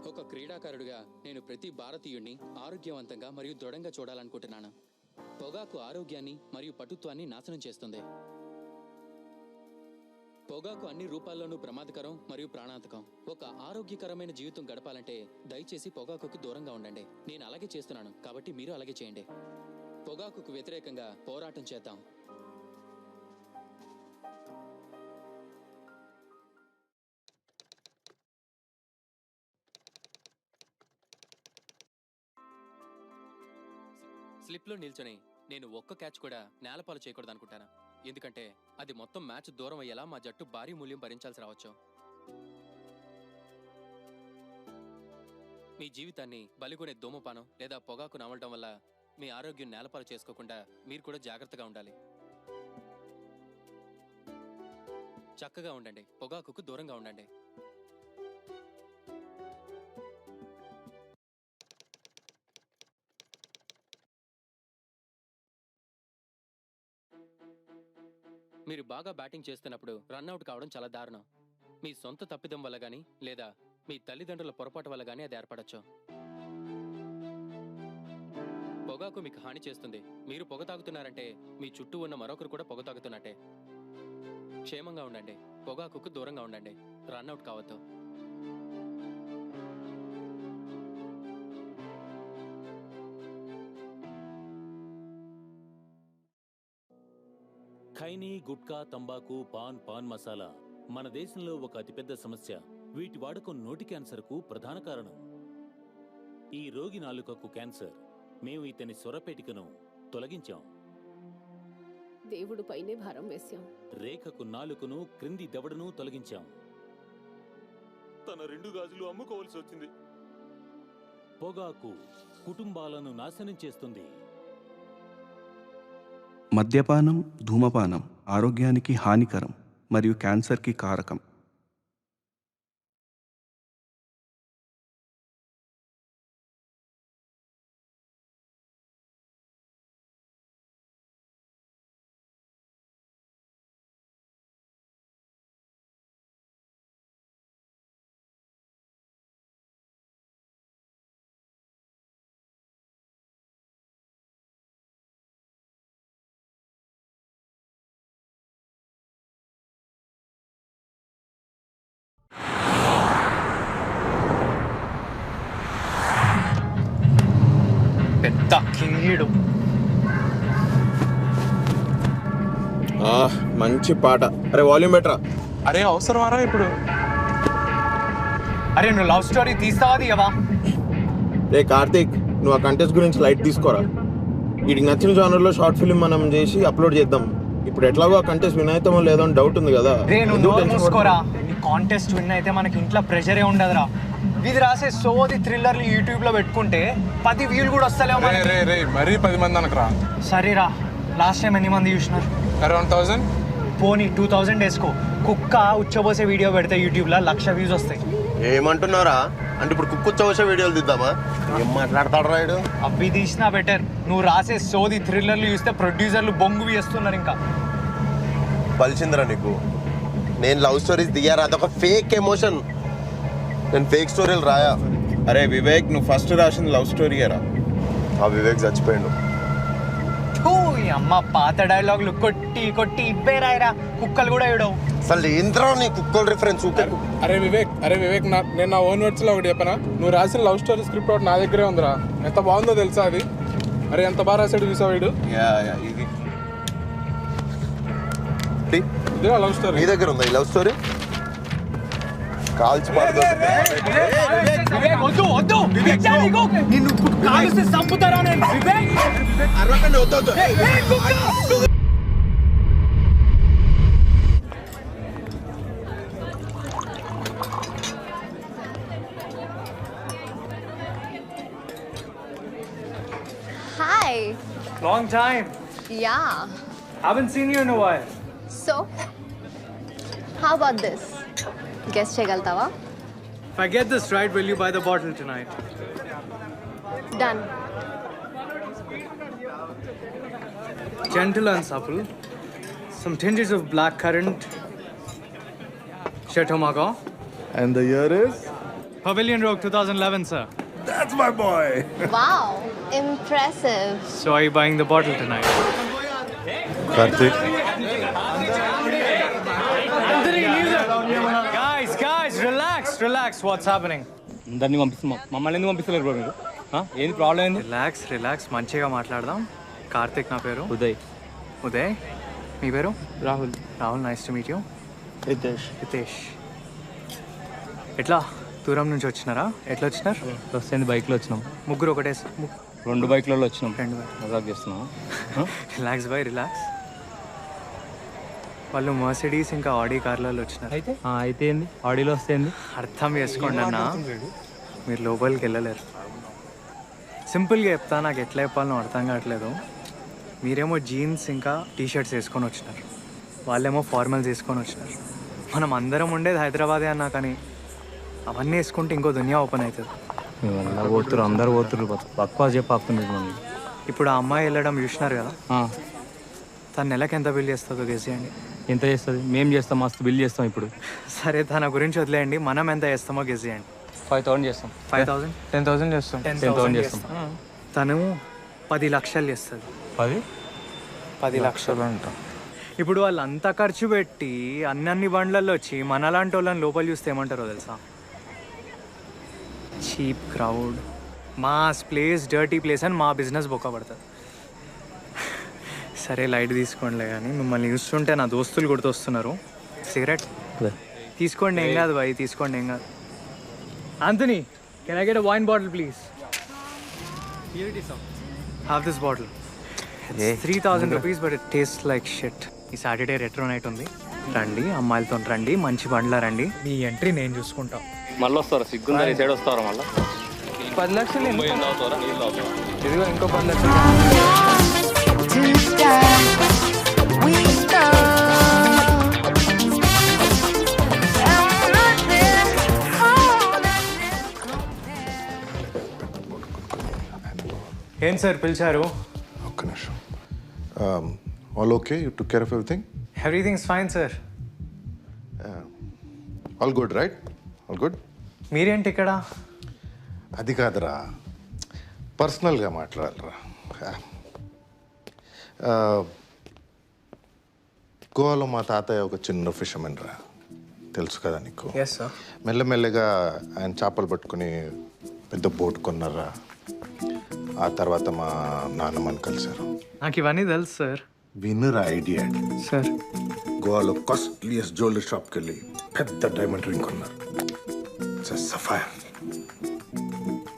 ఒక క్రీడాకారుడిగా నేను ప్రతి భారతీయుడిని ఆరోగ్యవంతంగా మరియు దృఢంగా చూడాలనుకుంటున్నాను. పొగాకు ఆరోగ్యాన్ని మరియు పటుత్వాన్ని నాశనం చేస్తుంది. పొగాకు అన్ని రూపాల్లోనూ ప్రమాదకరం మరియు ప్రాణాంతకం. ఒక ఆరోగ్యకరమైన జీవితం గడపాలంటే దయచేసి పొగాకుకు దూరంగా ఉండండి. నేను అలాగే చేస్తున్నాను, కాబట్టి మీరు అలాగే చేయండి. పొగాకుకు వ్యతిరేకంగా పోరాటం చేద్దాం. స్లిప్లో నిల్చొని నేను ఒక్క క్యాచ్ కూడా నేలపాలు చేయకూడదు అనుకుంటాను. ఎందుకంటే అది మొత్తం మ్యాచ్ దూరం అయ్యేలా మా జట్టు భారీ మూల్యం భరించాల్సి రావచ్చు. మీ జీవితాన్ని బలిగొనే ధూమపానం లేదా పొగాకు నమలడం వల్ల మీ ఆరోగ్యం నేలపాలు చేసుకోకుండా మీరు కూడా జాగ్రత్తగా ఉండాలి. చక్కగా ఉండండి, పొగాకుకు దూరంగా ఉండండి. మీరు బాగా బ్యాటింగ్ చేస్తున్నప్పుడు రన్అట్ కావడం చాలా దారుణం. మీ సొంత తప్పిదం వల్ల గానీ లేదా మీ తల్లిదండ్రుల పొరపాటు వల్ల గానీ అది ఏర్పడచ్చు. పొగాకు మీకు హాని చేస్తుంది. మీరు పొగ తాగుతున్నారంటే మీ చుట్టూ ఉన్న మరొకరు కూడా పొగ తాగుతున్నట్టే. క్షేమంగా ఉండండి, పొగాకుకు దూరంగా ఉండండి, రన్అట్ కావద్దు. ఖైనీ, గుట్కా, తంబాకు, పాన్ మసాలా మన దేశంలో ఒక అతిపెద్ద సమస్య. వీటి వాడకం నోటి క్యాన్సర్కు ప్రధాన కారణం. ఈ రోగి నాలుకకు క్యాన్సర్. మేము ఇతని స్వరపేటికను తొలగించాం. దేవుడు పైనే భారం వేశాం. రేఖకు నాలుకను, క్రింది దవడను తొలగించాం. తన 2 గాజులు అమ్ముకోవాల్సి వచ్చింది. పొగాకు కుటుంబాలను నాశనం చేస్తుంది. మద్యపానం, ధూమపానం ఆరోగ్యానికి హానికరం మరియు క్యాన్సర్కి కారకం. పెద్ద కింగీడు. మంచి పాట. అరే వాల్యూమ్ బెటరా. అరే అవసరమారా ఇప్పుడు? అరే నువ్వు లవ్ స్టోరీ తీస్తావా తీయవా? రే కార్తీక్, నువ్వు ఆ కంటెస్ట్ గురించి లైట్ తీసుకోరా. వీడికి నచ్చిన జానర్లో షార్ట్ ఫిల్మ్ మనం చేసి అప్లోడ్ చేద్దాం. ఇప్పుడు ఎట్లాగో ఆ కంటెస్ట్ విన్ అవుతామో లేదో అని డౌట్ ఉంది కదా. రే నువ్వు చూసుకోరా, నీ కాంటెస్ట్ విన్ అయితే మనకి ఇంట్లో ప్రెషరే ఉండదురా. ఇది రాసే సోది థ్రిల్లర్లు యూట్యూబ్ లో పెట్టుకుంటే 10 వ్యూలు కూడా వస్తలేవు. మరీ 10 మంది అనకరా. సరేరా, లాస్ట్ టైం ఎన్ని మంది చూసినారు? అరౌండ్ 1000. పోనీ 2000 వేసుకో. కుక్క ఉచ్చబోసే వీడియో పెడితే యూట్యూబ్ లో 1,00,000 వ్యూస్ వస్తాయి. ఏమంటున్నారా? అంటే ఇప్పుడు కుక్కుచ్చవసే వీడియోలు తీద్దామా? ఏం మాట్లాడతాడు రాయుడు? అవి తీసినా బెటర్. నువ్వు రాసే సోది థ్రిల్లర్లు చూస్తే ప్రొడ్యూసర్లు బొంగు వేస్తున్నారు. ఇంకా పలిచిందిరా నీకు. నేను లవ్ స్టోరీస్ దిగారా, అదొక ఫేక్ ఎమోషన్. నేను ఫేక్ స్టోరీలు రాయా. అరే వివేక్, నువ్వు ఫస్ట్ రాసింది లవ్ స్టోరీయేరా. ఆ వివేక్ చచ్చిపోయాడు. అమ్మ పాత డైలాగులు కొట్టి కొట్టి ఇబ్బే రాయరా. కుక్కలు కూడా ఏడవు. అసలు ఏంద్రా నీ కుక్కల రిఫరెన్స్? అరే వివేక్ నేను నా ఓన్ వర్డ్స్ లో ఒకటి చెప్పనా? నువ్వు రాసిన లవ్ స్టోరీ స్క్రిప్ట్ ఒకటి నా దగ్గరే ఉందిరా. ఎంత బాగుందో తెలుసా అది? అరే ఎంత బాగా రాశాడు చూసా వీడు. ఇదే లవ్ స్టోరీ. నీ దగ్గర ఉందా ఈ లవ్ స్టోరీ? కాల్చి చంపుతారా? Hi. Long time. Yeah. Haven't seen you in a while. So, how about this? Guess chegaltava? If I get this right, will you buy the bottle tonight? Done. Gentle and supple. Some tinges of black currant. Chateau Margaux. And the year is Pavilion Rogue 2011, sir. That's my boy. Wow, impressive. So are you buying the bottle tonight? Karthik. Guys, relax. What's happening? అందరినీ పంపిస్తున్నాం, మమ్మల్ని ఎందుకు పంపిస్తలేరు bro మీరు? ఏంది problem ఏంది? Relax మంచిగా మాట్లాడదాం. కార్తిక్ నా పేరు. ఉదయ్ మీ పేరు? Rahul. Nice to meet you. Hitesh. ఎట్లా దూరం నుంచి వచ్చినారా? ఎట్లా వచ్చినారు? వస్తుంది బైక్లో వచ్చినాం, ముగ్గురు ఒకటే. 2 బైక్లలో వచ్చినాం. 2 బైక్. మజాక్ చేస్తున్నాం. రిలాక్స్. వాళ్ళు మర్సిడీస్ ఇంకా ఆడీ కార్లలో వచ్చినారు. అయితే ఏంది ఆడియోలో వస్తే ఏంది? అర్థం చేసుకోండి అన్న, మీరు లోపలికి వెళ్ళలేరు. సింపుల్గా చెప్తా, నాకు ఎట్లా చెప్పాలనో అర్థం కావట్లేదు. మీరేమో జీన్స్ ఇంకా టీషర్ట్స్ వేసుకొని వచ్చినారు, వాళ్ళేమో ఫార్మల్స్ వేసుకొని వచ్చినారు. మనం అందరం ఉండేది హైదరాబాదే అన్నా, కానీ అవన్నీ వేసుకుంటే ఇంకో దునియా ఓపెన్ అవుతుంది. పోతురు, అందరు పోతురు, బక్వాస్ చెప్పి ఆపుతుంది. ఇప్పుడు ఆ అమ్మాయి వెళ్ళడం చూసినారు కదా, తన నెలకి ఎంత బిల్ చేస్తుందో గెసేయండి. ఎంత చేస్తుంది? మేము చేస్తాం, మస్తు బిల్ చేస్తాం. ఇప్పుడు సరే తన గురించి వదిలేయండి, మనం ఎంత చేస్తామో గెసేయండి. 5,000 చేస్తాం. 5,000? 10,000 చేస్తాం. 10,000 చేస్తాం. తను 10 లక్షలు చేస్తుంది. 10 లక్షలు అంట. ఇప్పుడు వాళ్ళు అంత ఖర్చు పెట్టి అన్ని బండ్లలో వచ్చి మనలాంటి వాళ్ళని లోపల చూస్తే ఏమంటారో తెలుసా? Cheap crowd, mass place, dirty place అని మా బిజినెస్ బొక్క పడుతుంది. సరే లైట్ తీసుకోండిలే, కానీ మిమ్మల్ని చూస్తుంటే నా దోస్తులు గుర్తొస్తున్నారు. సిగరెట్ తీసుకోండి, ఏం కాదు బాయ్, తీసుకోండి, ఏం కాదు. Anthony, can I get a wine bottle please? Have this bottle. 3,000 rupees, but it tastes like shit. ఈ సాటర్డే రెట్రో నైట్ ఉంది, రండి, అమ్మాయిలతో రండి, మంచి బండ్లా రండి. మీ ఎంట్రీ నేను చూసుకుంటాం. మళ్ళీ వస్తారా? సిగ్గుందా? ఈ సైడ్ వస్తారా? మళ్ళీ 10 లక్షలు అవుతారా? నీళ్ళు అవుతారా? ఇదిగో ఇంకో 10 లక్షలు. ఏం సార్ పిలిచారు? ఒక్క నిమిషం. All okay? You took care of everything? Everything's fine sir. All good right? All good. మీరేంటి ఇక్కడ? అది కాదురా, పర్సనల్గా మాట్లాడాలరా. గోవాలో మా తాతయ్య ఒక చిన్న ఫిషర్మెన్ రా, తెలుసు కదా నీకు? Yes sir. మెల్లమెల్లగా ఆయన చేపలు పట్టుకుని పెద్ద బోట్ కొన్నారా. ఆ తర్వాత మా నాన్నమ్మని కలిశారు. నాకు ఇవన్నీ తెలుసు సార్. Winner idea sir. గోవాలో కాస్ట్లీయెస్ట్ జ్యువెలరీ షాప్కి వెళ్ళి పెద్ద డైమండ్ రింగ్ కొన్నారు. సఫైర్.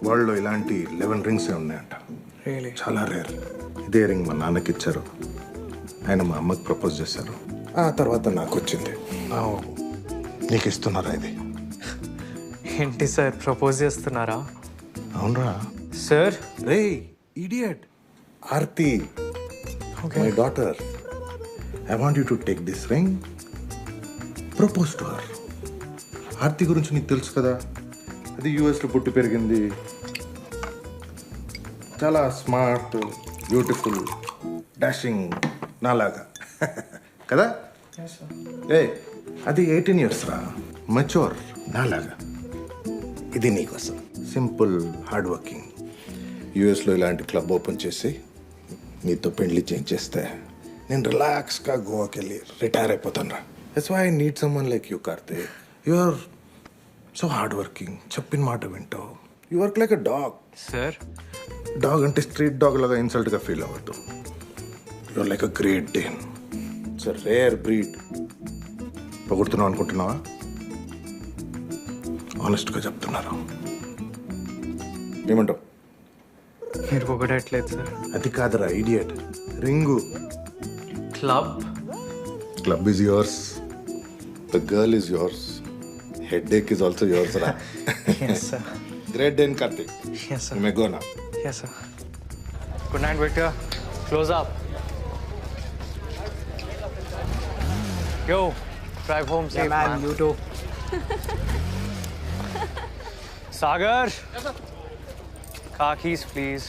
వరల్డ్లో ఇలాంటి 11 రింగ్సే ఉన్నాయంట, చాలా రేర్. ఇదే రింగ్ మా నాన్నకి ఇచ్చారు, ఆయన మా అమ్మకి ప్రపోజ్ చేశారు. ఆ తర్వాత నాకు వచ్చింది. నీకు ఇస్తున్నారా ఇది? ఏంటి సార్ ప్రపోజ్ చేస్తున్నారా? అవునరా sir. Ray idiot, Aarti, my daughter, I want you to take this ring, propose to her. Aarti గురించి నీకు తెలుసు కదా, అది యూఎస్లో పుట్టి పెరిగింది, చాలా స్మార్ట్, బ్యూటిఫుల్, డాషింగ్, నాలాగా కదా. ఏ అది 18 years రా, మెచ్యూర్, నాలాగా. ఇది నీకోసం, సింపుల్, హార్డ్ వర్కింగ్. యూఎస్లో ఇలాంటి క్లబ్ ఓపెన్ చేసి నీతో పెళ్లి చేస్తే నేను రిలాక్స్గా గోవాకి వెళ్ళి రిటైర్ అయిపోతాను రా. That's why I need someone like you Karthik. You are so hard working, చెప్పిన మాట వింటావు. You work like a dog. Sir. Dog అంటే స్ట్రీట్ డాగ్ లాగా ఇన్సల్ట్గా ఫీల్ అవ్వద్దు. You are like a great dane. It's a rare breed. పొగుడుతున్నావు అనుకుంటున్నావా? ఆనెస్ట్గా చెప్తున్నారు. ఏమంటావు? మీరు పొగడట్లేదు సార్. అది కాదురా idiot, ring. Club. Club is yours, the girl is yours, headache is also yours రా. Yes sir. Great dane Karthik. Yes sir. You may go now. Yes sir. Good night Victor. Close up. Yo, drive home safe man. You too. Sagar. Yes sir. Car keys please.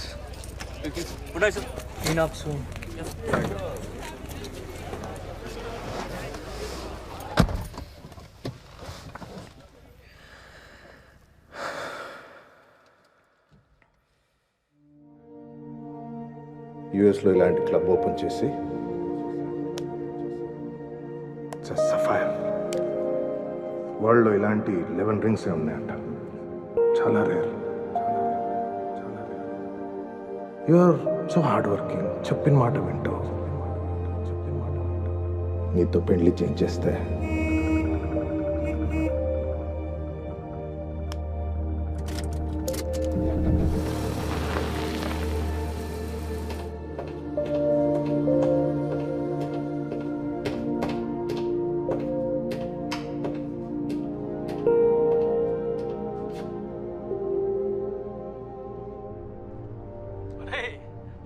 Good night, sir. Clean up soon. Yes. యుఎస్లో ఇలాంటి club open చేసి sapphire వరల్డ్లో ఇలాంటి 11 rings ఉన్నాయంట. చాలా rare. You are so hard working. చెప్పిన మాట వింటావు. నీతో పెళ్లి చేయించేస్తే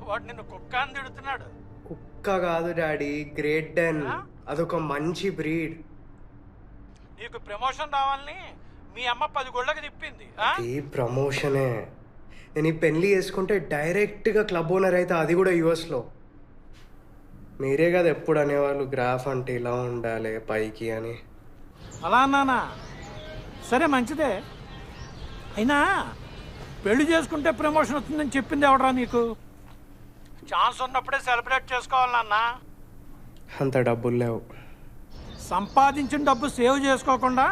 వాడు నిన్ను కుక్క అని తిడుతున్నాడు. కుక్క కాదు డాడీ, గ్రేట్ డెన్. అదొక మంచి బ్రీడ్. నీకు ప్రమోషన్ రావాలని మీ అమ్మ 10 గోళ్ళకి తిప్పింది. ఈ ప్రమోషనే. నేను ఈ పెళ్లి చేసుకుంటే డైరెక్ట్గా క్లబ్ ఓనర్ అయితే, అది కూడా యుఎస్లో. మీరే కదా ఎప్పుడు అనేవాళ్ళు గ్రాఫ్ అంటే ఇలా ఉండాలి పైకి అని. అలా అన్నానా? సరే మంచిదే. అయినా పెళ్లి చేసుకుంటే ప్రమోషన్ వస్తుందని చెప్పింది ఎవడరా నీకు? ఛాన్స్ ఉన్నప్పుడే సెలబ్రేట్ చేసుకోవాలి నాన్న. అంత డబ్బులు లేవు. సంపాదించిన డబ్బు సేవ్ చేసుకోకుండా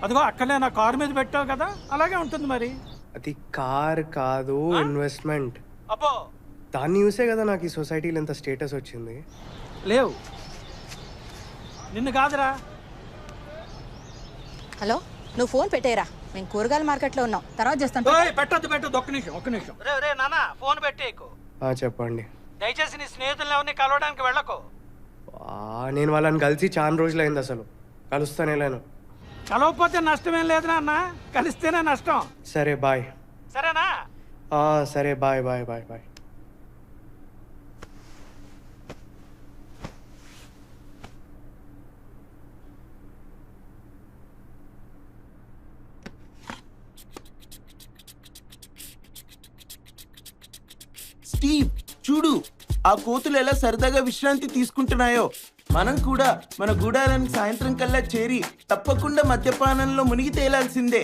అదిగో అక్కడే నా కారు మీద పెట్టావు కదా, అలాగే ఉంటుంది మరి. అది కార్ కాదు, ఇన్వెస్ట్మెంట్. అబ్బో, దాన్ని చూసే కదా నాకు ఈ సొసైటీలో ఎంత స్టేటస్ వచ్చింది. లేవు నిన్ను కాదురా. హలో, నువ్వు ఫోన్ పెట్టేరా, మేము కూరగాయల మార్కెట్లో ఉన్నాం, తర్వాత చేస్తాను. పెట్టద్దు ఒక్క నిమిషం. రే నాన్న, ఫోన్ పెట్టేకు. చెప్పండి. దయచేసి నీ స్నేహితులను ఎవరిని కలవడానికి వెళ్ళకు. నేను వాళ్ళని కలిసి చాలా రోజులైంది, అసలు కలుస్తానే లేను. కలవకపోతే నష్టమేం లేదు నాన్న, కలిస్తేనే నష్టం. సరే బాయ్. సరేనా? సరే bye bye bye bye. Steve చూడు, ఆ కోతులు ఎలా సరదాగా విశ్రాంతి తీసుకుంటున్నాయో. మనం కూడా మన గూడాలను సాయంత్రం కల్లా చేరి తప్పకుండా మద్యపానంలో మునిగి తేలాల్సిందే.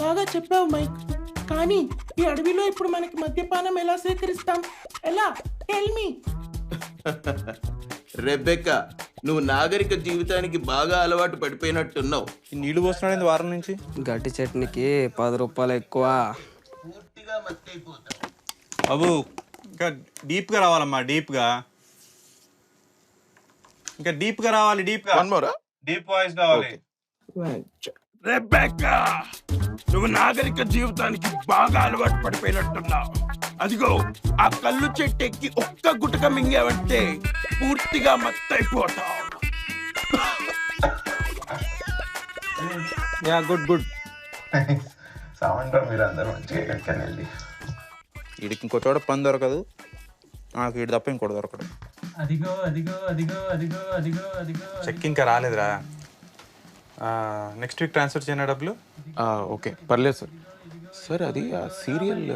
బాగా చెప్పావు మైక్. కానీ ఈ అడవిలో ఇప్పుడు మనకి మద్యపానం ఎలా సేకరిస్తాం? ఎలా? Tell me. రెబెక్కా, నువ్వు నాగరిక జీవితానికి బాగా అలవాటు పడిపోయినట్టున్నావు. నీళ్లు పోస్తున్నాడు వారం నుంచి. గట్టి చట్నీకి 10 రూపాయలు ఎక్కువ. పూర్తిగా మత్తైపోతావు. బాబు, ఇంకా డీప్గా రావాలమ్మా, డీప్గా. ఇంకా డీప్గా రావాలి, డీప్గా. డీప్ వాయిస్ కావాలి. రెబెక్కా, నువ్వు నాగరిక జీవితానికి బాగా అలవాటు పడిపోయినట్టున్నావు. అదిగో ఆ కళ్ళు చెట్టు ఎక్కి ఒక్క గుటక మింగావంటే పూర్తిగా మత్తైపోతావు. గుడ్. మీరు అందరూ మంచిగా ఎక్కడికైనా వెళ్ళి. వీడికి ఇంకో చోట పని దొరకదు, నాకు వీడి తప్ప ఇంకోటి దొరకడు. చెక్ ఇంకా రాలేదురా. నెక్స్ట్ వీక్ ట్రాన్స్ఫర్ చేయనా డబ్బులు? ఓకే, పర్లేదు సార్. సార్ అది ఆ సీరియల్.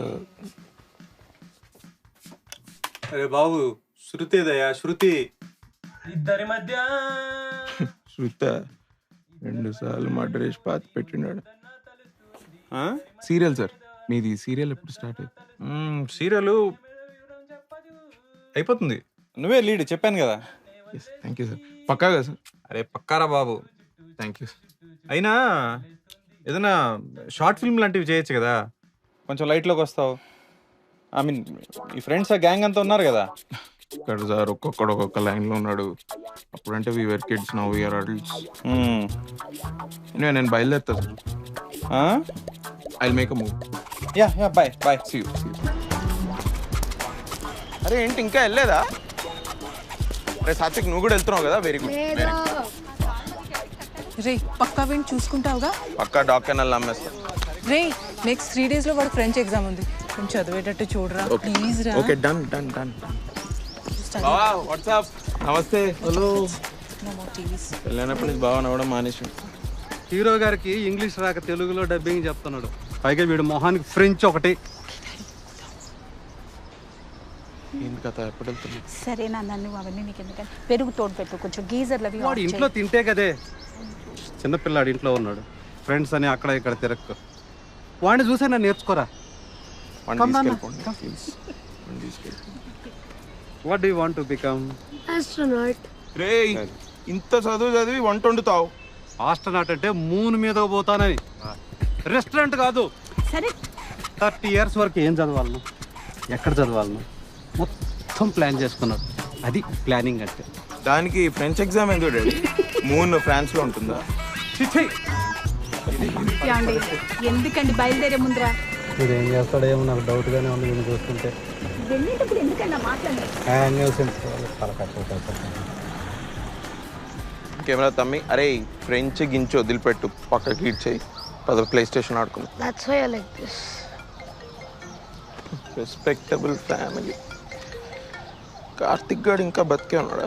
అరే బాబు, శృతిదయా, శృతి. ఇద్దరి మధ్య శృత 2 సార్లు మర్డర్ చేసి పాతి పెట్టినాడు. సీరియల్ సార్, మీది సీరియల్ ఎప్పుడు స్టార్ట్ అయింది? సీరియల్ అయిపోతుంది. నువ్వే లీడ్, చెప్పాను కదా. Thank you sir. పక్కాగా సార్? అరే పక్కారా బాబు. Thank you. అయినా ఏదైనా షార్ట్ ఫిల్మ్ లాంటివి చేయొచ్చు కదా, కొంచెం లైట్లోకి వస్తావు. ఐ మీన్ ఈ ఫ్రెండ్స్ ఆ గ్యాంగ్ అంతా ఉన్నారు కదా. ఇక్కడ సార్ ఒక్కొక్కడు ఒక్కొక్క లైన్లో ఉన్నాడు. అప్పుడంటే we were kids, now we are adults. నేను బయలుదేరుతా sir. I will make a move. Yeah bye. See you. అరే ఏంటి ఇంకా వెళ్ళలేదా? అరే సాత్విక్, నువ్వు కూడా వెళ్తున్నావు కదా? Very good. రే పక్కా విని చూసుకుంటావుగా? పక్కా డాక్టర్ అమ్మేస్తా. రే నెక్స్ట్ 3 days లో వాడు ఫ్రెంచ్ ఎగ్జామ్ ఉంది, కొంచెం చదివేటట్టు చూడరా ప్లీజ్ రా. Okay, done. బావా, వాట్సాప్. నమస్తే. హలో. వెళ్ళినప్పటి నుంచి బాగా నవ్వడం మానేసి. హీరో గారికి ఇంగ్లీష్ రాక తెలుగులో డబ్బింగ్ చెప్తున్నాడు, పైగా వీడు మొహానికి ఫ్రెంచ్ ఒకటి. ఏంటి కథ, ఎప్పుడు వెళ్తున్నావు? సరే నాన్న, నువ్వు అవన్నీ నీకు ఎందుకని పెరుగు తోడు పెట్టు, కొంచెం గీజర్లు అవి. వాడు ఇంట్లో తింటే కదే. చిన్నపిల్లాడు ఇంట్లో ఉన్నాడు, ఫ్రెండ్స్ అని అక్కడ ఇక్కడ తిరక్కు. వాడిని చూసే నన్ను నేర్చుకోరా. What do you want to become? Astronaut. రే ఇంత చదివి వంట వండుతావు. ఆస్ట్రోనాట్ అంటే మూన్ మీద పోతానని, రెస్టారెంట్ కాదు. సరే 30 years వరకు ఏం చదవాలను, ఎక్కడ చదవాలను మొత్తం ప్లాన్ చేసుకున్నాడు. అది ప్లానింగ్ అంటే. దానికి ఫ్రెంచ్ ఎగ్జామ్ ఎందుకు డాడీ? మూన్ ఫ్రాన్స్ లో ఉంటుందా? ఎందుకండి బయలుదేరే ముందరా మీరు ఏం చేస్తాడేమో నాకు డౌట్గానే ఉంది నేను చూస్తుంటే. వెళ్ళేటప్పుడు ఎందుకన్నా మాట్లాడాలి? కెమెరా తమ్మి, అరే ఫ్రెంచ్ గించి వదిలిపెట్టు, పక్కకి ఇచ్చేయి, ప్లే స్టేషన్ ఆడుకుందాం. That's why I like this. Respectable family. Karthik గారు ఇంకా బతికే ఉన్నాడా?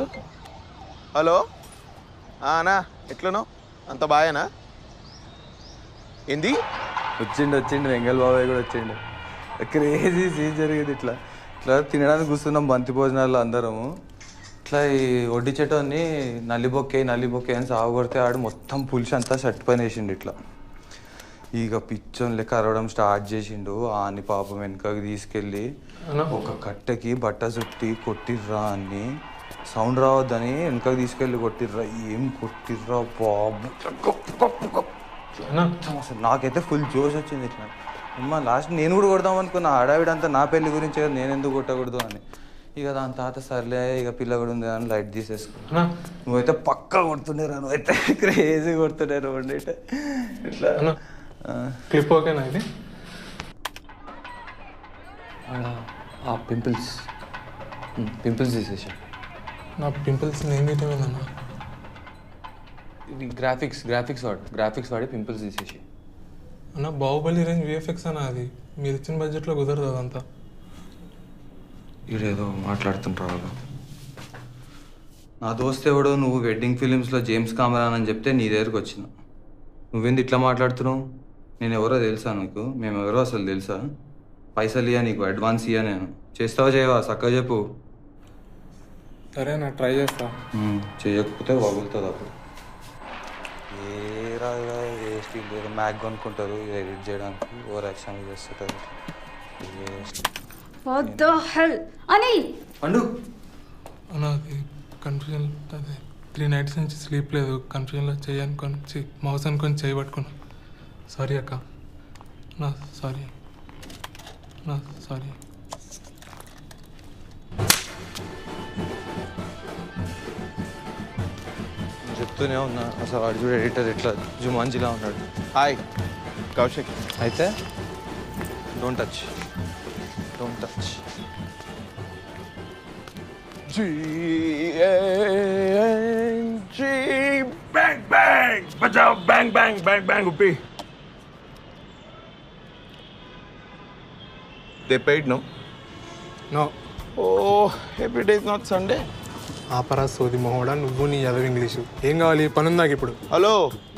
హలో అన్నా, ఎట్లనో అంత బాయేనా? ఏంది? వచ్చిండు వెంగళ బాబాయ్ కూడా వచ్చిండు. క్రేజీ సీన్ జరిగేది. ఇట్లా తినడానికి కూర్చున్నాం బంతి భోజనాల్లో అందరము. ఇట్లా ఈ వడ్డీ చెట్టుని నల్లిబొక్కే అని సాగు కొడితే ఆడు మొత్తం పులిసి అంతా షర్ట్ పైన వేసిండు. ఇట్లా ఇక పిచ్చోన్ లెక్క అరవడం స్టార్ట్ చేసిండు. ఆని పాపం వెనకకి తీసుకెళ్ళి ఒక కట్టెకి బట్ట చుట్టి కొట్టిర్రా అని, సౌండ్ రావద్దని వెనకకి తీసుకెళ్ళి కొట్టిర్రా. ఏం కొట్టిర్రా బాబు, అసలు నాకైతే ఫుల్ జోష్ వచ్చింది. ఇట్లా అమ్మ లాస్ట్ నేను కూడా కొడదాం అనుకున్నా. ఆడావిడంతా నా పెళ్లి గురించి కదా, నేను ఎందుకు కొట్టకూడదు అని. ఇక దాని తాత సర్లే ఇక పిల్ల కూడా ఉంది అని లైట్ తీసేసుకున్నా. నువ్వైతే పక్కా కొడుతుండేరా, నువ్వైతే క్రేజీ కొడుతుండేరు ఇట్లా. క్లిప్ ఓకేనా ఇది? పింపుల్స్ తీసేసా. నా పింపుల్స్ నేను తీయటమేదన్నా. ఇది గ్రాఫిక్స్ వాడి పింపుల్స్ తీసేసి. అన్న బాహుబలి రేంజ్ విఎఫ్ఎక్స్ అన్న, అది మీరు ఇచ్చిన బడ్జెట్లో కుదరదు అదంతా. ఈడేదో మాట్లాడుతుంటారు. నా దోస్త్ ఎవడో నువ్వు వెడ్డింగ్ ఫిలిమ్స్లో జేమ్స్ కామరాన్ అని చెప్తే నీ దగ్గరకు వచ్చిన. నువ్వేంది ఇట్లా మాట్లాడుతున్నావు? నేను ఎవరో తెలుసా నీకు? మేము ఎవరో అసలు తెలుసా? పైసలు ఇయ్యా నీకు, అడ్వాన్స్ ఇయ్యా. నేను చేస్తావా చేయవా చక్కగా చెప్పు. సరే నా ట్రై చేస్తా. చేయకపోతే వగులుతుంది అప్పుడు. ఏ రాగా వేస్ట్ లేదు, మ్యాక్ కొనుక్కుంటారు ఎడిట్ చేయడానికి, ఓవర్ యాక్షన్ చేస్తుంటారు. What the hell? Anil! పండు అన్న అది కన్ఫ్యూజన్, అదే 3 nights నుంచి స్లీప్ లేదు. కన్ఫ్యూజన్లో చేయనుకొని మౌస్ అనుకొని చేయబట్టుకున్నా. సారీ అక్క, నా సారీ. చెప్తూనే ఉన్నా అసలు వాడు చూడు ఎడిటర్ ఎట్లా జుమాన్జిలా ఉన్నాడు. హాయ్ కౌశిక్. అయితే don't touch. Bang bang, bajao bang bang uppi. They paid, no? No. Oh, every day is not Sunday. ఆపరా సోది మొహోడా, నువ్వు నీ చదువు ఇంగ్లీషు. ఏం కావాలి? పని ఉంది నాకు ఇప్పుడు. హలో,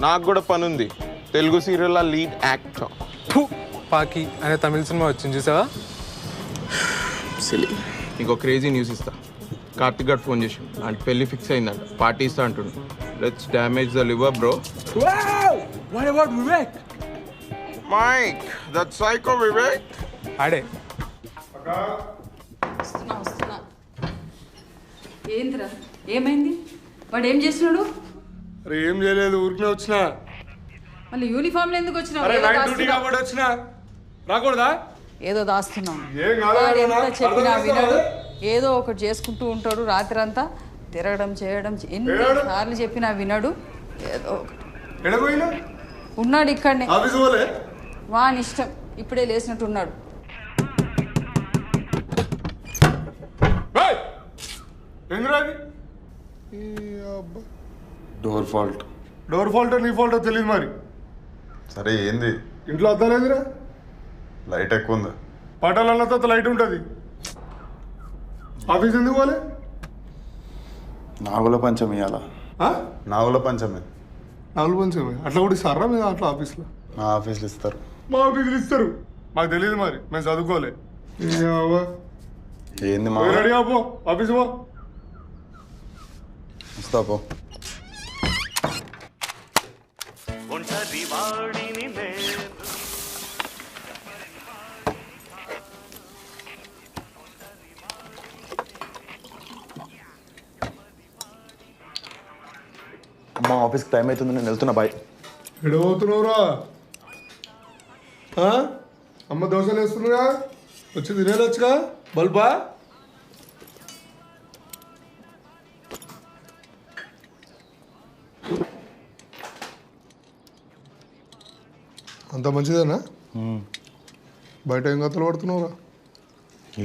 నాకు కూడా పని ఉంది. తెలుగు సీరియల్ లీడ్ యాక్టర్ పాకి అనే తమిళ సినిమా వచ్చింది చూసావా? సిలీ. నీకు క్రేజీ న్యూస్ ఇస్తా. కార్తిక్ గారు ఫోన్ చేసి అంటే పెళ్లి ఫిక్స్ అయిందంట, పార్టీ ఇస్తా అంటుండు. Let's damage the liver bro. What about Vivek? Mike, that psycho Vivek. ఆడే వస్తున్నా. ఏంద్రా ఏమైంది? వాడు ఏం చేస్తున్నాడు? అరే ఏం చేయలేదు, ఊరికే వచ్చినా. మళ్ళీ యూనిఫామ్ లో ఎందుకు వచ్చినావు? అరే నైట్ డ్యూటీ కాబట్టి వచ్చినా. రాకూడదా? ఏదో దాస్తున్నాం. ఏం కాదు, వాడు ఎంత చెప్పినా వినడు, ఏదో ఒకటి చేసుకుంటూ ఉంటాడు. రాత్రి అంతా తిరగడం చేయడం, ఎన్ని సార్లు చెప్పినా వినడు. ఏదో ఒకటి. ఉన్నాడు ఇక్కడనే, వాని ఇష్టం. ఇప్పుడే లేచినట్టున్నాడు. డోర్ ఫాల్ట్ నీ ఫాల్ట్ తెలియదు మరి. సరే ఏంది? ఇంట్లో అద్దాలేదురా, లైట్ ఎక్కువ ఉంది. పటాలన్న తర్వాత లైట్ ఉంటుంది. ఆఫీస్ ఎందుకు పోలే? నాగుల పంచమి ఇవ్వాలా? నాగుల పంచమి. నాగుల పంచమి అట్లా కూడా ఇస్తారా మీరు అట్లా ఆఫీస్లో? మా ఆఫీస్లో ఇస్తారు. మా ఆఫీసులు ఇస్తారు, మాకు తెలియదు మరి, మేము చదువుకోలే. ఏంది మా రెడీ పో, ఆఫీస్ పో. వస్తా పో. అమ్మ ఆఫీస్కి టైం అవుతుంది, నేను వెళ్తున్నా. బాయ్. ఎడబోతున్నావురా? అమ్మ దోశలు వేస్తున్నారా? వచ్చి తినేదొచ్చుగా. బల్బా అంత మంచిదేనా? బయట ఏం కథలు పడుతున్నావురా?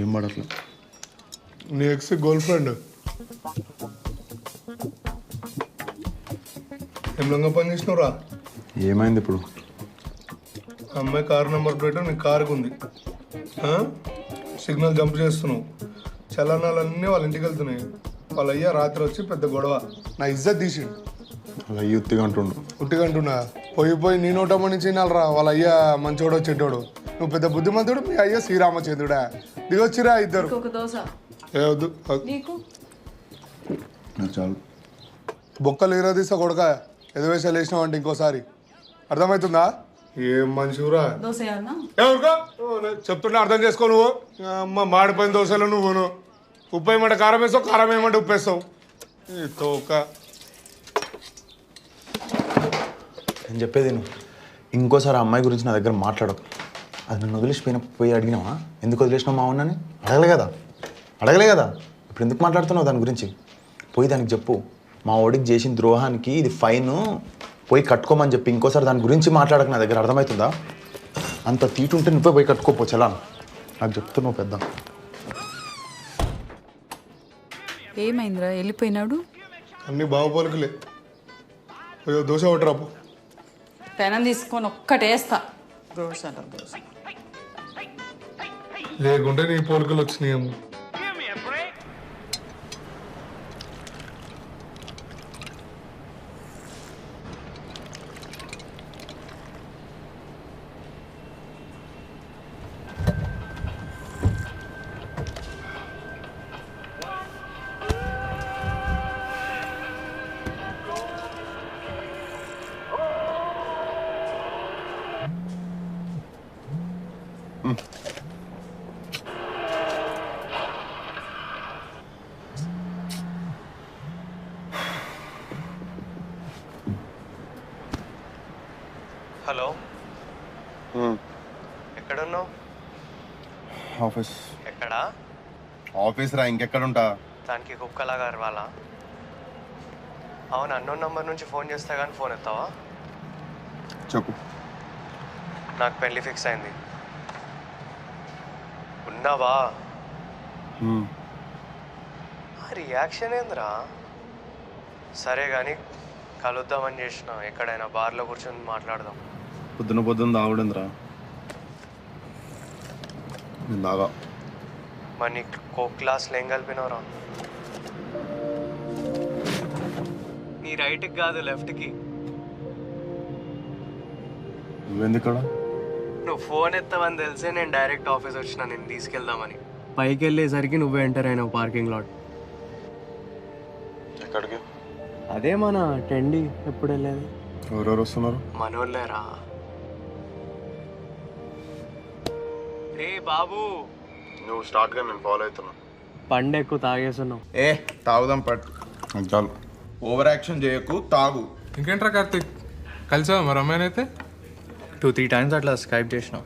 ఏం పడట్లేదు. నీ ఎక్స్ గర్ల్ ఫ్రెండ్ ఏం లంగా పని చేసినవురా? ఏమైంది ఇప్పుడు? అమ్మాయి కారు నెంబర్ ప్లేట్ నీ కారుకు ఉంది. సిగ్నల్ జంప్ చేస్తున్నావు. చలనాలన్నీ వాళ్ళ ఇంటికి వెళ్తున్నాయి. వాళ్ళ అయ్యా రాత్రి వచ్చి పెద్ద గొడవ. నా ఇజ్జత్ తీసిండు. అలా ఉత్తిగా అంటుండు. ఉట్టిగా అంటున్నా? పోయి నీ నోటమ్మ నుంచి వినాలరా. వాళ్ళ అయ్యా మంచోడు చెడ్డోడు. నువ్వు పెద్ద బుద్ధిమంతుడు, మీ అయ్యా శ్రీరామచంద్రుడా. దిగొచ్చిరా ఇద్దరు. ఏ వద్దు చాలు. బొక్కలు ఈరదీస్తా కొడక. ఎదువేషాలు వేసినావు అంటే ఇంకోసారి. అర్థమవుతుందా? ఏం మనిషిరా. చెప్తున్నా అర్థం చేసుకో. నువ్వు అమ్మ మాడిపోయిన దోశలు నువ్వును. ఉప్పు వేయమంటే కారం వేస్తావు, కారం వేయమంటే ఉప్పు వేస్తావు. తోక. నేను చెప్పేది నువ్వు ఇంకోసారి ఆ అమ్మాయి గురించి నా దగ్గర మాట్లాడకు. అది నన్ను పోయి అడిగినావా? ఎందుకు వదిలేసినావు మా ఉన్నని? అడగలే కదా. ఇప్పుడు ఎందుకు మాట్లాడుతున్నావు దాని గురించి? పోయి దానికి చెప్పు, మా ఓడికి చేసిన ద్రోహానికి ఇది ఫైన్, పోయి కట్టుకోమని చెప్పి. ఇంకోసారి దాని గురించి మాట్లాడక నా దగ్గర. అర్థమవుతుందా? అంత తీటుంటే నువ్వే పోయి కట్టుకోపో. చలా నాకు చెప్తున్నావు పెద్ద. ఏమైందిరా వెళ్ళిపోయినాడు? అన్ని బాగుపోలికలే. దోశ ఒకటిరాపు. పెనం తీసుకొని ఒక్కటేస్తా. లేకుంటే నీ పోలికలు వచ్చినాయేమో. హలో, ఎక్కడున్నావు? ఆఫీస్. ఎక్కడా? ఆఫీస్ రా, ఇంకెక్కడుంటా? దానికి కుక్కలాగా అరవాలా? అవును, అన్నోన్ నంబర్ నుంచి ఫోన్ చేస్తా కానీ ఫోన్ ఎత్తావా? చెప్పు. నాకు పెళ్లి ఫిక్స్ అయింది. ఉన్నావా? రియాక్షన్ ఏందిరా? సరే కానీ కలుద్దామని చేసిన. ఎక్కడైనా బార్లో కూర్చొని మాట్లాడదాం. పొద్దున తాగుడిందిరా. దాగా మరి నీకు కోక్ గ్లాస్లో ఏం కలిపినవరా? నీ రైట్కి కాదు, లెఫ్ట్కి. నువ్వెందుకు? నువ్వు ఫోన్ ఎత్తావని తెలిసే నేను డైరెక్ట్ ఆఫీస్ వచ్చిన నేను తీసుకెళ్దామని. పైకి వెళ్ళేసరికి నువ్వే ఎంటర్ అయినావు పార్కింగ్ లాట్. ఎక్కడికి? అదే మన టెండి. ఎప్పుడు వెళ్ళేది? ఎవరెవరు వస్తున్నారు? మనోళ్ళేరా. రే బాబు, నువ్వు స్టార్ట్గా నేను ఫాలో అవుతున్నా. పండు ఎక్కువ తాగేస్తున్నావు. తాగుదాం పట్టు. చాలు, ఓవర్ యాక్షన్ చేయకు, తాగు. ఇంకేంట్రా కార్తీక్, కలిసావా మరి అమ్మాయినైతే? 2-3 times అట్లా స్కైప్ చేసినావు.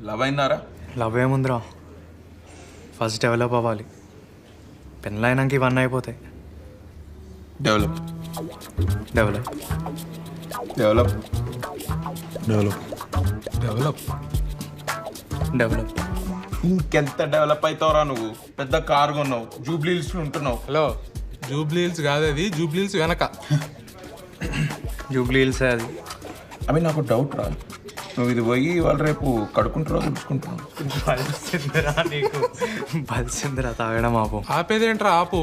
లవ్ అయిందారా? లవ్ ఏముందిరా, ఫస్ట్ డెవలప్ అవ్వాలి. పెళ్ళైనాక ఇవన్నీ అయిపోతాయి. Develop develop develop develop develop develop. ఇంకెంత డెవలప్ అవుతావురా నువ్వు? పెద్ద కారు కొన్నావు, జూబ్లీహిల్స్ ఉంటున్నావు. హలో, జూబ్లీహిల్స్ కాదు అది, జూబ్లీహిల్స్ వెనక. జూబ్లీహిల్స్ అది. అవి నాకు డౌట్ రా, నువ్వు ఇది పోయి వాళ్ళు రేపు కడుకుంటారో గుడుచుకుంటున్నావు. బలిసిందిరా నీకు, బలిసిందిరా తాగడం. ఆపు. ఆపేదేంట్రా ఆపు,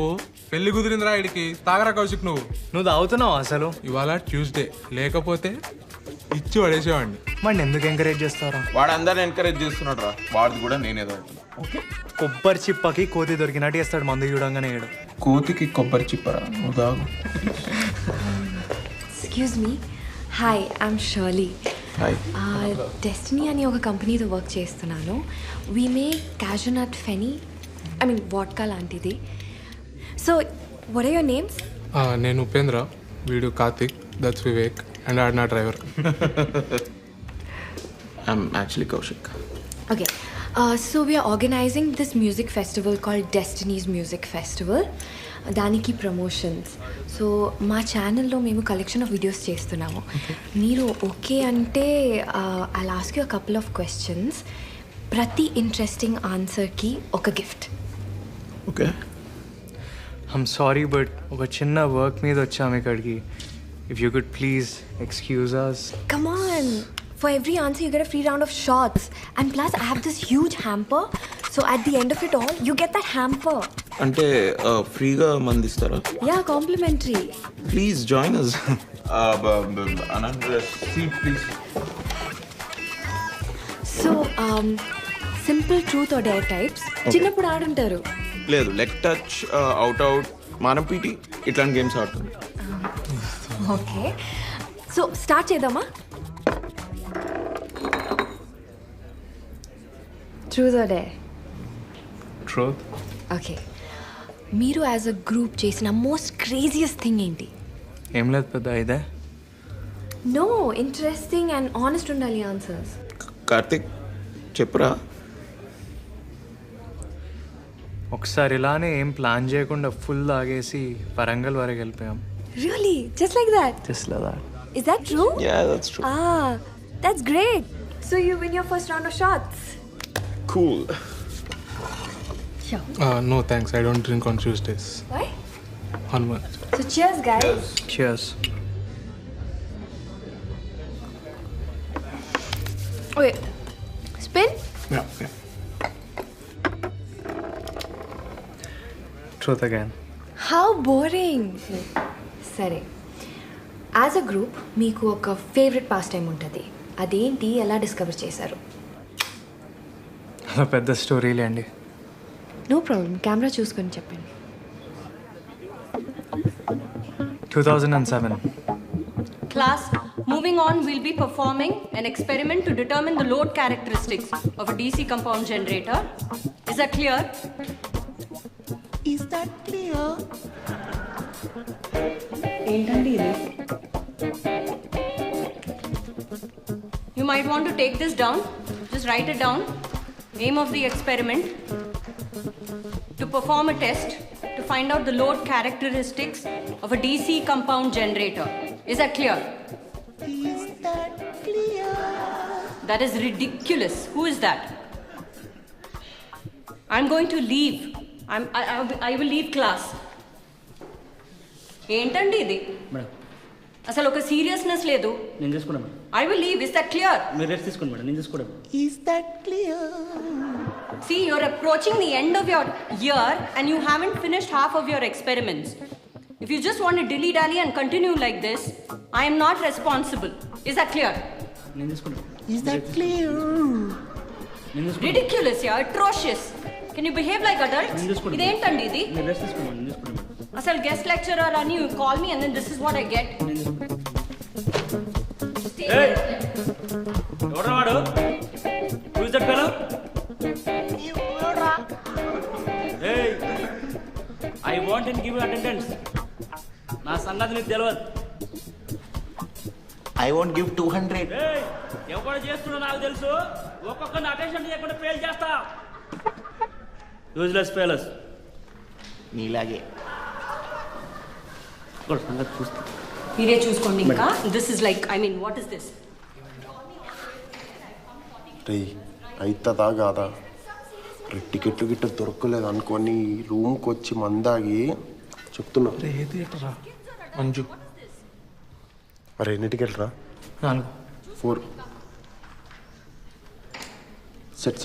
పెళ్లి కుదిరిందిరా ఇడికి. తాగరా కౌశిక్, నువ్వు తాగుతున్నావు అసలు? ఇవాళ ట్యూస్డే, లేకపోతే ఇచ్చి పడేసేవాడిని. వాడిని ఎందుకు ఎంకరేజ్ చేస్తారా? వాడు అందరిని ఎంకరేజ్ చేస్తున్నాడు రా, వాడిది కూడా నేనే తాగుతున్నా. ఓకే, కొబ్బరి చిప్పకి కోతి దొరికినట్టు చేస్తాడు మందు చూడంగానే. ఏడు కోతికి కొబ్బరి చిప్పరా? నువ్వు తాగు. Excuse me, hi, I'm Shirley. Hi. Destiny అని ఒక కంపెనీతో వర్క్ చేస్తున్నాను. We make cashew nut feni, I mean vodka లాంటిది. So what are your names? నేను ఉపేంద్ర, వీడు కార్తిక్, దట్స్ వివేక్ అండ్ ఆడ్ నా driver. I'm actually Kaushik. Okay. So we are organizing this music festival called Destiny's Music Festival. దానికి ప్రమోషన్స్. సో మా ఛానల్లో మేము collection of videos చేస్తున్నాము. మీరు ఓకే అంటే I ask you a couple of questions. ప్రతి ఇంట్రెస్టింగ్ ఆన్సర్కి ఒక gift. Okay. I'm sorry but ఒక చిన్న వర్క్ మీద వచ్చాము ఇక్కడికి. If you could please excuse us. Come on. For every answer you get a free round of shots. And plus I have this huge hamper. So at the end of it all, you get that hamper. అంటే ఫ్రీగా మంది ఇస్తారా? Yeah, complimentary. Please join us. Seat please. So, simple truth or dare types. చిన్నప్పుడు ఆడుంటారు. లేదు, leg touch, out, మానం పీటీ ఇట్లాంటి గేమ్స్ ఆడుతుంది. ఓకే. సో స్టార్ట్ చేద్దామా? Truth or dare? Truth. Okay. మీరు యాజ్ అ గ్రూప్ చేసిన మోస్ట్ క్రేజియస్ట్ థింగ్ ఏంటి? ఏం లేదు పెద్ద ఇదే. నో, ఇంట్రెస్టింగ్ అండ్ ఆనెస్ట్ ఉండాలి ఆన్సర్స్. కార్తిక్ చెప్పురా. ఒకసారి ఇలానే ఏం ప్లాన్ చేయకుండా ఫుల్ తాగేసి వరంగల్ వరకు వెళ్ళిపోయాం. Really? Just like that? Just like that. Is that true? Yeah, that's true. Ah, that's great. So you win your first round of shots. Cool. No thanks, I don't drink on Tuesdays. Why? Onwards. So cheers, guys. Cheers. Wait. Spin? Yeah. Truth again. How boring. సరే, as a group మీకు ఒక favourite pass time ఉంటుంది. అదేంటి, ఎలా discover చేశారు? అలా పెద్ద స్టోరీలే అండి. నో ప్రాబ్లం, కెమెరా చూసుకొని చెప్పండి. 2007. Class, moving on, we'll be performing an experiment to determine the load characteristics of a DC compound generator. Is that clear? Is that clear? ఏంటండి ఇది? You might want to take this down. Just write it down. Aim of the experiment: to perform a test to find out the load characteristics of a DC compound generator. Is that clear? Is that clear? That is ridiculous. Who is that? I'm going to leave. I will leave class. ఏంటండి ఇది? అసలు ఒక seriousness లేదు. నేను చేసుకున్నాను. I will leave. Is that clear? మీరు rest తీసుకోండి madam, నేను చేసుకున్నాను. Is that clear? See, you're approaching the end of your year and you haven't finished half of your experiments. If you just want to dilly-dally and continue like this, I am not responsible. Is that clear? నేను చేసుకున్నాను. Is that clear? Ridiculous, yeah, atrocious. Can you behave like adults? ఇదేంటండి ఇది? మీరు rest తీసుకోండి, నేను చేసుకున్నాను. అసలు guest lecturer అని you call me and then this is what I get. ఎవడ్రా వాడు? Who is that fellow? Hey, I want and give you attendance. నా సంగతి నీకు తెలియదు. I won't give 200. Hey, ఎవడు చేస్తున్నా నాకు తెలుసు. ఒక్కొక్కరిని అటెన్షన్ చేయకుండా ఫెయిల్ చేస్తా. Useless failures. నీలాగే. సంగతి చూస్తా. మీరే చూసుకోండి ఇంకా. This is like, I mean, what is this? రే అవుతుందా కాదా? టికెట్లు గిట్ట దొరకలేదు అనుకొని రూమ్కి వచ్చి మందాగి చెప్తున్నా. ఏ థియేటరా? మంజు. అరే ఎన్ని టికెట్లు రా? 4. 4. సెట్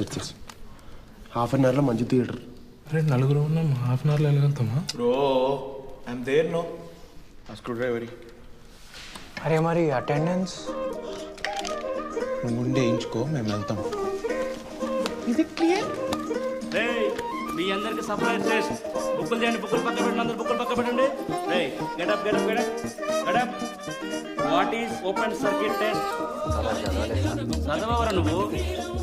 హాఫ్ అన్ అవర్లో మంచి థియేటర్. అరే నలుగురు ఉన్నాం, హాఫ్ అన్ అవర్లో వెళ్ళగలుగుతామా? Bro I'm there no. ఆ స్క్రూ డ్రైవర్. అరే మరి అటెండెన్స్ నువ్వు ముందే వేయించుకో, మేము వెళ్తాం. Is it clear? Hey, మీ అందరికి సర్ప్రైజ్ టెస్ట్. బుక్కులు చేయండి, బుక్కులు పక్క పెట్టండి, అందరు బుక్కులు పక్క పెట్టండి. Get up get up get up get up. What is open circuit test? చదవరా నువ్వు?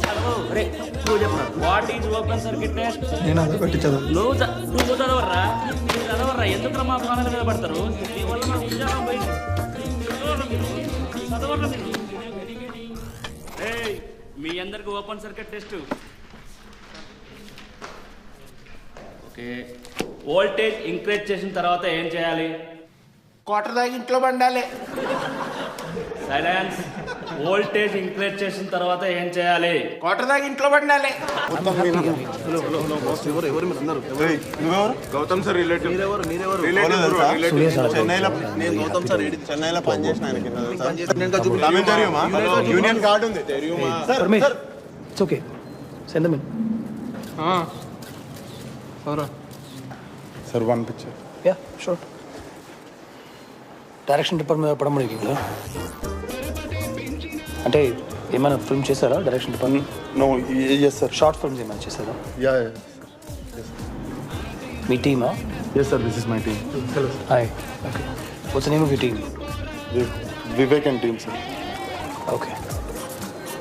చదవవు. రే నువ్వు చెప్పరా what is open circuit test? నేను అదే పెట్టి చదువు. నువ్వు చదవరా? మీరు చదవరా? ఎందుకు మా ప్రాణాల మీద పడతారు? మీ వల్ల మా ఉద్యోగం పోయింది. చదవరా మీరు? మీ అందరికి open circuit test. Okay, voltage increase చేసిన తర్వాత ఏం చేయాలి? క్వార్టర్ దాకా ఇంట్లో బండాలి. సైలెన్స్. వోల్టేజ్ ఇంక్రీజ్ చేసిన తర్వాత ఏం చేయాలి? క్వార్టర్ దాకా ఇంట్లో బండాలి. Gautam sir relative. చెన్నైలో పనిచేసిన యూనియన్ కార్డు ఉంది. It's okay, send them in. Sir one picture. Yeah sure. Direction department పడం కదా అంటే ఏమైనా ఫిల్మ్ చేశారా? Direction department? No, yes sir. Short films ఏమైనా చేశారా? యా. మీ టీమా? Yes sir, this is my team. Hello. Hi. Okay, what's the name of your team? Vivek and team sir. Okay,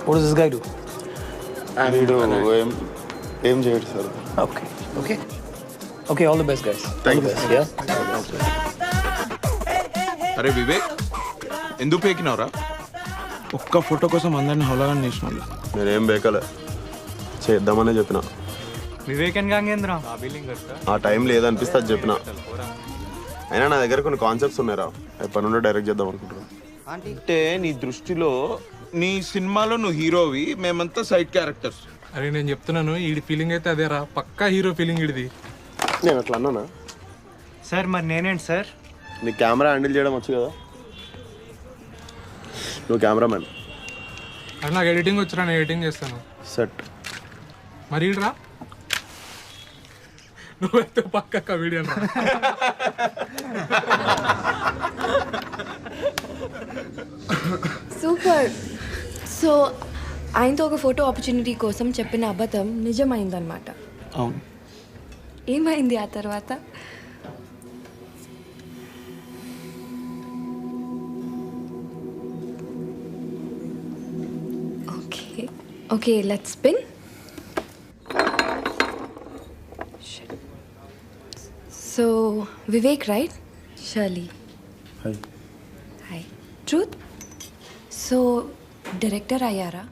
what does this guy do? వీడు ఏం చేయడు sir. Okay okay okay, all the best guys. Thank you. Yeah. అరే వివేక్, ఎందుకు పేకినావురా? ఒక్క photo కోసం అందరిని హౌలాగా చేసిన వాళ్ళు. నేనేం బేకలే, చేద్దామనే చెప్పిన. వివేకన్ గాంగేంద్ర ఆ టైం లేదనిపిస్తే అది చెప్పిన. అయినా నా దగ్గర కొన్ని కాన్సెప్ట్స్ ఉన్నారా, ఎప్పటి నుండో డైరెక్ట్ చేద్దాం అనుకుంటున్నాను. అంటే నీ దృష్టిలో నీ సినిమాలో నువ్వు హీరోవి, మేమంతా సైడ్ క్యారెక్టర్స్. అరే నేను చెప్తున్నాను, ఈడి ఫీలింగ్ అయితే అదేరా, పక్కా హీరో ఫీలింగ్ ఇడిది. నేను అట్లా అన్నానా సార్? మరి నేనేంటి సార్? నీ కెమెరా హ్యాండిల్ చేయడం వచ్చు కదా, నువ్వు కెమెరామెన్. అరే నాకు ఎడిటింగ్ వచ్చురా, నేను ఎడిటింగ్ చేస్తాను. సెట్. మరి ఈడరా నువ్వైతే పక్క వీడియో. సూపర్. సో ఆయనతో ఒక ఫోటో ఆపర్చునిటీ కోసం చెప్పిన అబద్ధం నిజమైందనమాట. అవును. ఏమైంది ఆ తర్వాత? Okay okay, let's spin. So Vivek right? Shirley. Hi. Hi. Truth. So director అయ్యారా?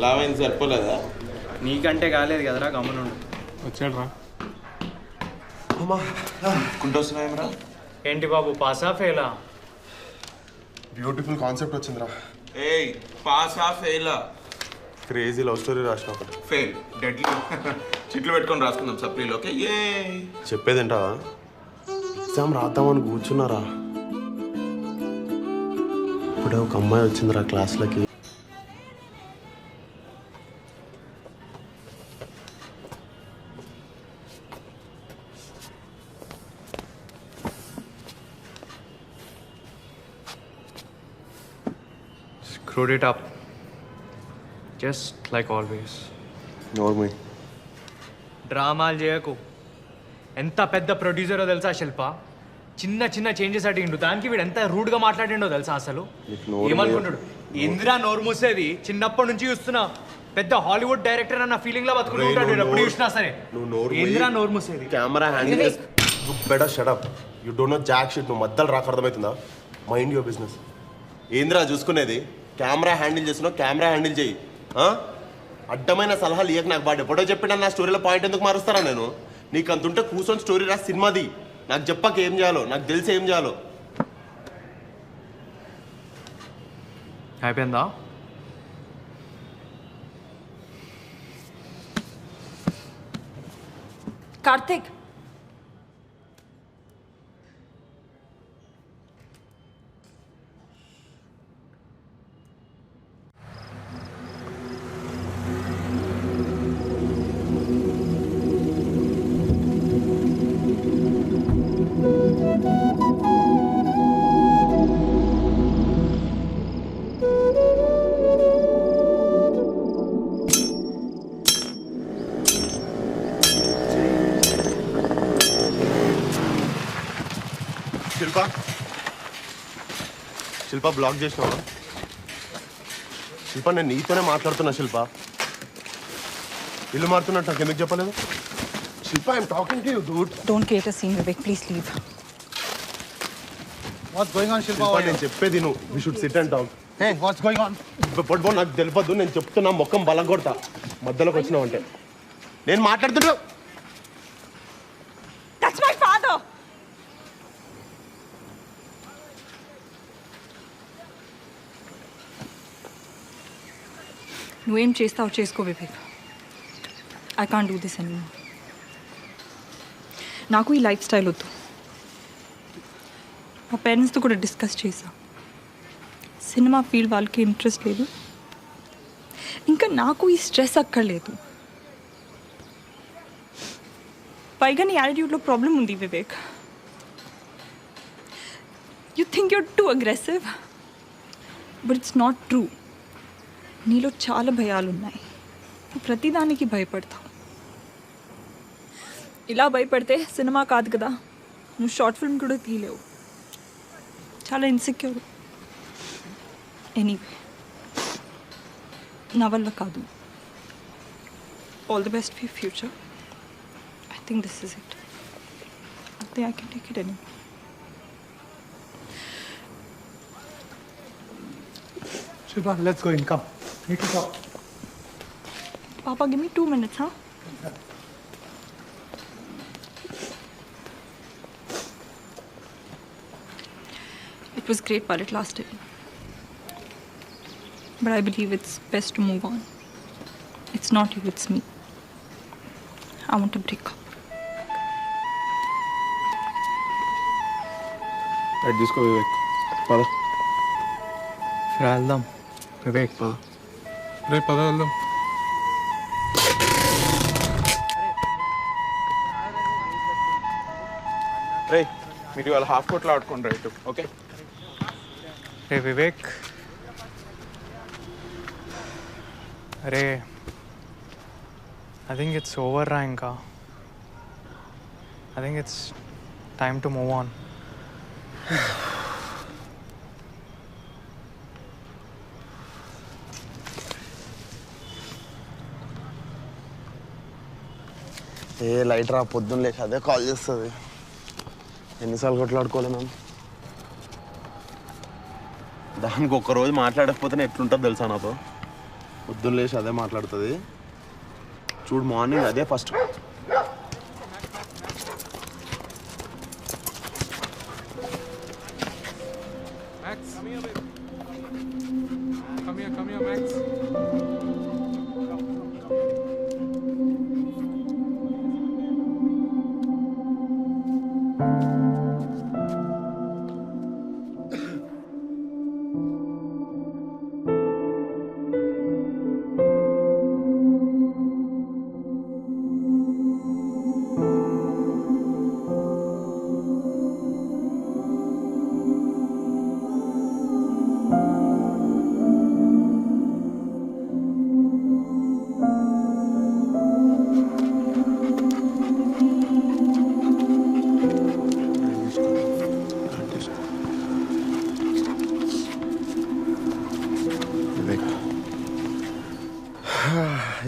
లావైంది సరిపోలేదా? నీకంటే కాలేదు కదరా, గమనుండు. వచ్చాడు రా. కుంటొస్తున్నాయేమరా? ఏంటి బాబు, పాసా ఫెయిలా? బ్యూటిఫుల్ కాన్సెప్ట్ వచ్చిందిరా. ఏయ్, పాసా ఫెయిలా? క్రేజీ లవ్ స్టోరీ రాసిన ఒకటి. Fail, deadly. చిట్లు పెట్టుకొని రాసుకుందాం సప్లీలో. ఓకే, ఏ చెప్పేదేంటావా? ఎగ్జామ్ రాద్దామని కూర్చున్నారా, ఇప్పుడే ఒక అమ్మాయి వచ్చిందిరా క్లాస్లకి. Screwed it up. Just like always. నోర్మై. డ్రామాలు చేయకు. ఎంత పెద్ద ప్రొడ్యూసరో తెలుసా శిల్ప? చిన్న చిన్న చేంజెస్ అడిగిండు, దానికి వీడు ఎంత రూడ్గా మాట్లాడిండో తెలుసా అసలు? ఏమనుకుంటాడు? ఇందిరా నోరు మూసేది చిన్నప్పటి నుంచి చూస్తున్నా, పెద్ద హాలీవుడ్ డైరెక్టర్ అన్న ఫీలింగ్ లో బతుకుంటూ ఉంటాడు ఎప్పుడు చూసినా సరే. ఇందిరా నోరు మూసేది. Camera handle. You better shut up. You don't know jack shit. నువ్వు మధ్యలో రాక అర్థమవుతుందా? Mind your business. ఏంద్రా చూసుకునేది? కెమెరా హ్యాండిల్ చేస్తున్నావు, కెమెరా హ్యాండిల్ చేయి. అడ్డమైన సలహాలు ఇయ్యక. నాకు బాగా ఎప్పుడో చెప్పినా నా స్టోరీలో పాయింట్ ఎందుకు మారుస్తారా నేను? నీకు అంతుంటే కూర్చొని స్టోరీ రా, సినిమాది. నాకు చెప్పక ఏం చేయాలో, నాకు తెలిసి ఏం చేయాలో. అయిపోయిందా? కార్తిక్, శిల్ప బ్లాక్ చేసినావా? శిల్ప నేను నీతోనే మాట్లాడుతున్నా. శిల్ప ఇల్లు మారుతున్నట్టు నాకు ఎందుకు చెప్పలేదు? Shilpa I'm talking to you dude. Don't create a scene Vivek, please leave. What's going on Shilpa? నేను చెప్పేది నువ్వు. We should sit and talk. Hey what's going on? పట్టుకో, నాకు తెలియదు. నేను చెప్తున్నా, మొక్కం బలం కొడతా మధ్యలోకి వచ్చినావంటే. నేను మాట్లాడుతున్నా. That's my father. నువ్వేం చేస్తావు చేసుకో Vivek. I can't do this anymore. నాకు ఈ లైఫ్ స్టైల్ వద్దు. మా పేరెంట్స్తో కూడా డిస్కస్ చేశా. సినిమా ఫీల్డ్ వాళ్ళకి ఇంట్రెస్ట్ లేదు, ఇంకా నాకు ఈ స్ట్రెస్ అక్కర్లేదు. పైగా నీ యాటిట్యూడ్లో ప్రాబ్లం ఉంది Vivek. You think your two aggressive, but it's not true. నీలో చాలా భయాలు ఉన్నాయి. నువ్వు ప్రతిదానికి భయపడతావు. ఇలా భయపడితే సినిమా కాదు కదా, నువ్వు షార్ట్ ఫిల్మ్ కూడా తీయలేవు. చాలా ఇన్సెక్యూర్. ఎనీవే, నా వల్ల కాదు. All the best for future. I think this is it. I think I can take it anyway. Shilpa, let's go in. Come. Need to talk. Papa, give me 2 minutes, huh? It was great while it lasted. But I believe it's best to move on. It's not you, it's me. I want to break up. Right, this go Vivek. Pada. फिर వెళ్దాం వివేక్. రేపు పద వెళ్దాం. రే మీరు ఇవాళ half కోట్లో ఆడుకోండి right. Okay రే వివేక్, అరే ఐ థింక్ ఇట్స్ ఓవర్ రా. ఇంకా I think it's time to move on. A light రా, పొద్దున్న లేచి అదే కాల్ చేస్తుంది. ఎన్నిసార్లు కొట్లాడుకోవాలి మేము? దానికి ఒక్కరోజు మాట్లాడకపోతే ఎట్లుంటుంది తెలుసా నాతో? పొద్దున్న లేచి అదే మాట్లాడుతుంది. చూడు మార్నింగ్ అదే first. Come here, Max.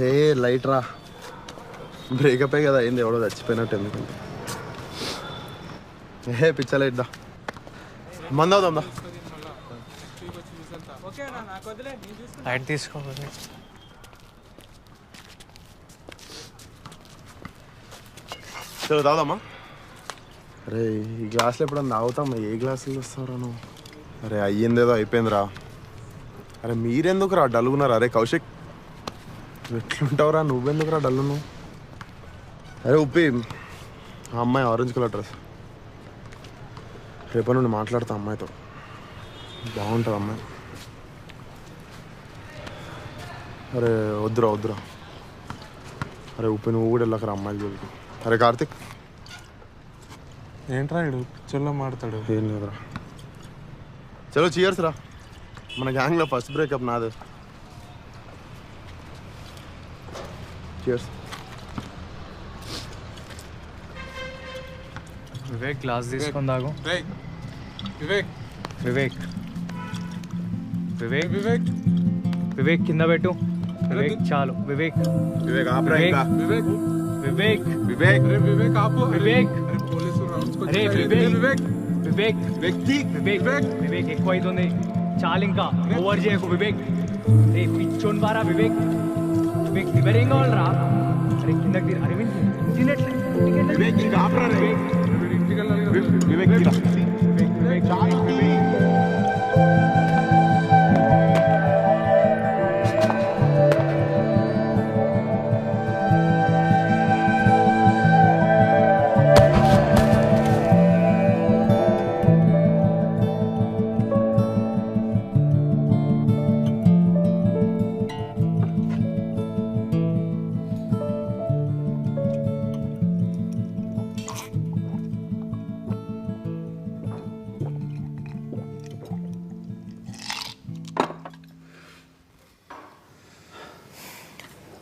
A light రా, బ్రేకప్ కదా అయింది. ఎవడో చచ్చిపోయినట్టు. ఎందుకంటే ఏ పిచ్చ లైట్ దా, మందవుదాం దా. లైట్ తీసుకో వివేక్. చలో తాగుదామా? అరే ఈ గ్లాసులు ఎప్పుడన్నా తాగుతామా? ఏ గ్లాసులు వస్తారా నువ్వు? అరే అయ్యిందేదో అయిపోయిందిరా. అరే మీరెందుకు రా డల్గున్నారా? అరే కౌశిక్ ఎట్లుంటావురా? నువ్వెందుకురా డల్లు నువ్వు? అరే ఉప్పి, ఆ అమ్మాయి ఆరెంజ్ కలర్ డ్రెస్. రేపటి నుండి మాట్లాడతా అమ్మాయితో. బాగుంటుంది అమ్మాయి. అరే వద్దురా వద్దురా. అరే ఉప్పి నువ్వు కూడా వెళ్ళకరా అమ్మాయిలు జోలికి. అరే కార్తిక్, ఏంట్రా ఇడు పిచ్చర్లో మాడతాడు? ఏం లేదురా. చలో చీయర్స్ రా. మన గ్యాంగ్లో ఫస్ట్ బ్రేకప్ నాదే. చీయర్స్. వివేక్ గ్లాస్ తీసుకొని తాగు. వివేక్ వివేక్ వివేక్ వివేక్ వివేక్ కింద పెట్టు. వివేక్ చాలు. వివేక్ వివేక్ ఆపరా ఇంకా. వివేక్ వివేక్ వివేక్ వివేక్ ఆపు. వివేక్ పోలీసు రౌండ్స్ అరే వివేక్ వివేక్ వ్యక్తి వివేక్ వివేక్ ఎక్కువ అవుతుంది. చాలు ఇంకా ఓవర్ చేయకు వివేక్. రే పిచ్చోన్ బారా వివేక్. వివేక్ లివర్ ఏం కావాలరా? అరే కిందకి అరవింద్ తినట్లే. వివేక్ ఇంకా ఆపరా రే. వివేక్ వివేక్ చాలు.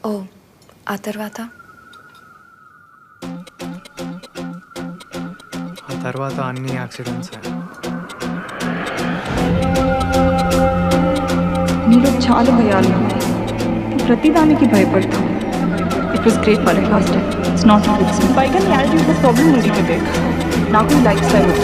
ఓ ఆ తర్వాత అన్ని యాక్సిడెంట్స్. మీలో చాలా భయాలు, ప్రతిదానికి భయపడతాం. It was great for last time. It's not fix. పైగా నీ యాటిట్యూడ్ ప్రాబ్లం ఉంది వివేక్. నాకు లైఫ్ స్టైల్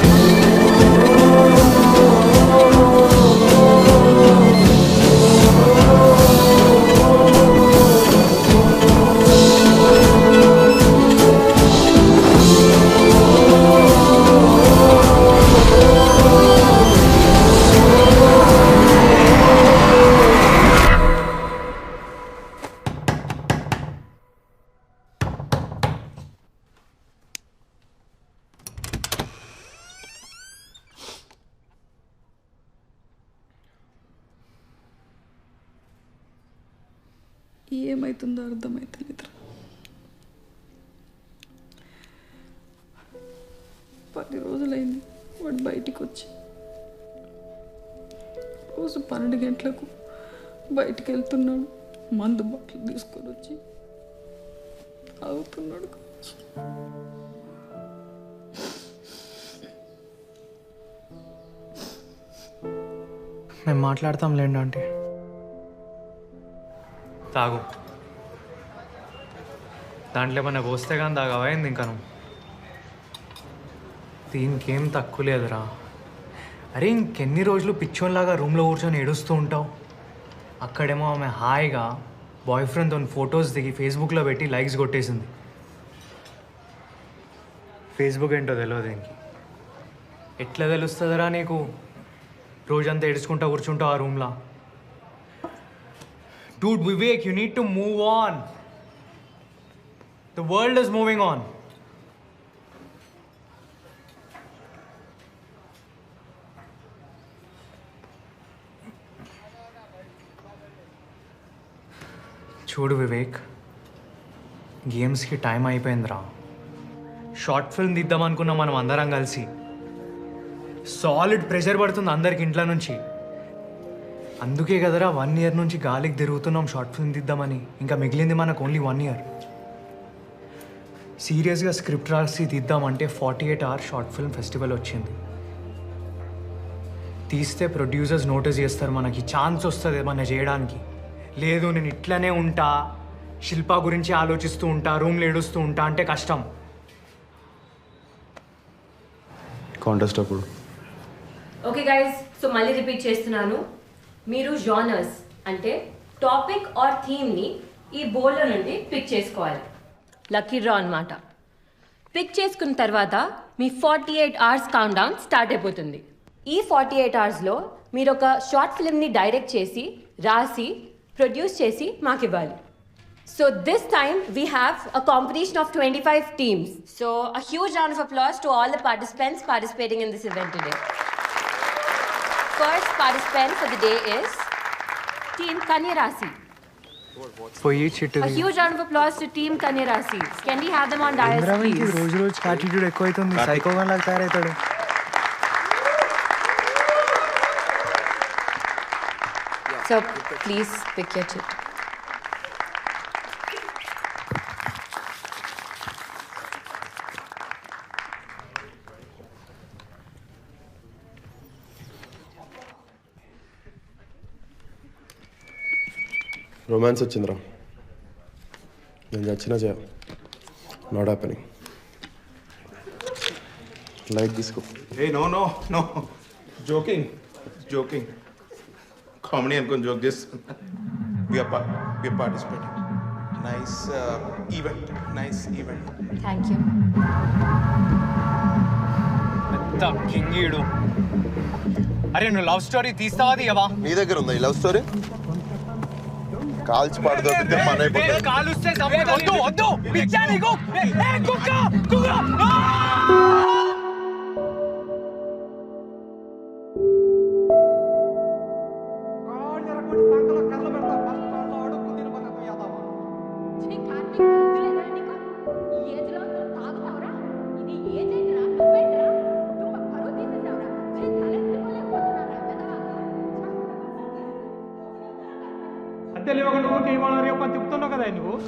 ఏమవుతుందో అర్థమవుతలేదు. 10 రోజులైంది వాడు బయటికి వచ్చి. రోజు 12 గంటలకు బయటికి వెళ్తున్నాడు. మందు బాటిల్ తీసుకొని వచ్చి తాగుతున్నాడు. మేము మాట్లాడతాం లేండి ఆంటీ. తాగు. దాంట్లో ఏమన్నా పోస్తే కానీ తాగవైంది ఇంకా నువ్వు. దీనికేం తక్కువ లేదురా. అరే ఇంకెన్ని రోజులు పిచ్చోన్లాగా రూమ్లో కూర్చొని ఏడుస్తూ ఉంటావు? అక్కడేమో ఆమె హాయిగా బాయ్ ఫ్రెండ్తో ఫొటోస్ దిగి ఫేస్బుక్లో పెట్టి లైక్స్ కొట్టేసింది. ఫేస్బుక్ ఏంటో తెలియదు ఇంక. ఎట్లా తెలుస్తుందిరా నీకు? రోజంతా ఏడుచుకుంటా కూర్చుంటావు ఆ రూమ్లో. Dude, Vivek, you need to move on. The world is moving on. చూడు వివేక్, గేమ్స్కి టైం అయిపోయిందిరా. షార్ట్ ఫిల్మ్ తీద్దాం అనుకున్నాం మనం అందరం కలిసి. సాలిడ్ ప్రెషర్ పడుతుంది అందరికి ఇంట్లో నుంచి. అందుకే కదరా 1 year నుంచి గాలికి తిరుగుతున్నాం షార్ట్ ఫిల్మ్ తీద్దామని. ఇంకా మిగిలింది మనకు ఓన్లీ 1 year. సీరియస్గా స్క్రిప్ట్ రాసి తీద్దామంటే 48 hours షార్ట్ ఫిల్మ్ ఫెస్టివల్ వచ్చింది. తీస్తే ప్రొడ్యూసర్స్ నోటీస్ చేస్తారు, మనకి ఛాన్స్ వస్తుంది ఏమన్నా చేయడానికి. లేదు నేను ఇట్లనే ఉంటా, శిల్ప గురించి ఆలోచిస్తూ ఉంటా, రూమ్లో ఏడుస్తూ ఉంటా అంటే కష్టం. కాంటెస్ట్ అప్పుడు ఓకే గైస్, సో మళ్ళీ రిపీట్ చేస్తున్నాను. మీరు జానర్స్ అంటే టాపిక్ ఆర్ థీమ్ని ఈ బోర్డులో నుండి పిక్ చేసుకోవాలి. లక్కీ డ్రా అనమాట. పిక్ చేసుకున్న తర్వాత మీ 48 hours కౌంట్ డౌన్ స్టార్ట్ అయిపోతుంది. ఈ 48 hoursలో మీరు ఒక షార్ట్ ఫిల్మ్ని డైరెక్ట్ చేసి, రాసి, ప్రొడ్యూస్ చేసి మాకు ఇవ్వాలి. So this time we have a competition of 25 teams. So a huge round of applause to all the participants participating in this event today. First participant for the day is Team Kanya Rasi. పోయి చిట్టు. A huge round of applause to Team Kanya Rasi. Can we have them on dais, please? రోజు రోజు attitude ఎక్కువైతుంది. సైకోగా లాగా తయారవుతాడు. So please pick your chit. Romance వచ్చిందిరా. నేను చచ్చినా చేయ. Not happening. లైట్ తీసుకో. ఏ no no no, joking joking, comedy అనుకొని జోక్ చేస్తున్నా. we are participating. Nice event, nice event. Thank you. పెద్ద కింగీడు. అరే నువ్వు లవ్ స్టోరీ తీస్తావా తీయవా? నీ దగ్గర ఉందా ఈ లవ్ స్టోరీ? కాల్చి పాడు దొరికితే పని అయిపోతుంది. కాలుస్తే వద్దు వద్దు పిచ్చా నీకు. కుక్క కుక్క.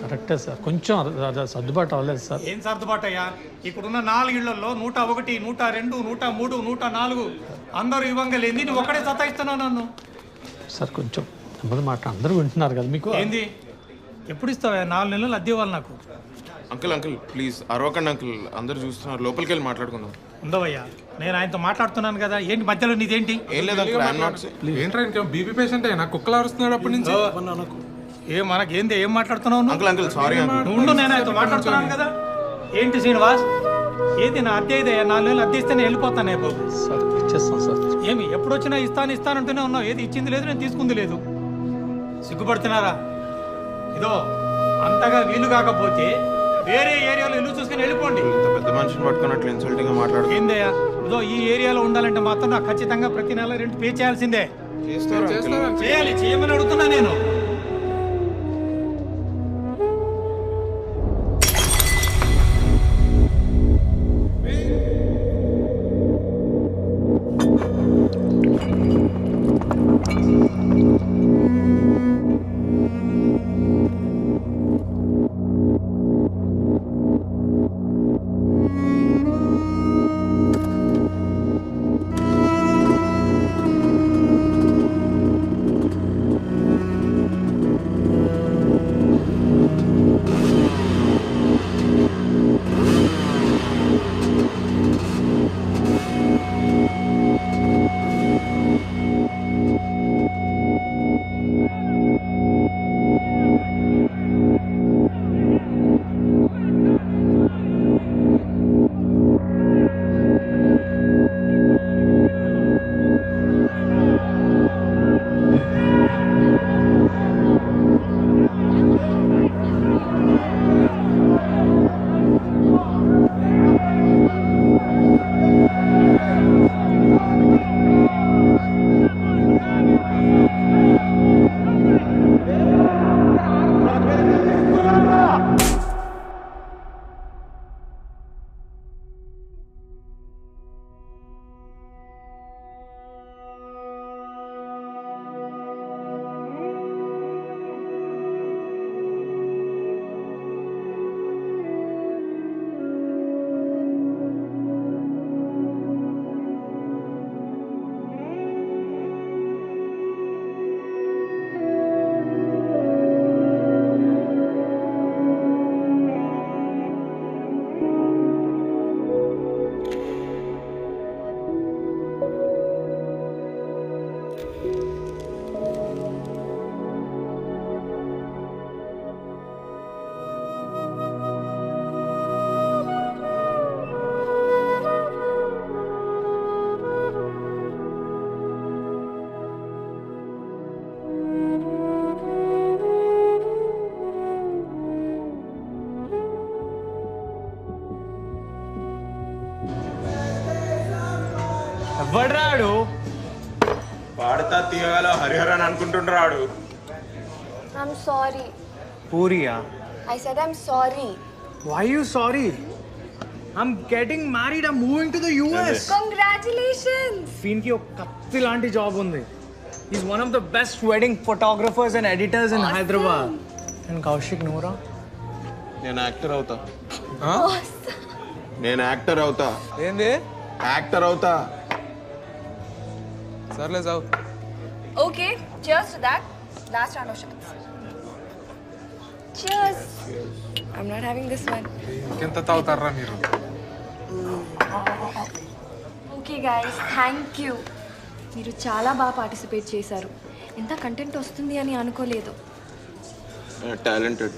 కరెక్టే సార్, కొంచెం సర్దుబాటు అవ్వలేదు సార్. ఏం సర్దుబాటు అయ్యా? ఇక్కడున్న 4 ఇళ్లలో 101, 102, 103, 104 అందరూ ఇవ్వంగా లేని నువ్వు ఒక్కడే సతాయిస్తున్నావు నన్ను. సార్ కొంచెం నెమ్మది మాట, అందరూ వింటున్నారు కదా. మీకు ఏంది ఎప్పుడు ఇస్తావా? 4 నెలలు అద్దె ఇవ్వాలి నాకు. అంకుల్ అంకుల్ ప్లీజ్ అరవకండి అంకుల్, అందరు చూస్తున్నారు, లోపలికి వెళ్ళి మాట్లాడుకుందాం. ఉండవయ్యా, నేను ఆయనతో మాట్లాడుతున్నాను కదా. ఏంటి మధ్యలో నీదేంటి? ఏం లేదు అంకుల్, ఐఎమ్ నాట్. ఏంట్రా ఇంకా బీపీ పేషెంట్ అయినా కుక్కలు అరుస్తున్నాడు అప్పటి నుంచి. మనకేంది? ఏం మాట్లాడుతున్నావు? Uncle uncle sorry uncle. ఉండు, నేను ఆయనతో మాట్లాడుతున్నాను కదా. ఏంటి శ్రీనివాస్, ఏది నా అద్దె ఇదే? 4 నెలలు అద్దె ఇస్తే నేను వెళ్ళిపోతానే బాబు. సార్ ఇచ్చేస్తాం సార్. ఏమి ఎప్పుడు వచ్చినా ఇస్తానంటూనే ఉన్నావు. ఏది ఇచ్చింది లేదు, నేను తీసుకుంది లేదు. సిగ్గుపడుతున్నారా? ఇదో అంతగా వీలు కాకపోతే వేరే ఏరియాలో ఇల్లు చూసుకుని వెళ్ళిపోండి. పెద్ద మనిషిని పట్టుకున్నట్లు ఇన్సల్టింగ్ గా మాట్లాడు. ఏందయ్యా, ఇదో ఈ ఏరియాలో ఉండాలంటే మాత్రం నాకు ఖచ్చితంగా ప్రతి నెల రెంట్ పే చేయాల్సిందే. చేయాలి, చేయమని అడుగుతున్నా నేను. ఎవడ్రాడు? పాడతా తీయగల Hariharan అనుకుంటుండ్రాడు. I'm sorry. పూరియా? I said I'm sorry. Why are you sorry? I'm getting married. I'm moving to the US. Congratulations. వీనికి ఒక కత్తి లాంటి జాబ్ ఉంది. He's one of the best wedding photographers and editors in Hyderabad. And Kaushik Noora? నేను actor అవుతా. నేను actor అవుతా. ఏంది? యాక్టర్ అవుతా. సర్లే సావు. Okay, cheers to that. Last round of shots. Cheers. I'm not having this one. ఎంత తాగుతారా మీరు? Okay guys, thank you. మీరు చాలా బాగా పార్టిసిపేట్ చేశారు. ఎంత కంటెంట్ వస్తుంది అని అనుకోలేదు. Talented.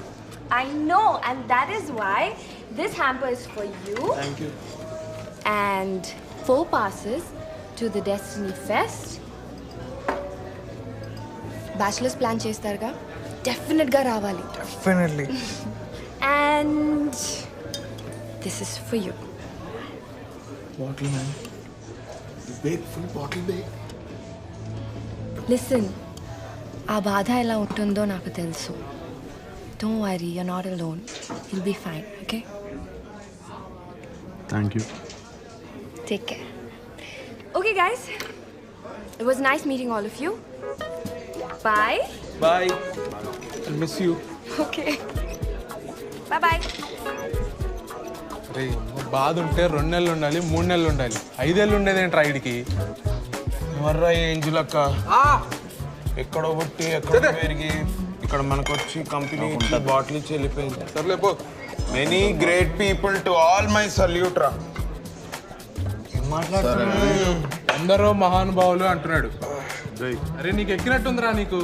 I know, and that is why this hamper is for you. Thank you. And 4 passes to the Destiny Fest. Bachelor's plan చేస్తారుగా, డెఫినెట్గా రావాలి. Definitely. And this is for you. Bottle man. Big full bottle bag. Listen, ఆ బాధ ఎలా ఉంటుందో నాకు తెలుసు. Don't worry, you're not alone. You'll be fine, okay? Thank you. Take care. Okay, guys. It was nice meeting all of you. Bye. Bye. I'll miss you. Okay. Bye-bye. రే బాధ ఉంటే 2 నెలలు ఉండాలి, 3 నెలలు ఉండాలి, 5 ఏళ్ళు ఉండేదేంట్రా ఇడికి? ఎవర్రా ఏంజులక్క? ఎక్కడో పుట్టి ఎక్కడో పెరిగి ఇక్కడ మనకు వచ్చి కంపెనీ ఇచ్చి బాటిల్ ఇచ్చి వెళ్ళిపోయింది. సర్లే పో. Many great people to all my salute రా. అందరూ మహానుభావులు అంటున్నాడు. అరే నీకు ఎక్కినట్టుందిరా నీకు.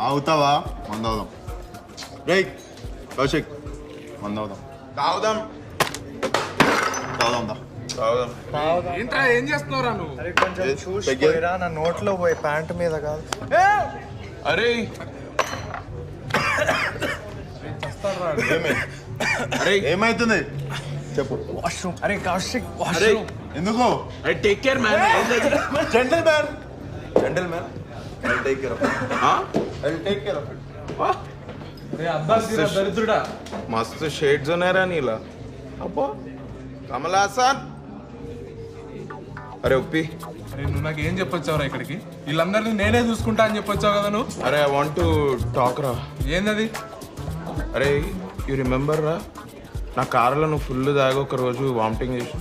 అవుతావా? మందవుదాం. రైట్ కౌశిక్, మందవుదాం. తాగుదాం. తాగుదాం. తాగుదాం. ఏంట్రా ఏం చేస్తున్నావురా నువ్వు? కొంచెం చూసిపోయిరా, నా నోట్లో పోయి ప్యాంట్ మీద కాదు. అరే అరే ఏమైతుంది చెప్పు. వాష్రూమ్. అరే కౌశిక్, అరే వాష్రూమ్. ఎందుకు? అరే take care man. Gentle man. Gentle man. I'll take care of it. I'll take care of it. రే అబ్బాస్ దరిద్రుడా. మస్తు షేడ్స్ ఉన్నారా నీలా. అబ్బో కమల్ హాసన్. అరే ఉప్పి. అరే నువ్వు నాకు ఏం చెప్పొచ్చావురా ఇక్కడికి? వీళ్ళందరినీ నేనే చూసుకుంటా అని చెప్పొచ్చావు కదా నువ్వు. అరే ఐ వాంట్ టు టాక్ రా. ఏందది? అరే యూ రిమెంబర్ రా, నా కారులో నువ్వు ఫుల్ దాగా ఒక రోజు వామిటింగ్ చేసి.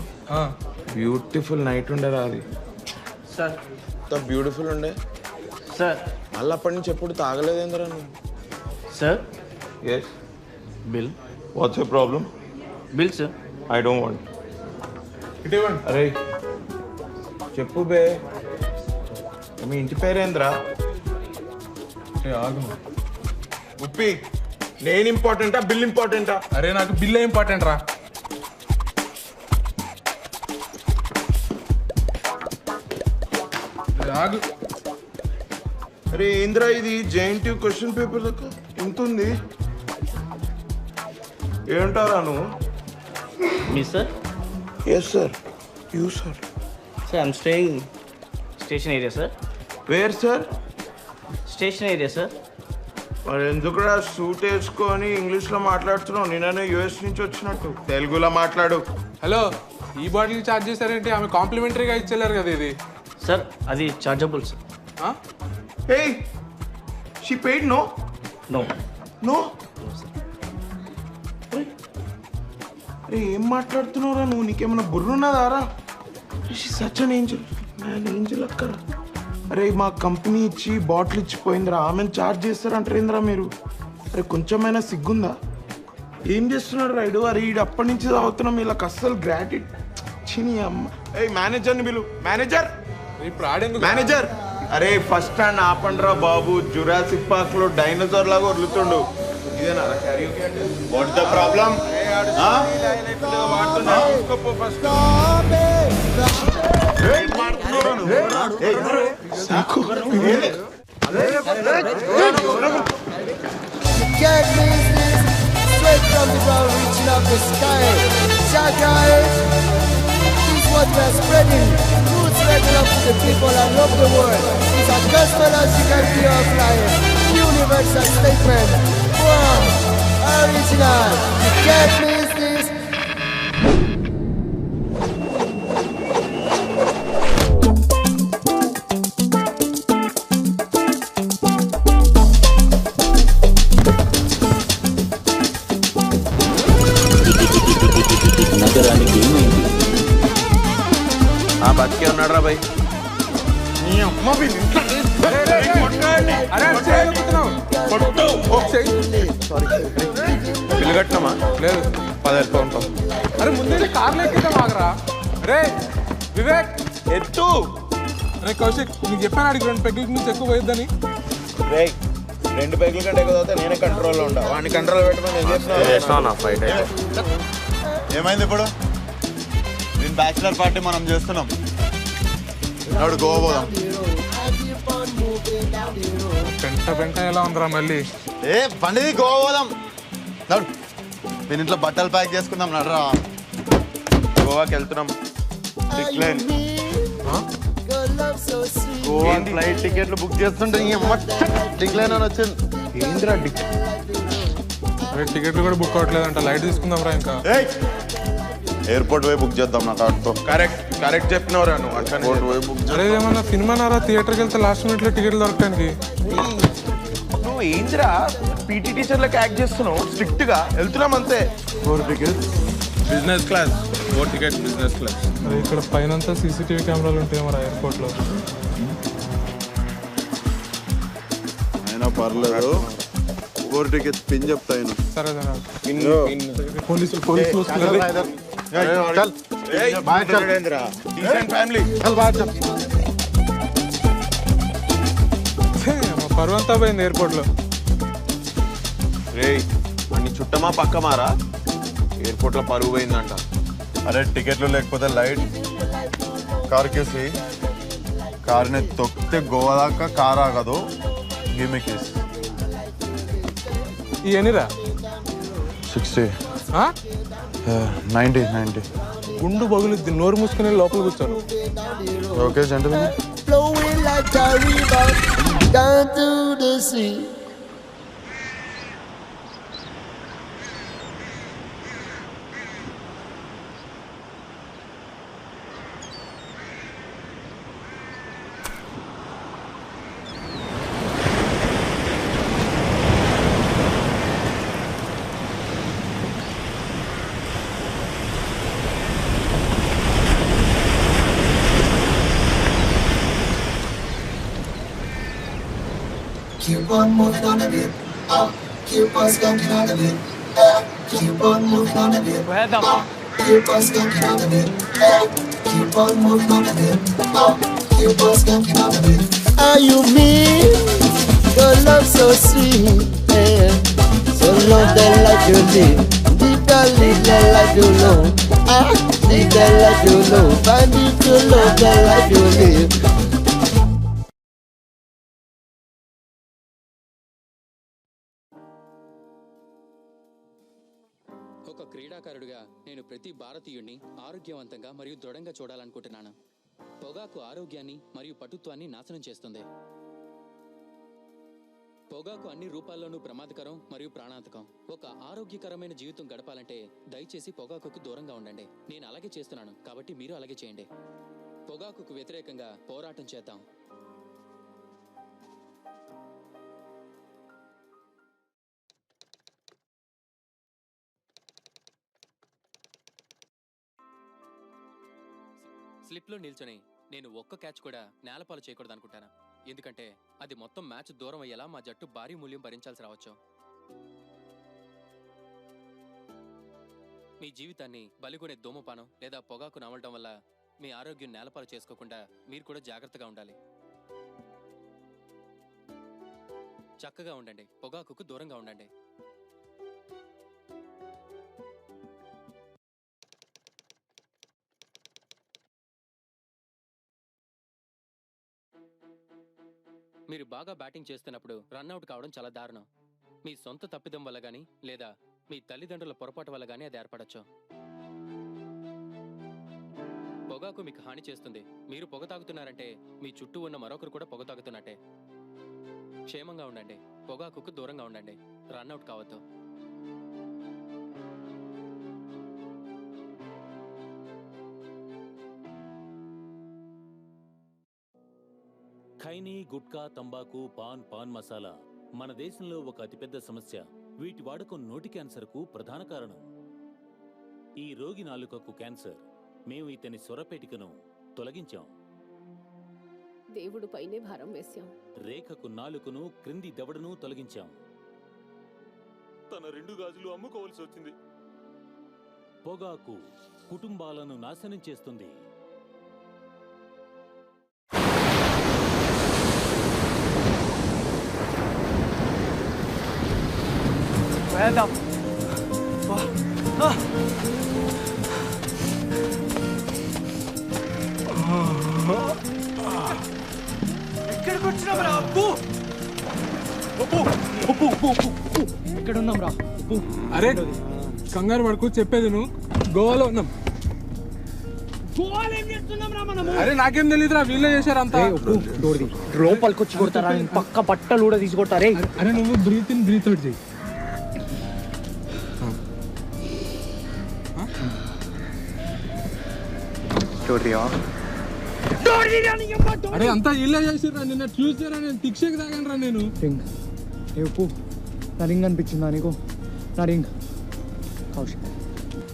బ్యూటిఫుల్ నైట్ ఉండేరా అది. సార్ ఎంత బ్యూటిఫుల్ ఉండే సార్. మళ్ళీ అప్పటి నుంచి ఎప్పుడు తాగలేదేంద్రా నువ్వు? Sir yes. Bill. What's your problem? Bill sir. I don't want. అరే చెప్పు బే, మీ ఇంటి పేరేంద్రా? ఉప్పి, నేను ఇంపార్టెంటా బిల్ ఇంపార్టెంటా? అరే నాకు బిల్ ఇంపార్టెంట్ రా. ఆగు. అరే ఏంద్రా ఇది జేఎన్టీ క్వశ్చన్ పేపర్ లెక్క ఎంత ఉంది? ఏంటారా నువ్వు? Me sir? Yes sir. You sir? Sir I'm staying station area sir. Where sir? Station area sir. మరి ఎందుకురా సూట్ వేసుకొని ఇంగ్లీష్లో మాట్లాడుతున్నావు? నేనే యూఎస్ నుంచి వచ్చినట్టు తెలుగులో మాట్లాడు. హలో, ఈ బాటిల్ ఛార్జ్ చేశారేంటి? ఆమె కాంప్లిమెంటరీగా ఇచ్చేలేరు కదా ఇది. సార్ అది chargeable sir. Hey she paid no? No. No? అరే ఏం మాట్లాడుతున్నావురా నువ్వు? నీకేమన్నా బుర్రున్నదారా? She such an angel. Man angel అక్కరా. అరే మా కంపెనీ ఇచ్చి బాటిల్ ఇచ్చిపోయిందిరా, ఆమెను ఛార్జ్ చేస్తారంటారేంద్రా మీరు? అరే కొంచెమైనా సిగ్గుందా? ఏం చేస్తున్నాడు రైడు? అరే ఈడు అప్పటి నుంచి తాగుతున్నాం, వీళ్ళకి అస్సలు గ్రాటిట్యూడ్ చిని అమ్మ. ఏ మేనేజర్ని పిలు. మేనేజర్, ఇప్పుడు ఆడేందుకు? మేనేజర్. అరే ఫస్ట్ స్టాండ్ ఆపండ్రా బాబు, జురాసిక్ పార్క్ లో డైనోసార్ లాగా వదులుతుండు. ఇదేనా క్యారియోకే అంటే? What the problem? What we are spreading, roots regular to the people and love the world. It's a gospel way of life, universal statement. Wow, original. You can't miss this. నగరానికి ఏమైంది? బతికే ఉన్నాడు రా భయ్. నీ అమ్మ bill కట్టినామా? లేదు. 10,000 ఉంటాం. అరే ముందే కార్లో ఎక్కితే మాగరా. రే వివేక్ ఎత్తు. అరే కౌశిక్ నీకు చెప్పాను అడిగి 2 పెగ్గుల నుంచి ఎక్కువ పోయిద్దని. రే 2 పెగ్గుల కంటే ఎక్కువ అవుతా నేనే కంట్రోల్లో ఉంటా. వాడిని కంట్రోల్ పెట్టమని నేను చేస్తున్నా. ఫైట్ ఏమైంది ఇప్పుడు? నేను బ్యాచిలర్ పార్టీ మనం చేస్తున్నాం. నాడు గోవా పోదాం. పెంట ఎలా ఉందిరా మళ్ళీ? ఏ పండిది గోవా పోదాం. నాడు నేను ఇంట్లో బట్టలు ప్యాక్ చేసుకుందాం. నడరా గోవాకి వెళ్తున్నాం. డిక్లైన్ గోవా ఫ్లైట్ టికెట్లు బుక్ చేస్తుంటే డిక్లైన్ అని వచ్చింది. ఏంద్రా టికెట్లు కూడా బుక్ అవ్వట్లేదంట. లైట్ తీసుకుందాం రా. ఇంకా ఎయిర్పోర్ట్ పోయి బుక్ చేద్దాం. నా కార్డుతో. కరెక్ట్ చెప్పినవరా నువ్వు. అట్లా పోయి బుక్ అరే ఏమన్నా సినిమా నారా థియేటర్కి వెళ్తే లాస్ట్ మినిట్లో టికెట్లు దొరకడానికి. నువ్వు ఏంద్రా పీటీ టీచర్లకు యాక్ట్ చేస్తున్నావు? స్ట్రిక్ట్ గా వెళ్తున్నాం అంతే. 4 tickets business class. 4 tickets business class. అరే ఇక్కడ పైన సీసీటీవీ కెమెరాలు ఉంటాయి మరి ఎయిర్పోర్ట్లో. అయినా పర్లేదు. 4 టికెట్స్ పిన్ చెప్తాను. సరే పోలీసులు పరువంతా పోయింది ఎయిర్పోర్ట్లో. రే అన్ని చుట్టమా పక్కమారా? ఎయిర్పోర్ట్లో పరువు పోయిందంట. అరే టికెట్లు లేకపోతే లైట్ కార్కేసి కార్ని తొక్కితే గోవా దాకా కార్ ఆగదు. Give case. ఎన్నిరా? 60 90 గుండు బగులుద్ది. నోరు మూసుకుని లోపల కూర్చోను. Okay gentleman. Flowing like a river down to the sea. Keep on moving on the beat. Keep on skanking on the beat. Keep on moving on the beat. Keep on skanking on the beat. Keep on moving on the beat. Keep on skanking on the beat. Are you me? Your love so sweet, yeah. So long that like you live. Deep down, live that like you know. Live that like you know. Find it to love that like you live. ఒక క్రీడాకారుడిగా నేను ప్రతి భారతీయుడిని ఆరోగ్యవంతంగా మరియు దృఢంగా చూడాలనుకుంటున్నాను. పొగాకు ఆరోగ్యాన్ని మరియు పటుత్వాన్ని నాశనం చేస్తుంది. పొగాకు అన్ని రూపాల్లోనూ ప్రమాదకరం మరియు ప్రాణాంతకం. ఒక ఆరోగ్యకరమైన జీవితం గడపాలంటే దయచేసి పొగాకుకు దూరంగా ఉండండి. నేను అలాగే చేస్తున్నాను, కాబట్టి మీరు అలాగే చేయండి. పొగాకుకు వ్యతిరేకంగా పోరాటం చేద్దాం. స్లిప్లో నిల్చొని నేను ఒక్క క్యాచ్ కూడా నేలపాలు చేయకూడదు అనుకుంటాను. ఎందుకంటే అది మొత్తం మ్యాచ్ దూరం అయ్యేలా మా జట్టు భారీ మూల్యం భరించాల్సి రావచ్చు. మీ జీవితాన్ని బలిగొనే ధూమపానం లేదా పొగాకు నమలడం వల్ల మీ ఆరోగ్యం నేలపాలు చేసుకోకుండా మీరు కూడా జాగ్రత్తగా ఉండాలి. చక్కగా ఉండండి, పొగాకుకు దూరంగా ఉండండి. మీరు బాగా బ్యాటింగ్ చేస్తున్నప్పుడు రన్అట్ కావడం చాలా దారుణం. మీ సొంత తప్పిదం వల్ల గానీ లేదా మీ తల్లిదండ్రుల పొరపాటు వల్ల గానీ అది ఏర్పడచ్చు. పొగాకు మీకు హాని చేస్తుంది. మీరు పొగ తాగుతున్నారంటే మీ చుట్టూ ఉన్న మరొకరు కూడా పొగ తాగుతున్నట్టే. క్షేమంగా ఉండండి, పొగాకుకు దూరంగా ఉండండి, రన్అట్ కావద్దు. ఖైనీ, గుట్కా, తంబాకు, పాన్ మసాలా మన దేశంలో ఒక అతిపెద్ద సమస్య. వీటి వాడకం నోటి క్యాన్సర్కు ప్రధాన కారణం. ఈ రోగి నాలుకకు క్యాన్సర్. మేము ఇతని స్వరపేటికను తొలగించాం. దేవుడు పైనే భారం వేశాం. రేఖకు నాలుకను, క్రింది దవడను తొలగించాం. తన 2 గాజులు అమ్ముకోవాల్సి వచ్చింది. పొగాకు కుటుంబాలను నాశనం చేస్తుంది. ఎక్కడికి వచ్చినాం రా అప్పు? ఎక్కడున్నాం రా అప్పు? అరే కంగారు పడుకు, చెప్పేది నువ్వు గోవాలో ఉన్నాం. అరే నాకేం తెలియదురా, వీళ్ళే చేశారంతా. లోపలికి వచ్చి కొడతారా? పక్క బట్టలు కూడా తీసుకొడతారే. అరే నువ్వు బ్రీత్ ఇన్ బ్రీత్ అవుట్ చేయి. అరే అంతా ఇల్లే చేసిర్రా. నిన్న ట్యూస్డే నేను తిక్షకి తాగాను రా. నేను నా రింగ్ అనిపించిందా నీకు? నా రింగ్ కౌశిక్.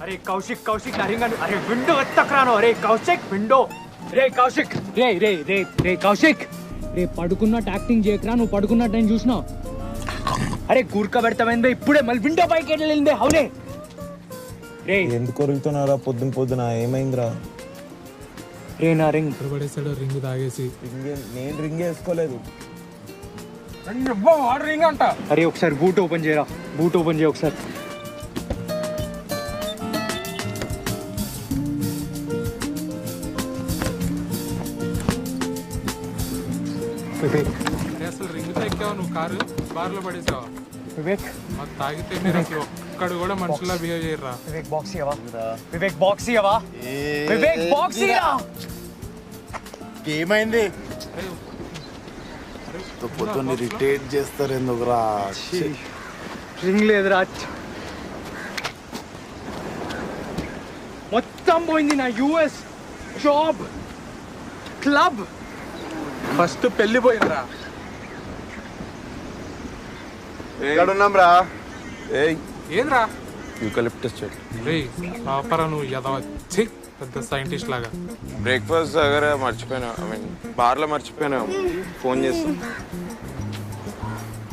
అరే కౌశిక్ కౌశిక్ నా రింగ్ అరే విండో ఎత్తకరాను. అరే కౌశిక్ విండో. రే కౌశిక్ రే రే రే రే కౌశిక్ రే పడుకున్నట్టు యాక్టింగ్ చేయకరా. నువ్వు పడుకున్నట్టు నేను చూసినా. అరే కూర్క పెడతామైందే ఇప్పుడే. మళ్ళీ విండో పైకి వెళ్ళిందే. అవునే రే. ఎందుకు కొరుగుతున్నారా పొద్దున ఏమైందిరా? రే నా రింగ్ పడేసాడు. రింగ్ తాగేసి. నేను రింగ్ వేసుకోలేదు. రింగ్ అంట. అరే ఒకసారి బూట్ ఓపెన్ చేయరా. బూట్ ఓపెన్ చేయ ఒకసారి. అసలు రింగ్ ఎక్కావు నువ్వు, కారు బార్లో పడేసావా? వివేక్ మాకు తాగితే మీరు అసలు ఒక్కడు కూడా మనుషులా బిహేవ్ చేయరా. వివేక్ బాక్స్ ఇవ్వవా? వివేక్ బాక్స్ ఇవ్వవా? వివేక్ బాక్స్ ఇవ్వరా? ఏమైంది? పొద్దున్న రిటైర్ చేస్తారు ఎందుకురా? రింగ్ లేదురా. మొత్తం పోయింది నా యూఎస్ జాబ్, క్లబ్. ఫస్ట్ పెళ్లి పోయిందిరా. ఎక్కడున్నాం రా? ఏంద్రా యూకలిప్టస్ చెట్టు. రే పాపరా నువ్వు యదవచ్చి పెద్ద సైంటిస్ట్ లాగా. బ్రేక్ఫాస్ట్ దగ్గర మర్చిపోయినా, బార్లో మర్చిపోయినా. ఫోన్ చేస్తాం.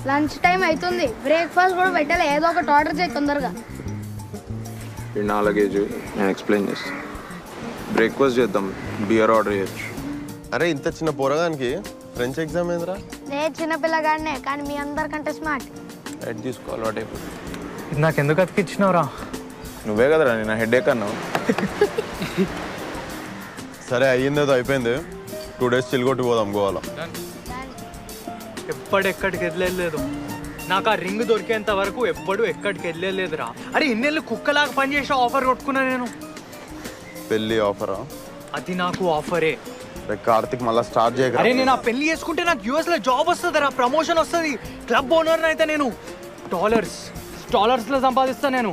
లంచ్ టైం అవుతుంది, బ్రేక్ఫాస్ట్ కూడా పెట్టాలి. ఏదో ఒకటి ఆర్డర్ చేయి తొందరగా. ఇది నా లగేజ్, నేను ఎక్స్ప్లెయిన్ చేస్తాను. బ్రేక్ఫాస్ట్ చేద్దాం, బియర్ ఆర్డర్ చేయొచ్చు. అరే ఇంత చిన్న పోరగానికి ఫ్రెంచ్ ఎగ్జామ్ ఏందిరా? నేను చిన్నపిల్లగాడినే, కానీ మీ అందరికంటే స్మార్ట్. హెడ్ తీసుకోవాలి వాటి. నాకెందుకు అతికిచ్చినావురా? నువ్వే కదరా నేను హెడ్ అన్నావు. సరే అయ్యిందేదో అయిపోయింది. 2 days చిల్గొట్టి పోదాం గోవాలో. ఎక్కడికి వెళ్ళలేదు. నాకు ఆ రింగ్ దొరికేంత వరకు ఎప్పుడు ఎక్కడికి వెళ్ళలేదురా. అరే ఇన్నేళ్ళు కుక్కలాగా పనిచేసే ఆఫర్ కొట్టుకున్నా నేను. పెళ్లి ఆఫరా? అది నాకు ఆఫరే. కార్తిక్ మళ్ళీ స్టార్ట్ చేయగల. అరే నేను ఆ పెళ్లి చేసుకుంటే నాకు యూఎస్ లో జాబ్ వస్తుంది రా, ప్రమోషన్ వస్తుంది, క్లబ్ ఓనర్ అయితే నేను డాలర్స్ లో సంపాదిస్తా నేను.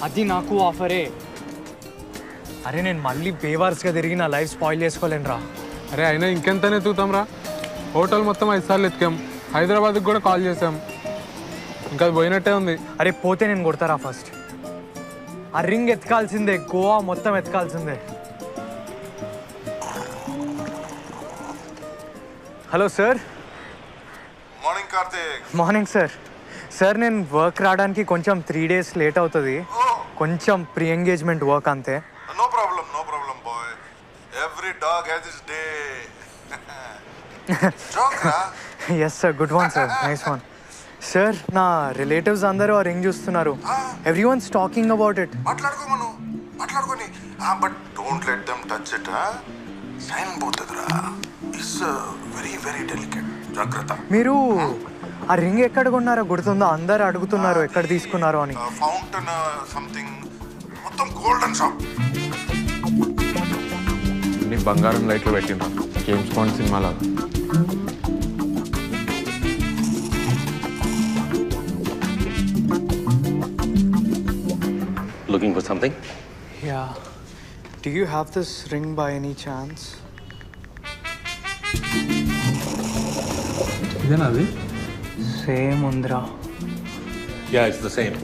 అది నాకు ఆఫరే. అరే నేను మళ్ళీ బేవార్స్ గా తిరిగి నా లైఫ్ స్పాయిల్ చేసుకోలేను రా. అరే అయినా ఇంకెంతనే ఎత్తుకుతాం రా. హోటల్ మొత్తం 5 సార్లు ఎత్తుకాం. హైదరాబాద్కి కూడా కాల్ చేసాం, ఇంకా అది పోయినట్టే ఉంది. అరే పోతే నేను కొడతారా? ఫస్ట్ ఆ రింగ్ ఎత్తుకాల్సిందే, గోవా మొత్తం ఎత్తుకాల్సిందే. Hello sir. Morning Karthik. Morning sir. Sir నేను వర్క్ రావడానికి కొంచెం 3 days లేట్ అవుతుంది. కొంచెం ప్రీ ఎంగేజ్మెంట్ వర్క్ అంతే. No problem boy. Every dog has its day. Yes sir, good one sir, nice one. Sir నా రిలేటివ్స్ అందరూ ఆ రింగ్ చూస్తున్నారు. Everyone's talking about it. మాట్లాడుకోని but don't let them touch it. Shine పోతుందిరా. It's very very delicate. జాగ్రత్త. మీరు ఆ ring ఎక్కడ కొన్నారో గుర్తుందా? అందరు అడుగుతున్నారు ఎక్కడ తీసుకున్నారో అని. ఫౌంటైన్ సంథింగ్, మొత్తం గోల్డెన్ షాప్. నీ బంగారం లైట్లో పెట్టినా జేమ్స్ బాండ్ సినిమాలో. Looking for something? Yeah. Do you have this ring by any chance? ఇదేనా అది? సేమ్ ఉందిరా. Yeah, it's the same.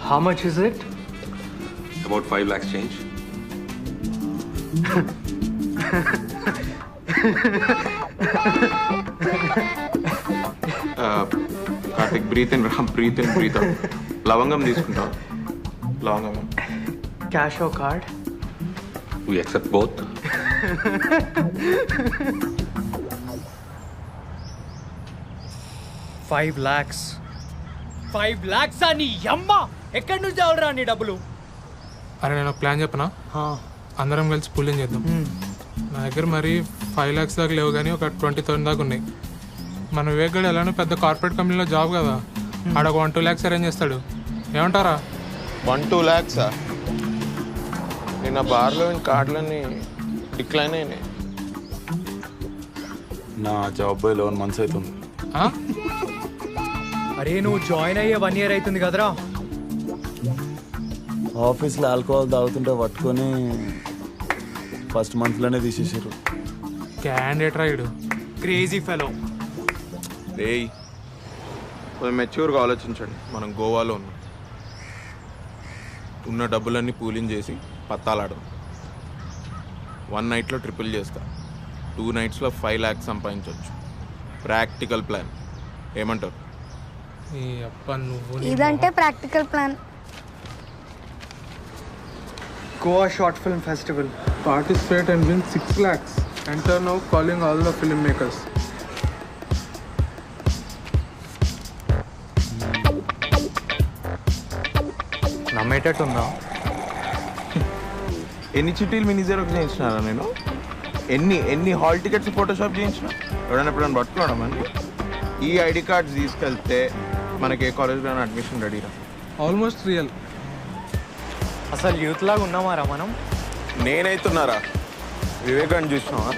How much is it? About 5 lakhs change. Karthik breathe in రా, బ్రీత్ ఇన్ బ్రీత్ అవుట్. లవంగం తీసుకుంటావు? లవంగం. Cash or card? We accept both. $5 lakhs. 5 lakhs అని అమ్మ ఎక్కడి నుంచి అవరా నీ డబ్బులు? అరే నేను ఒక ప్లాన్ చెప్పనా? అందరం కలిసి పూలింగ్ చేద్దాం. నా దగ్గర మరి 5 lakhs దాకా లేవు కానీ ఒక 20,000 దాకా ఉన్నాయి. మన వివేక్ గడు ఎలానో పెద్ద కార్పొరేట్ కంపెనీలో జాబ్ కదా, ఆడ ఒక 1-2 lakhs అరేంజ్ చేస్తాడు. ఏమంటారా? 1-2 lakhs నిన్న బార్లో కార్డులన్నీ డిక్లైన్ అయినాయి. నా జాబ్ పోయి 11 months అవుతుంది. అరే నువ్వు జాయిన్ అయ్యే 1 year అవుతుంది కదరా. ఆఫీస్లో ఆల్కహాల్ తాగుతుంటే పట్టుకొని ఫస్ట్ మంత్లోనే తీసేసారు. Candidate ride crazy fellow. రేయ్ కొంచెం మెచ్యూర్గా ఆలోచించండి. మనం గోవాలో ఉన్నాం. ఉన్న డబ్బులన్నీ పూలింగ్ చేసి పత్తాలాడదాం. 1 nightలో ట్రిపుల్ చేస్తా. 2 nightsలో 5 lakhs సంపాదించవచ్చు. Practical plan. ఏమంటారు? ఇదంటే practical plan. Goa short film festival. Participate and win 6 lakhs. Enter now, calling all the filmmakers. నమ్మేటట్టుందా? ఎన్ని చిట్టీలు మినీ జెరాక్స్ చేయించినారా నేను? ఎన్ని హాల్ టికెట్స్ ఫోటోషాప్ చేయించిన? ఎప్పుడైనా పట్టుకోవడం అండి. ఈ ఐడి కార్డ్స్ తీసుకెళ్తే మనకి ఏ కాలేజ్లో అడ్మిషన్ రెడీరా. Almost real. అసలు యూత్ లాగా ఉన్నామారా మనం? నేనైతున్నారా? వివేకాన్ని చూసినావా?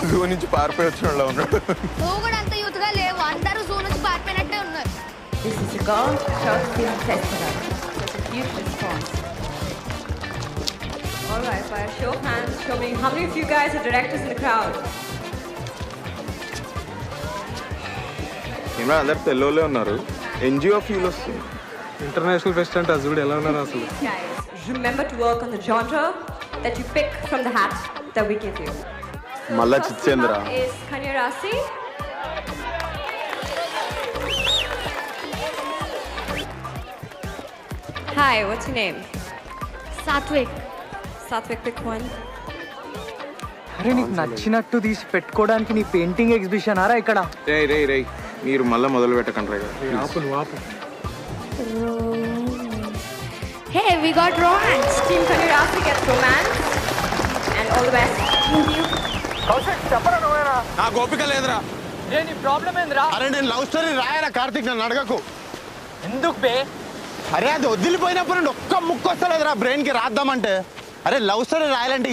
జూ నుంచి పారిపోయి వచ్చిన వాళ్ళ ఉన్నాడు. నువ్వు కూడా అంత యూత్ గా లేవు, అందరూ జూ నుంచి పారిపోయినట్టే ఉన్నారు. This is a Goa Short Film Festival. Such a huge response. All right, by a show of hands, show me how many of you guys are directors in the crowd. ఏమో అందరు తెల్లోలే ఉన్నారు. NGO feel వస్తుంది. International pest అంటే అసలు ఎలా ఉన్నారు అసలు? Guys, remember to work on the genre that you pick from the hat that we give you. మళ్ళా చిచ్చేంద్ర. Is Kanya Rasi? Hi, what's your name? Satvik. Satvik, pick one. అరే నీకు నచ్చినట్టు తీసి పెట్టుకోవడానికి నీ పెయింటింగ్ ఎగ్జిబిషన్ ఆరా ఇక్కడ? రే మీరు మళ్ళీ మొదలు పెట్టకండి రా. Hey, we got romance. Team Kanya Rasi gets romance. And all the best. Thank you. చెప్పరా నువ్వేనా? నా గోపిక లేదురా. నీ ప్రాబ్లం ఏందిరా? అరే నేను లవ్ స్టోరీ రాయరా కార్తీక్, నన్ను అడగకు. ఎందుకు బే? అరే అది వదిలిపోయినప్పుడు నుండి ఒక్క ముక్కు వస్తలేదురా బ్రెయిన్కి రాద్దామంటే. అరే లవ్ స్టోరీ రాయాలంటే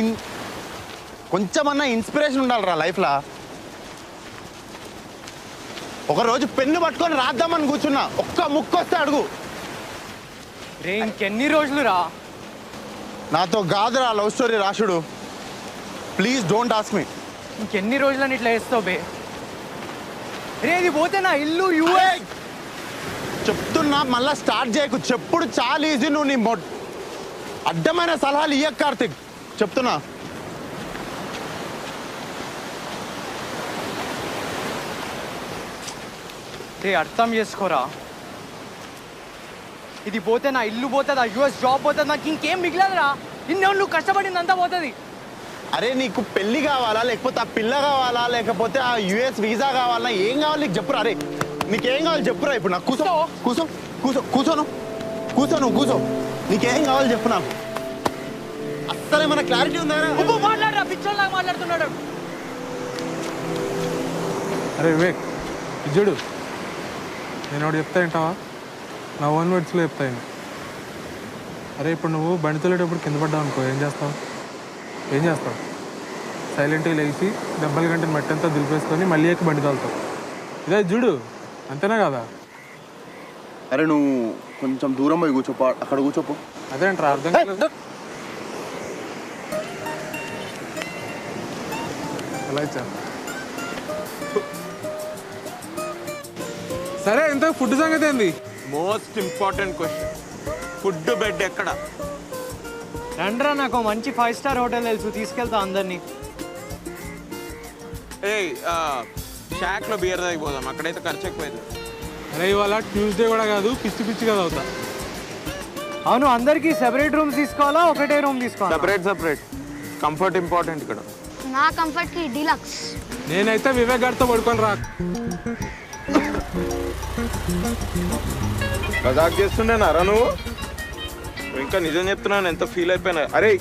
కొంచెమన్నా ఇన్స్పిరేషన్ ఉండాలిరా లైఫ్లో. ఒకరోజు పెన్ను పట్టుకొని రాద్దామని కూర్చున్నా, ఒక్క ముక్కు వస్తే అడుగు. రే ఇంకెన్ని రోజులు రా? నాతో కాదురా లవ్ స్టోరీ రాసుడు. Please don't ask me. ఇంకెన్ని రోజులని ఇట్లా వేస్తావు బే? రే ఇది పోతే నా ఇల్లు చెప్తున్నా మళ్ళా స్టార్ట్ చేయకు. చెప్పుడు చాలా ఈజీ. నువ్వు నీ అడ్డమైన సలహాలు ఇయ్యకు కార్తిక్, చెప్తున్నా. రే అర్థం చేసుకోరా. ఇది పోతే నా ఇల్లు పోతుంది, ఆ యూఎస్ జాబ్ పోతుంది, నాకు ఇంకేం మిగిలదురా. నువ్వు కష్టపడింది అంతా పోతుంది. అరే నీకు పెళ్లి కావాలా, లేకపోతే ఆ పిల్ల కావాలా, లేకపోతే ఆ యుఎస్ వీసా కావాలా, ఏం కావాలి నీకు చెప్పురా. అరే నీకేం కావాలి చెప్పురా. ఇప్పుడు నాకు కూర్చో కూర్చో కూర్చో కూర్చోను కూర్చో నువ్వు కూర్చో. నీకేం కావాలి చెప్పు నాకు. అస్సలు ఏమైనా క్లారిటీ ఉందా? మాట్లాడరా, పిచ్చోళ్ళలాగా మాట్లాడుతున్నాడు. అరే వివేక్ ఇజ్జుడు, నేను ఒకటి చెప్తా వింటావా? నా 1 wordsలో చెప్తాను. అరే ఇప్పుడు నువ్వు బండి తోలేటప్పుడు కింద పడ్డావు అనుకో, ఏం చేస్తావు? సైలెంట్గా లేచి దెబ్బల గంటని మట్టంతా దులిపేసుకొని మళ్ళీ ఎక్కి బండి తోలుతావు. ఇదే చూడు, అంతేనా కదా? అరే నువ్వు కొంచెం దూరం పోయి కూర్చోపో, అక్కడ కూర్చోపో. అదేంట్రా అర్థం కాలేదు. అలా ఇచ్చా. సరే ఇంత ఫుడ్ సంగతి ఏంది? Most important question, food bed ఎక్కడ? రండ్రా, నాకు మంచి 5 star హోటల్ తెలుసు, తీసుకెళ్తా అందరినీ. షాక్లో బియర్ తాగిపోదాం, అక్కడైతే ఖర్చు ఎక్కువైంది. అరే ఇవాళ ట్యూస్డే కూడా కాదు, పిచ్చి పిచ్చిగా అవుతా. అవును, అందరికి సెపరేట్ రూమ్స్ తీసుకోవాలా ఒకటే రూమ్ తీసుకోవాలా? సెపరేట్. కంఫర్ట్ ఇంపార్టెంట్ ఇక్కడ. నా కంఫర్ట్ కి డీలక్స్. నేనైతే వివేక్ గారితో పడుకొని రా. మజాక్ చేస్తుండేనారా నువ్వు? ఇంకా నిజం చెప్తున్నాను, ఎంత ఫీల్ అయిపోయినా. అరే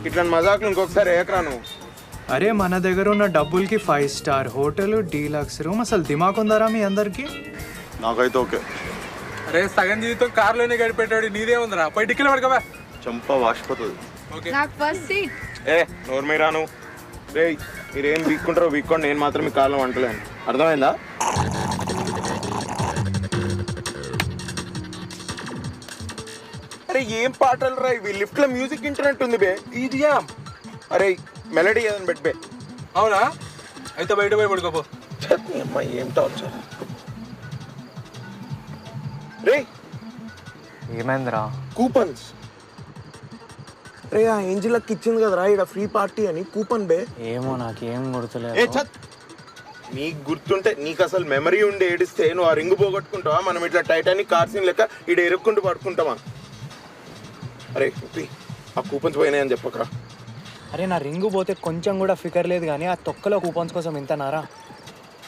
ఇట్లా మజాక్లు ఇంకొకసారి ఏకరా నువ్వు. అరే మన దగ్గర ఉన్న డబ్బులకి 5 స్టార్ హోటల్, డీలక్స్ రూమ్, అసలు దిమాక్ ఉందారా మీ అందరికి? నాకైతే ఓకే. అరే సగం జీవితం కార్లోనే గడిపెట్టాడు, నీదే ఉందిరా. పోయి టిక్కెట్ పడుకోవా. చంప వాసిపోతుంది. నాకు ఫస్ట్ సీట్. నోరు మీరా నువ్వు. రే మీరేం వీక్కుంటారో వీక్కోండి, నేను మాత్రం మీ కార్లో వంటలేను. అర్థమైందా? అరే ఏం పాటలు రా ఇవి, లిఫ్ట్ లో మ్యూజిక్ ఇంటర్నెట్ ఉంది బే. ఈజీయా. అరే మెలడీ ఏదని పెట్టు బే. అవునా? అయితే బయట పోయి పడుకోపో. అమ్మాయి ఏం టార్చర్. రే ఏమైందిరా? కూపన్స్. రే ఆ ఏంజిలకి ఇచ్చింది కదరా ఇక్కడ ఫ్రీ పార్టీ అని కూపన్ బే. ఏమో నాకేం గుర్తులేదు. నీకు గుర్తుంటే, నీకు అసలు మెమరీ ఉండి ఏడిస్తే నువ్వు ఆ రింగు పోగొట్టుకుంటావా? మనం ఇట్లా టైటానిక్ కార్ సీన్ లెక్క ఇడ ఎరుక్కుంటూ పడుకుంటావా? అరే ఆ కూపన్స్ పోయినాయని చెప్పకరా. అరే నా రింగు పోతే కొంచెం కూడా ఫికర్ లేదు, కానీ ఆ తొక్కలో కూపన్స్ కోసం ఇంతనారా?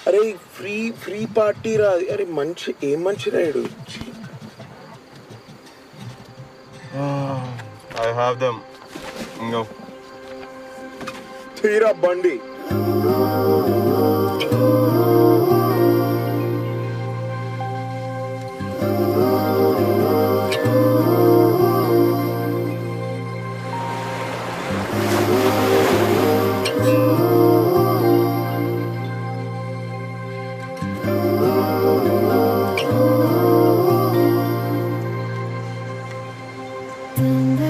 అరే ఫ్రీ పార్టీ రా. అరే మంచి ఏం మంచి రాయుడు. I have them. తీరా బండి.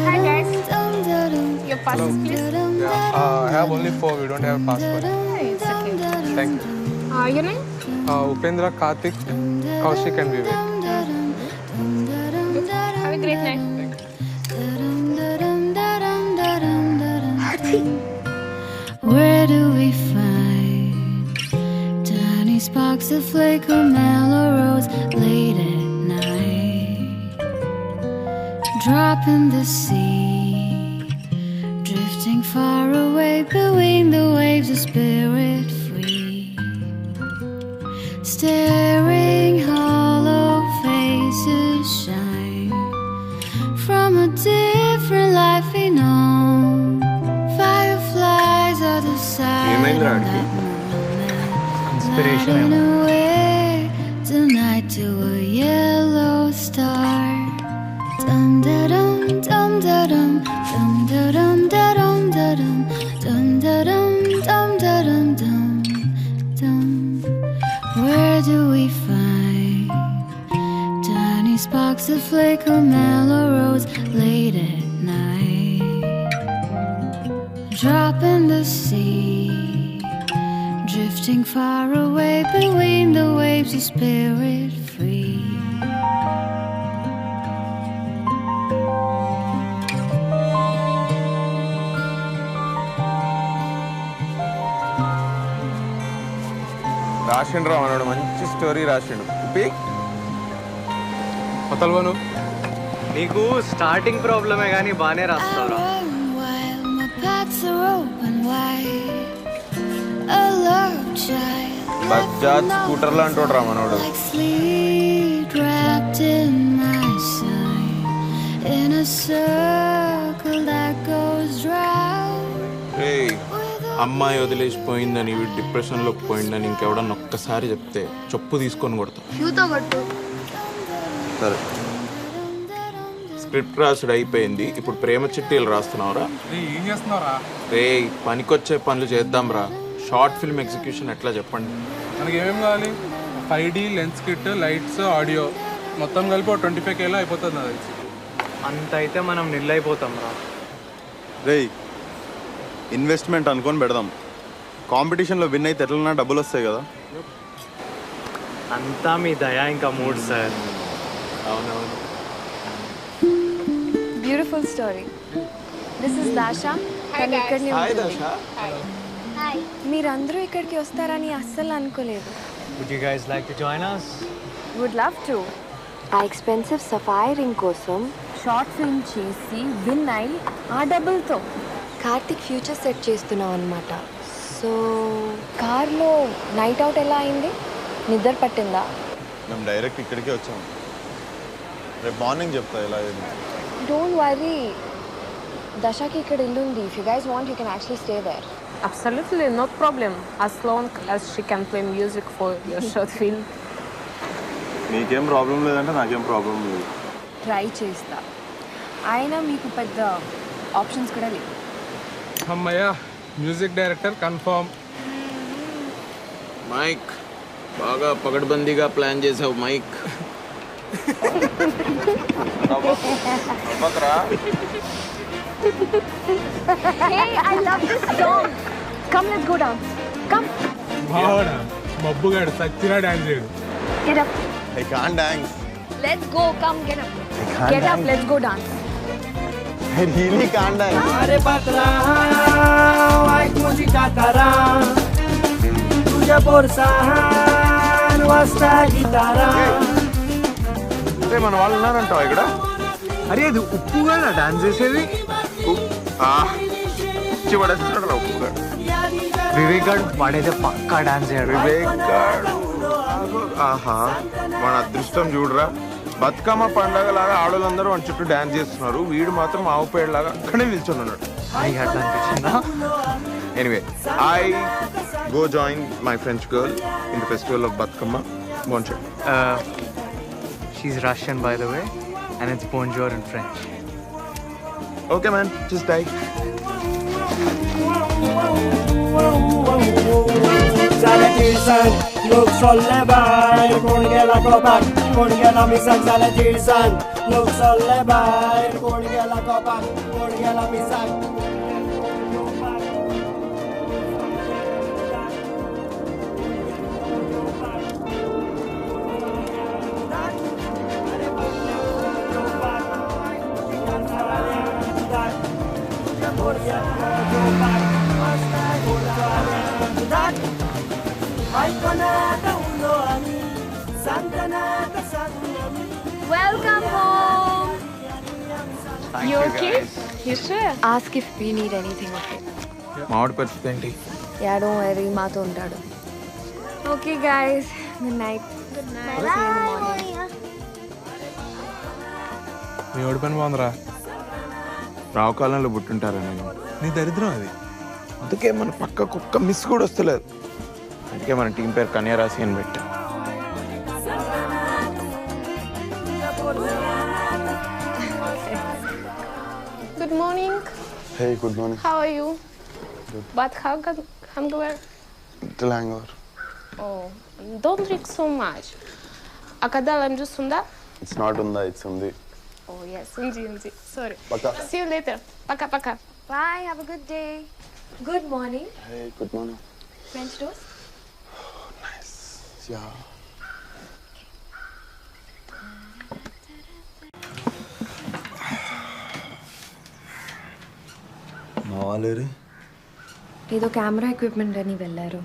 Hi guys. Your passes please. I have only 4. We don't have a passport. It's okay. Thank you. Your name? Upendra, Karthik, Kaushik and Vivek. Have a great night. Where do we find tiny sparks of flicker mellow rose late at night? Drop in the sea, drifting far away between the waves of spirit free. Staring hollow faces shine from a different life we know. Fireflies are the silent that Inspiration. away tonight to a yellow star. Dum da dum dum da dum dum da dum da dum da dum dum da dum dum da dum dum dum. Where do we find tiny sparks of flicker mellow rose late at night? Drop in the sea, drifting far away between the waves of spirit free. రాసిండు రా అన్నాడు, మంచి story రాసిండు. మొదలు నీకు starting ప్రాబ్లమే కానీ బాగానే రాస్తావురా. My paths are open wide. Alert child, Bajaj స్కూటర్లో అంటాడు రా మనోడు. like sleep wrapped in my sign, in a circle that goes round. రేయ్ అమ్మాయి వదిలేసిపోయిందని, వీడు డిప్రెషన్లో పోయిందని ఇంకెవడన్నా ఒక్కసారి చెప్తే చెప్పు తీసుకొని కొడతా. Youth కొట్టు. సరే స్క్రిప్ట్ రాసుడు అయిపోయింది, ఇప్పుడు ప్రేమ చిట్టీలు రాస్తున్నావురా. ఏం చేస్తున్నావురా? రే పనికొచ్చే పనులు చేద్దాం రా. షార్ట్ ఫిల్మ్ ఎగ్జిక్యూషన్ ఎట్లా చెప్పండి. మనకి ఏమేమి కావాలి? 5D lens kit, lights, audio మొత్తం కలిపి 25Kలో అయిపోతుంది అది. అంత అయితే మనం నిల్లైపోతాం రా. రేయ్ ఇన్వెస్ట్మెంట్ అనుకొని పెడదాం. కాంపిటీషన్లో విన్ అయితే ఎట్లన్నా డబ్బులు వస్తాయి కదా. అంతా మీ దయా ఇంకా మూడ్ సార్. అవునవును. Beautiful story. This is Dasha. Hi guys. Hi దశ. Hi. మీరందరూ ఇక్కడికి వస్తారని అస్సలు అనుకోలేదు. Would you guys like to join us? Would love to. ఆ ఎక్స్పెన్సివ్ సఫారీ రింగ్ కోసం షార్ట్ ఫిల్మ్ చేసి విన్ అయి ఆ డబ్బులతో కార్తిక్ ఫ్యూచర్ సెట్ చేస్తున్నాం అనమాట. సో కార్లో నైట్ అవుట్ ఎలా అయింది? నిద్ర పట్టిందా? మేము డైరెక్ట్ ఇక్కడికే వచ్చాము. రేపు మార్నింగ్ చెప్తా ఎలా అయింది. డోంట్ వరీ, దశకి ఇక్కడ ఇల్లు ఉంది. If you guys want you can actually stay there. Absolutely, no problem. As long as she can play music for your short film. నీకేం ప్రాబ్లం లేదంటే నాకేం ప్రాబ్లం లేదు. ట్రై చేస్తా. అయినా మీకు పెద్ద ఆప్షన్స్ కూడా లేవు. అమ్మయ్య, మ్యూజిక్ డైరెక్టర్ కన్ఫర్మ్. మైక్ బాగా పగడ్బందీగా ప్లాన్ చేసావు mic. Hey, I love this song. Come, let's go dance. Come. బావడా మబ్బుగాడు సచ్చినా డాన్స్ చేయడు. Get up. I can't dance. Let's go. Come, get up. can't Get up. dance. Let's go dance. I really can't dance. अरे पत्रा ऐक मुझी कातारा तुझ्या बोरसाहान वाजता गिटारा. మన వాళ్ళు ఉన్నారంటావా ఇక్కడ? అరే అది ఉప్పు కదా డాన్స్ చేసేది. పడేస్తున్నాడు ఉప్పు. వివేక్ గారు వాడైతే పక్కా డాన్స్ చేయడు. వివేక్ గారు ఆహా, మన అదృష్టం చూడరా. బతుకమ్మ పండగ లాగా ఆడవాళ్ళందరూ మన చుట్టూ డాన్స్ చేస్తున్నారు, వీడు మాత్రం ఆవు పేడలాగా అక్కడే నిల్చొని ఉన్నాడు. అట్లా అనిపించిందా? Anyway, I go join my French girl in the festival of Bathukamma. బోన్చో. She's Russian by the way and it's bonjour in French. Okay man, just die. Zale tirsan look solle bay kon gela kopak kon gela misak. Zale tirsan look solle bay kon gela kopak kon gela misak. Welcome home. Thank You you okay? guys. You sure? Ask if we need anything, okay? మామిడి పరిస్థితి ఏంటి? Yeah, don't worry. మాతో ఉంటాడు. Okay guys, good night. Good night. See you in the morning. మీ ఓడి పని బాగుందిరా. రావుకాలంలో పుట్టుంటారా నేను? నీ దరిద్రం అది. అందుకే మన పక్క కుక్క మిస్ కూడా వస్తలేదు. అందుకే మన టీం పేరు కన్యారాశి అని పెట్టాం. Good morning. Hey, good morning. How are you? But how can hangover? Little hangover. Oh, don't drink so much. Akada lime juice unda? It's not unda, it's undi. Oh yes, undi. Sorry. Paka. See you later. Paka. Bye. Have a good day. Good morning. Hey, good morning. French toast. Nice. Yeah. మా వాళ్ళేరి ఏదో camera equipment అని వెళ్ళారు.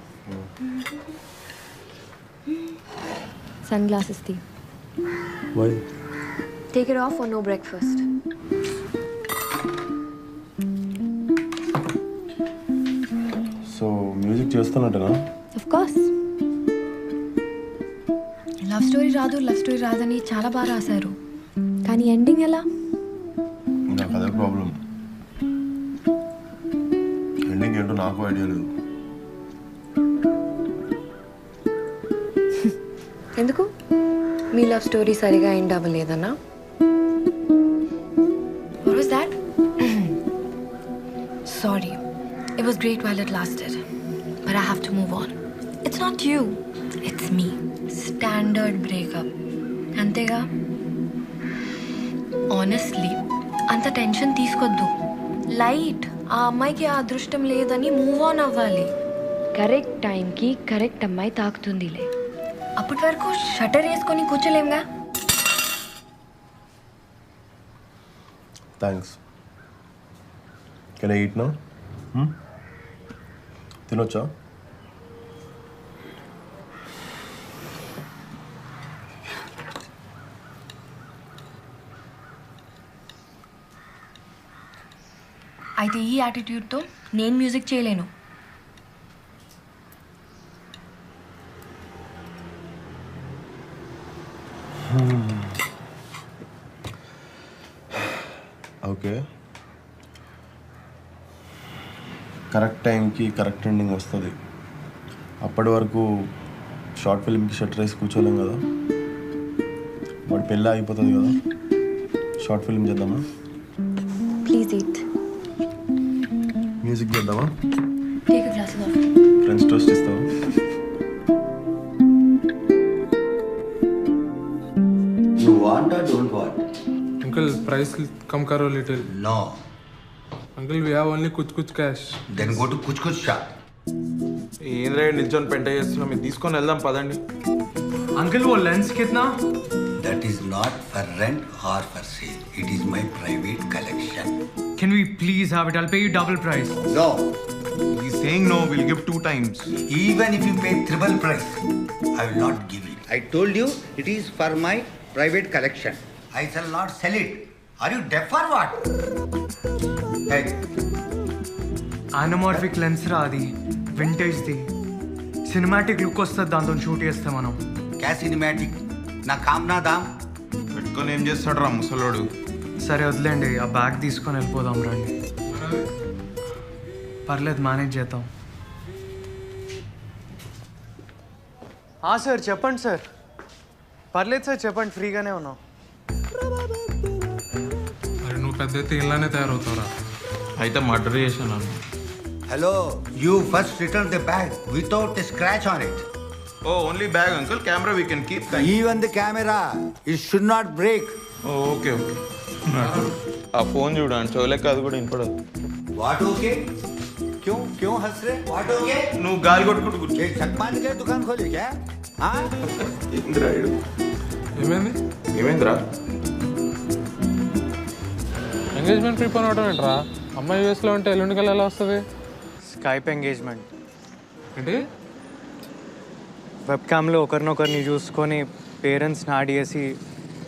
Sunglasses తీ. Why? Take it off or no breakfast. So music చేస్తున్నట్టేనా? Of course. Love story రాదని చాలా బాగా రాశారు, కానీ ఎండింగ్ ఎలా? నాకు అదే ప్రాబ్లం. ఎండింగ్ ఏంటో నాకు ఐడియా లేదు. ఎందుకు? మీ లవ్ స్టోరీ సరిగా end అవ్వలేదన్నా? What was that? Sorry. It was great while it lasted. But I have to move on. It's not you. It's me. Standard breakup. అంతేగా? Honestly, అంత టెన్షన్ తీసుకొద్దు. Light. ఆ అమ్మాయికి ఆ అదృష్టం లేదని మూవ్ ఆన్ అవ్వాలి. కరెక్ట్ టైంకి కరెక్ట్ అమ్మాయి తాకుతుందిలే. అప్పటి వరకు షటర్ వేసుకొని కూర్చోలేంగా. Thanks. Can I eat now? తినొచ్చా? అయితే ఈ యాటిట్యూడ్తో నేను మ్యూజిక్ చేయలేను. ఓకే, కరెక్ట్ టైంకి కరెక్ట్ ఎండింగ్ వస్తుంది. అప్పటి వరకు షార్ట్ ఫిల్మ్కి షర్ట్ రేసి కూర్చోలేం కదా. వాడి పెళ్ళి అయిపోతుంది కదా. షార్ట్ ఫిల్మ్ చేద్దామా? Please eat. మ్యూజిక్ చేద్దామా? Take a glass of. Friends toast ఇస్తావా? You want or don't want? Uncle, price come karo little. No. Uncle, we have only kuch cash. Then go to kuch shop. ఏం ride నిల్చొని పెంట చేస్తున్నాం, ఇది తీసుకొని వెళ్దాం పదండి. అంకుల్ वो lens कितना? That is not for rent or for sale. It is my private collection. Can we please have it? I'll pay you double price. No. He's saying no, we'll give 2 times. Even if you pay triple price, I will not give it. I told you it is for my private collection. I shall not sell it. Are you deaf or what? Hey. Anamorphic lens రా అది, vintage the. Cinematic look వస్తుంది దాంతో shoot చేస్తే మనం. క్యా cinematic? నా com నా దామ్. పెట్టుకొని ఏం చేస్తాడు రా ముసలోడు. సరే వదిలేండి, ఆ బ్యాగ్ తీసుకొని వెళ్ళిపోదాం రండి. పర్లేదు, మేనేజ్ చేద్దాం. సార్ చెప్పండి సార్. పర్లేదు సార్ చెప్పండి, ఫ్రీగానే ఉన్నాం. అరే నువ్వు పెద్ద అయితే ఇలానే తయారవుతావురా. అయితే మర్డర్ చేశాను. Hello, you first return the bag without a scratch on it. Oh, only bag, uncle. Camera we can keep. Even the camera, it should not break. Oh, okay. ఆ ఫోన్ చూడండి, చోలేక అది కూడా వినపడదు. What okay? क्यों हंस रहे? What okay? నువ్వు గాలి కొట్టుకుంటూ కూర్చో. ये चकमाने के दुकान खोले क्या? हाँ? ఏమైందిరా? ఎంగేజ్మెంట్ ప్రీపోన్ అవడం ఏంట్రా? అమ్మాయి యూఎస్లో ఉంటే ఎల్లుండి కల్లా ఎలా వస్తుంది? స్కైప్ ఎంగేజ్మెంట్ ఏంటి? వెబ్ క్యామ్లో ఒకరినొకరిని చూసుకొని పేరెంట్స్ని యాడ్ చేసి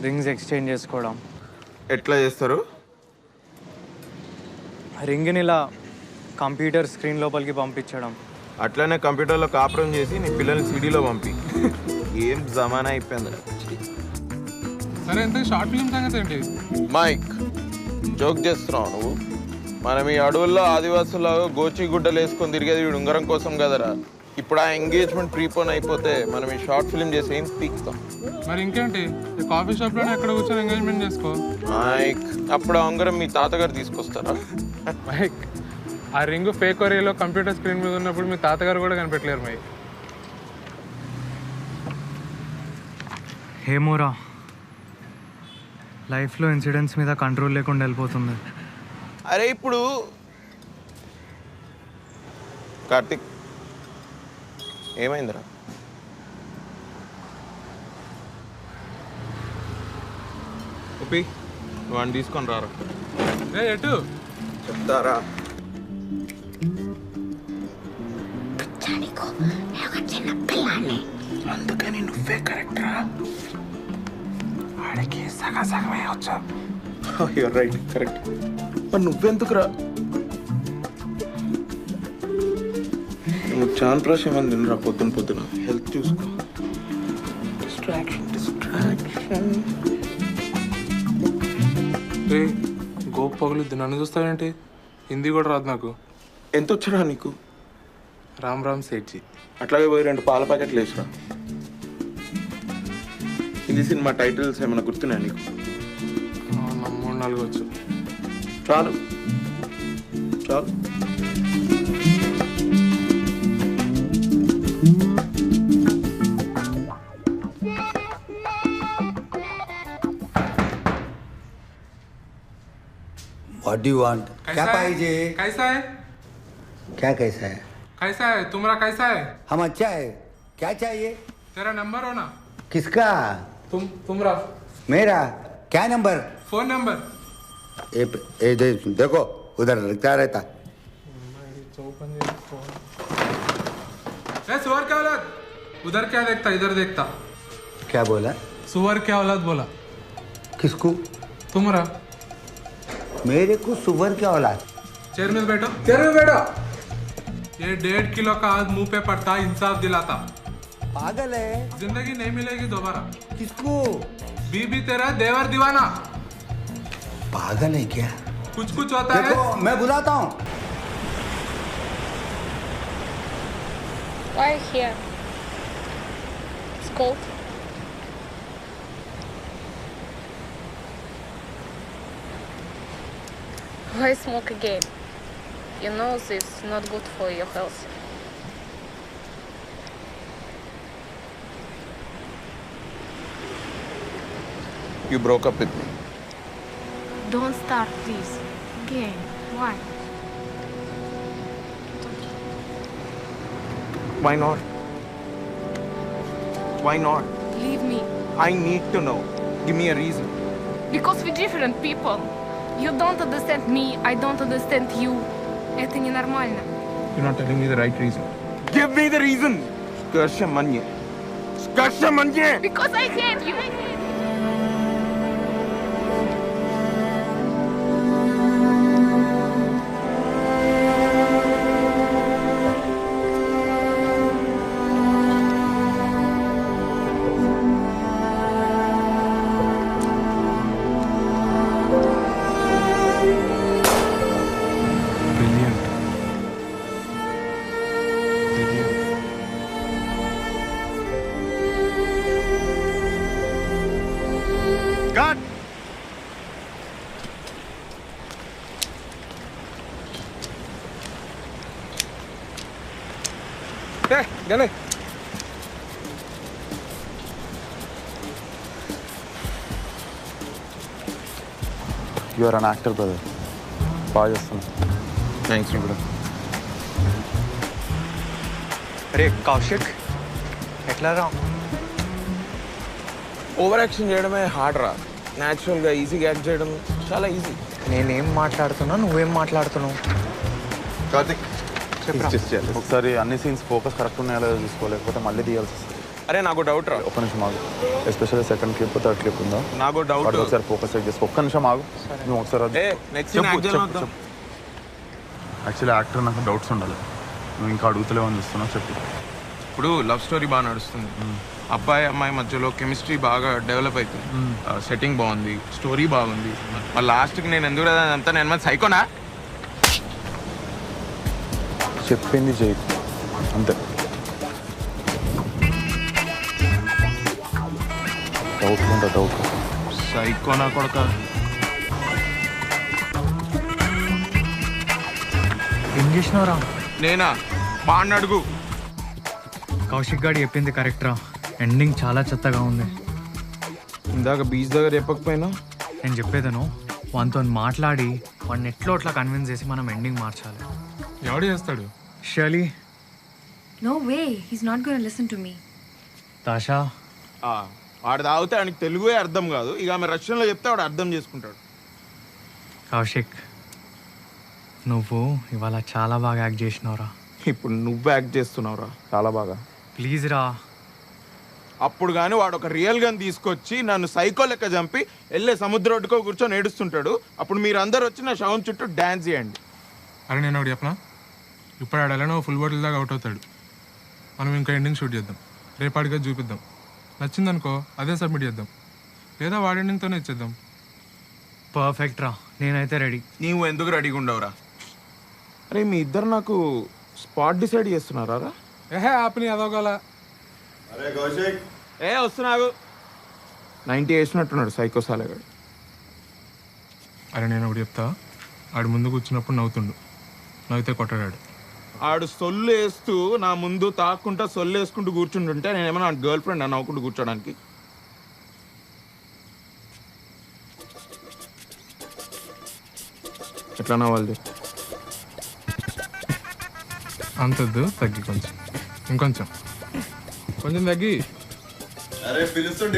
రింగ్స్ ఎక్స్చేంజ్ చేసుకోవడం. ఎట్లా చేస్తారు? రింగ్ని ఇలా కంప్యూటర్ స్క్రీన్ లోపలికి పంపించడం. అట్లనే కంప్యూటర్లో కాపురం చేసి నీ పిల్లల్ని సిడీలో పంపి. ఏం జమానా అయిపోయింది. సరే, ఎంత షార్ట్ ఫిల్మ్ సంగతి ఏంటి? మైక్ జోక్ చేస్తున్నావు నువ్వు. మనం ఈ అడవుల్లో ఆదివాసులాగా గోచి గుడ్డలు వేసుకొని తిరిగేది వీడు ఉంగరం కోసం కదరా. ఇప్పుడు ఆ ఎంగేజ్మెంట్ ప్రీపోన్ అయిపోతే మనం ఈ షార్ట్ ఫిల్మ్ చేసి ఏం పీక్తాం. మరి ఇంకేంటి, ఈ కాఫీ షాప్లోనే ఎక్కడ కూర్చొని ఎంగేజ్మెంట్ చేసుకో. మైక్ అప్పుడు ఆ ఉంగరం మీ తాతగారు తీసుకొస్తారా? మైక్ ఆ రింగ్ ఫేక్ ఒరియాలో కంప్యూటర్ స్క్రీన్ మీద ఉన్నప్పుడు మీ తాతగారు కూడా కనిపెట్టలేరు మైక్. హేమోరా, లైఫ్లో ఇన్సిడెంట్స్ మీద కంట్రోల్ లేకుండా వెళ్ళిపోతుంది. అరే ఇప్పుడు కార్తిక్ ఏమైందిరా? ఒప్పి వాడిని తీసుకొని రారా. ఎటు చెప్తారా? అందుకని నువ్వే కరెక్ట్ రా. వాడికి సగమే వచ్చా. You're right, correct. మరి నువ్వెందుకురా? నువ్వు చాన్ప్రాష్ ఏమని తినరా పొద్దున. హెల్త్ చూసుకో. డిస్ట్రాక్షన్. రే గోప్ పగులుద్ది, నన్ను చూస్తావేంటి? హిందీ కూడా రాదు నాకు. ఎంత వచ్చరా నీకు? రామ్ రామ్ సేఠ్జీ. అట్లాగే పోయి 2 పాల ప్యాకెట్లు వేసిరా. హిందీ సినిమా టైటిల్స్ ఏమైనా గుర్తున్నాయా నీకు? 3-4 వచ్చు. చాలు. What do you want? क्या पाहिजे? कैसा है? क्या कैसा है? कैसा है? तुम्हारा कैसा है? हम अच्छा है. क्या चाहिए? तेरा नंबर हो ना? किसका? तुम्हारा. मेरा? क्या नंबर? Phone number. देखो उधर लिखा रहता. उधर क्या देखता इधर देखता। क्या बोला? सुअर क्या औलाद बोला। किसको? तुम्हारा। मेरे को सुअर क्या औलाद? चेयर में बैठो। चेयर में बैठो। ये 1.5 किलो का आज मुंह पे पड़ता इंसाफ दिलाता। पागल है। जिंदगी नहीं मिलेगी दोबारा। किसको? बीबी तेरा देवर दीवाना। पागल है क्या? कुछ कुछ होता है। मैं बुलाता हूँ। Why here? It's cold. Why smoke again? You know this is not good for your health. You broke up with me. Don't start, please. Again. Why? Why not? Why not? Leave me. I need to know. Give me a reason. Because we're different people. You don't understand me, I don't understand you. Это ненормально. You're not telling me the right reason. Give me the reason. Skarsha manye. Skarsha manye. Because I hate you. God! Hey, Gale. You are an actor, brother. బాగా చేస్తున్నా. Thanks, brother. అరే కౌశిక్ ఎట్లా రా? Over action చేయడమే hard రా. న్యాచురల్గా ఈజీగా act చేయడం చాలా ఈజీ. నేనేం మాట్లాడుతున్నా నువ్వేం మాట్లాడుతున్నావు? కార్తిక్ ఒకసారి అన్ని సీన్స్ ఫోకస్ కరెక్ట్ ఉన్నాయో లేదో చూసుకోలేకపోతే మళ్ళీ తీయాల్సి వస్తుంది. అరే నాకు డౌట్ రా. ఒక్క నిమిషం ఆగు. Especially second clip third clip ఉందా? నాకు డౌట్. ఒకసారి ఫోకస్ సెట్ చేసుకో. ఒక్క నిమిషం ఆగు. నువ్వు ఒకసారి యాక్చువల్లీ యాక్టర్ నాకు డౌట్స్ ఉండాలి. నువ్వు ఇంకా అడుగుతలేవు అని చూస్తున్నావు. చెప్పు. ఇప్పుడు లవ్ స్టోరీ బాగా నడుస్తుంది. అబ్బాయి అమ్మాయి మధ్యలో కెమిస్ట్రీ బాగా డెవలప్ అవుతుంది. సెట్టింగ్ బాగుంది, స్టోరీ బాగుంది. మరి లాస్ట్కి నేను ఎందుకు అంతా నేను మరి సైకోనా? చెప్పింది చేయి అంతే. డౌట్ ఉంటా డౌట్. సైకోనా కొడక. ఏం చేసినావురా? నేనా? బాగా అడుగు. కౌశిక్ గారు చెప్పింది కరెక్ట్ రా. ఎండింగ్ చాలా చెత్తగా ఉంది. ఇందాక బీచ్ దగ్గర చెప్పకపోయినా? నేను చెప్పేదను వానితో మాట్లాడి వాడిని ఎట్లో అట్లా కన్విన్స్ చేసి మనం ఎండింగ్ మార్చాలి. ఎవడు చేస్తాడు? Shirley. No way, he's not going to listen to me. తాషా. వాడు తాగితే ఆయనకి తెలుగే అర్థం కాదు. ఇక ఆమె రష్యన్లో చెప్తే వాడు అర్థం చేసుకుంటాడు. కౌశిక్ నువ్వు ఇవాళ చాలా బాగా యాక్ట్ చేసినావురా. ఇప్పుడు నువ్వు యాక్ట్ చేస్తున్నావురా చాలా బాగా. ప్లీజ్ రా. అప్పుడు కానీ వాడు ఒక రియల్ గన్ తీసుకొచ్చి నన్ను సైకో లెక్క చంపి వెళ్ళే సముద్ర ఒడ్డుకో కూర్చొని ఏడుస్తుంటాడు. అప్పుడు మీరు అందరు వచ్చి నా శవం చుట్టూ డ్యాన్స్ చేయండి. అరే నేను ఒకటి చెప్పనా? ఇప్పుడు ఆడాలని ఫుల్ బాటిల్ దాకా అవుట్ అవుతాడు. మనం ఇంకా ఎండింగ్ షూట్ చేద్దాం. రేపాటిగా చూపిద్దాం. నచ్చిందనుకో అదే సబ్మిట్ చేద్దాం. లేదా వాడి ఎండింగ్తోనే ఇచ్చేద్దాం. పర్ఫెక్ట్ రా. నేనైతే రెడీ. నీవు ఎందుకు రెడీగా ఉండవురా? అరే మీ ఇద్దరు నాకు స్పాట్ డిసైడ్ చేస్తున్నారా? ఏహే ఆపని అదోగల. అరే కౌశిక్ వస్తున్నావు. 90 వేసినట్టున్నాడు సైకో సాలేగాడు. అరే నేను ఒకటి చెప్తా. ఆడు ముందు కూర్చున్నప్పుడు నవ్వుతుండు. నవ్వితే కొట్టాడు. ఆడు సొల్లు వేస్తూ నా ముందు తాక్కుంటా సొల్లు వేసుకుంటూ కూర్చుంటుంటే నేనేమన్నా గర్ల్ ఫ్రెండ్ నవ్వుకుంటూ కూర్చోడానికి? ఎట్లా నవ్వాలి? అంతద్దు తగ్గి కొంచెం ఇంకొంచెం కొంచెం తగ్గి. అరే పిలుస్తుంటే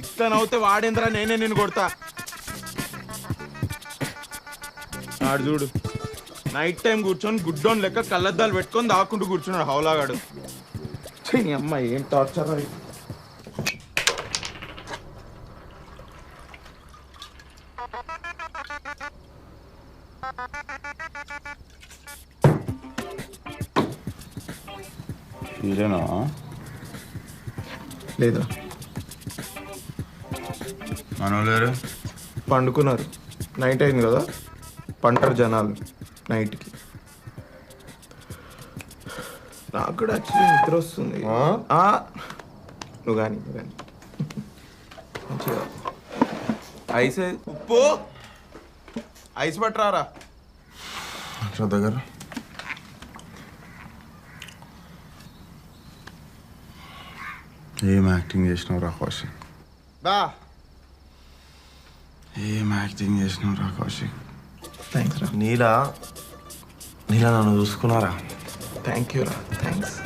ఇట్లా నవ్వుతే వాడేంద్రా నేనే నిన్ను కొడతా. ఆడు చూడు నైట్ టైం కూర్చొని గుడ్డోన్ లెక్క కళ్ళద్దాలు పెట్టుకొని దాక్కుంటూ కూర్చున్నాడు హౌలాగాడు. నీ అమ్మ ఏం టార్చర్ అది. ఇదేనా లేదా మనోలేరు పండుకున్నారు. నైట్ అయింది కదా, పంటారు జనాలు నైట్కి. నాకు కూడా యాక్చువల్లీ నిద్ర వస్తుంది. నువ్వు కానీ మంచిగా ఐస్ ఉప్పు ఐస్ పట్టరారా దగ్గర. ఏం యాక్టింగ్ చేసినావు రా కౌశిక్, ఏం యాక్టింగ్ చేసినావు రా కౌశిక్. థ్యాంక్స్ రా. నీలా నన్ను చూసుకున్నారా? థ్యాంక్ యూ రా, థ్యాంక్స్.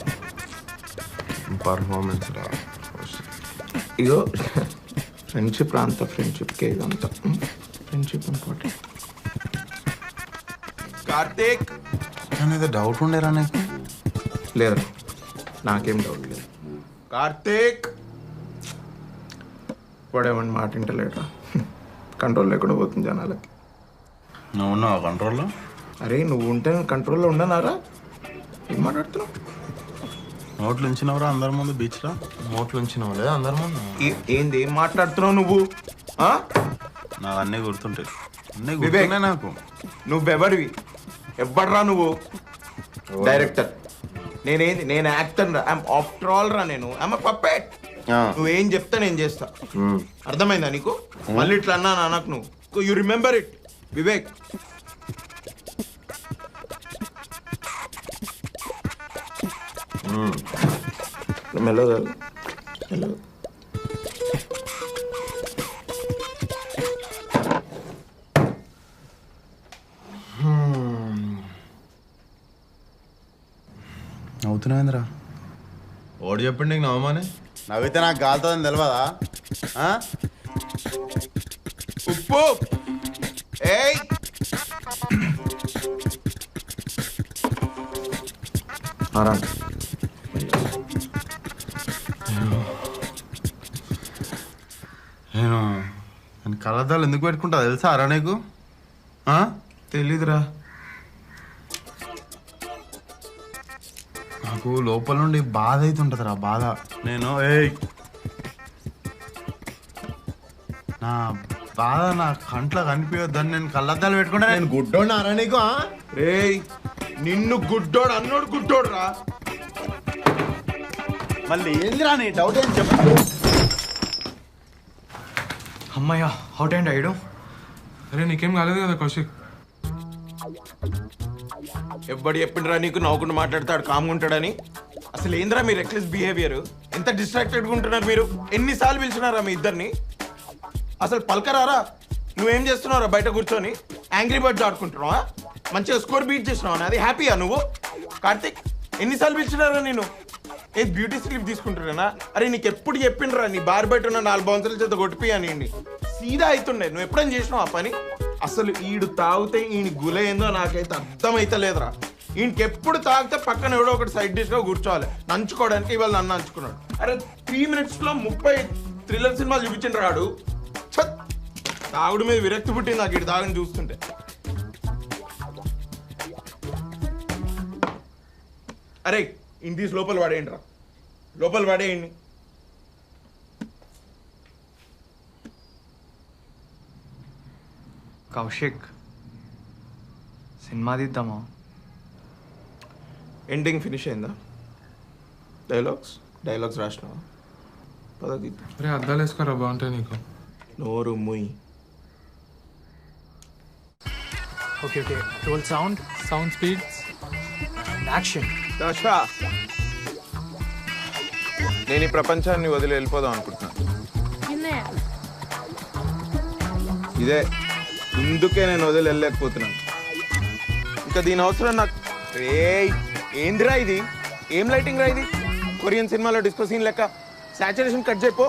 పర్ఫార్మెన్స్ రా ఇగో ఫ్రెండ్షిప్ రా, అంత ఫ్రెండ్షిప్కే ఇదంతా. Friendship important. కార్తీక్ ఏదో డౌట్ ఉండేరా నీకు? లేదా, నాకేం డౌట్ లేదు. కార్తీక్ వాడేమని మాట వింటలేరా, కంట్రోల్ లేకుండా పోతుంది జనాలకి. నువ్వు ఉన్నావా కంట్రోల్లో? అరే నువ్వు ఉంటే కంట్రోల్లో ఉండనారా? ఏం మాట్లాడుతున్నావు? నోట్లు ఉంచినవరా అందరి ముందు బీచ్లో? నోట్లు ఉంచినావు లేదా అందరి ముందు? ఏంది ఏం మాట్లాడుతున్నావు నువ్వు? నాకు అన్నీ గుర్తుంటాయి, అన్నీ గుర్తున్నాయి నాకు. నువ్వెవరివి? ఎవ్వడ్రా నువ్వు? డైరెక్టర్. నేనేంది? నేను యాక్టర్ రా. ఐఎమ్ ఆఫ్టర్ ఆల్ రా. నేను ఐఎమ్ పప్పెట్. నువ్వేం చెప్తా నేను చేస్తా. అర్థమైందా నీకు? మళ్ళీ ఇట్లా అన్నా నాకు నువ్వు. You remember it Vivek. మెల్లగా మెల్లగా. నవ్వుతున్నావేంద్రా? ఓడి చెప్పండి నీకు నవ్వమని. నవ్వితే నాకు గాలుతుందని తెలియదా? ఉప్పు ఏయ్ ఆరా. నేను కళ్ళద్దాలు ఎందుకు పెట్టుకుంటా తెలుసా అరా నీకు? తెలీదురా. నాకు లోపల నుండి బాధ అవుతుంటుంది రా, బాధ. నేను నా బాధ నా కంట్లో కనిపించొద్దని నేను కళ్ళద్దాలు పెట్టుకుంటా. నేను గుడ్డోడు అరా నీకు? రేయ్ నిన్ను గుడ్డోడు అన్నోడు గుడ్డోడు రా. మళ్ళీ ఏందిరా నీ డౌట్ ఏం చెప్పు. అమ్మయ్యా, అవుట్ అండ్ అయ్యడు. అరే నీకేం కాలేదు కదా కౌశిక్? ఎవ్వడు చెప్పిండ్రా నీకు నవ్వుకుంటూ మాట్లాడతాడు కామ్గా ఉంటాడని? అసలు ఏంద్రా మీ రెక్లెస్ బిహేవియర్? ఎంత డిస్ట్రాక్టెడ్గా ఉంటున్నారు మీరు? ఎన్నిసార్లు పిలిచినారా మీ ఇద్దరిని? అసలు పలకరారా? నువ్వేం చేస్తున్నావురా బయట కూర్చొని? యాంగ్రీ బర్డ్స్ ఆడుకుంటున్నావా? మంచిగా స్కోర్ బీట్ చేసినావా? అది హ్యాపీయా నువ్వు? కార్తిక్ ఎన్నిసార్లు పిలిచినారా నేను? ఏ బ్యూటీ స్లిప్ తీసుకుంటున్నానా? అరే నీకు ఎప్పుడు చెప్పిండ్రా నీ బార్ బయట ఉన్న 4 బౌన్సర్ల చేత కొట్టిపోయానండి. సీదా అవుతుండే. నువ్వు ఎప్పుడైనా చేసినావు ఆ పని? అసలు ఈడు తాగితే ఈయన గులేందో నాకైతే అర్థమైతలేదురా. ఈయనకి ఎప్పుడు తాగితే పక్కన ఎవడో ఒకటి సైడ్ డిష్గా కూర్చోవాలి నంచుకోవడానికి. ఇవాళ నన్ను నంచుకున్నాడు. అరే 3 minutesలో 30 థ్రిల్లర్ సినిమాలు చూపించిన రాడు. తాగుడు మీద విరక్తి పుట్టింది నాకు ఇటు తాగని చూస్తుంటే. అరే ఇన్ తీసి లోపల పడేయండి రా, లోపల పడేయండి. కౌశిక్ సినిమా తీద్దామా? ఎండింగ్ ఫినిష్ అయిందా? డైలాగ్స్ రాసినావా? పదవి అరే అద్దాలు వేసుకోరా, బాగుంటాయి నీకు. నోరు ముయ్. Okay okay, roll sound speeds action. దశా నేను ఈ ప్రపంచాన్ని వదిలి వెళ్ళిపోదాం అనుకుంటున్నాను. ఇదే ఇందుకే నేను వదిలి వెళ్ళలేకపోతున్నాను. ఇంకా దీని అవసరం నాకు. ఏందిరా ఇది? ఏం లైటింగ్ రా ఇది? కొరియన్ సినిమాలో డిస్కో సీన్ లెక్క సాచురేషన్ కట్ చేయపో.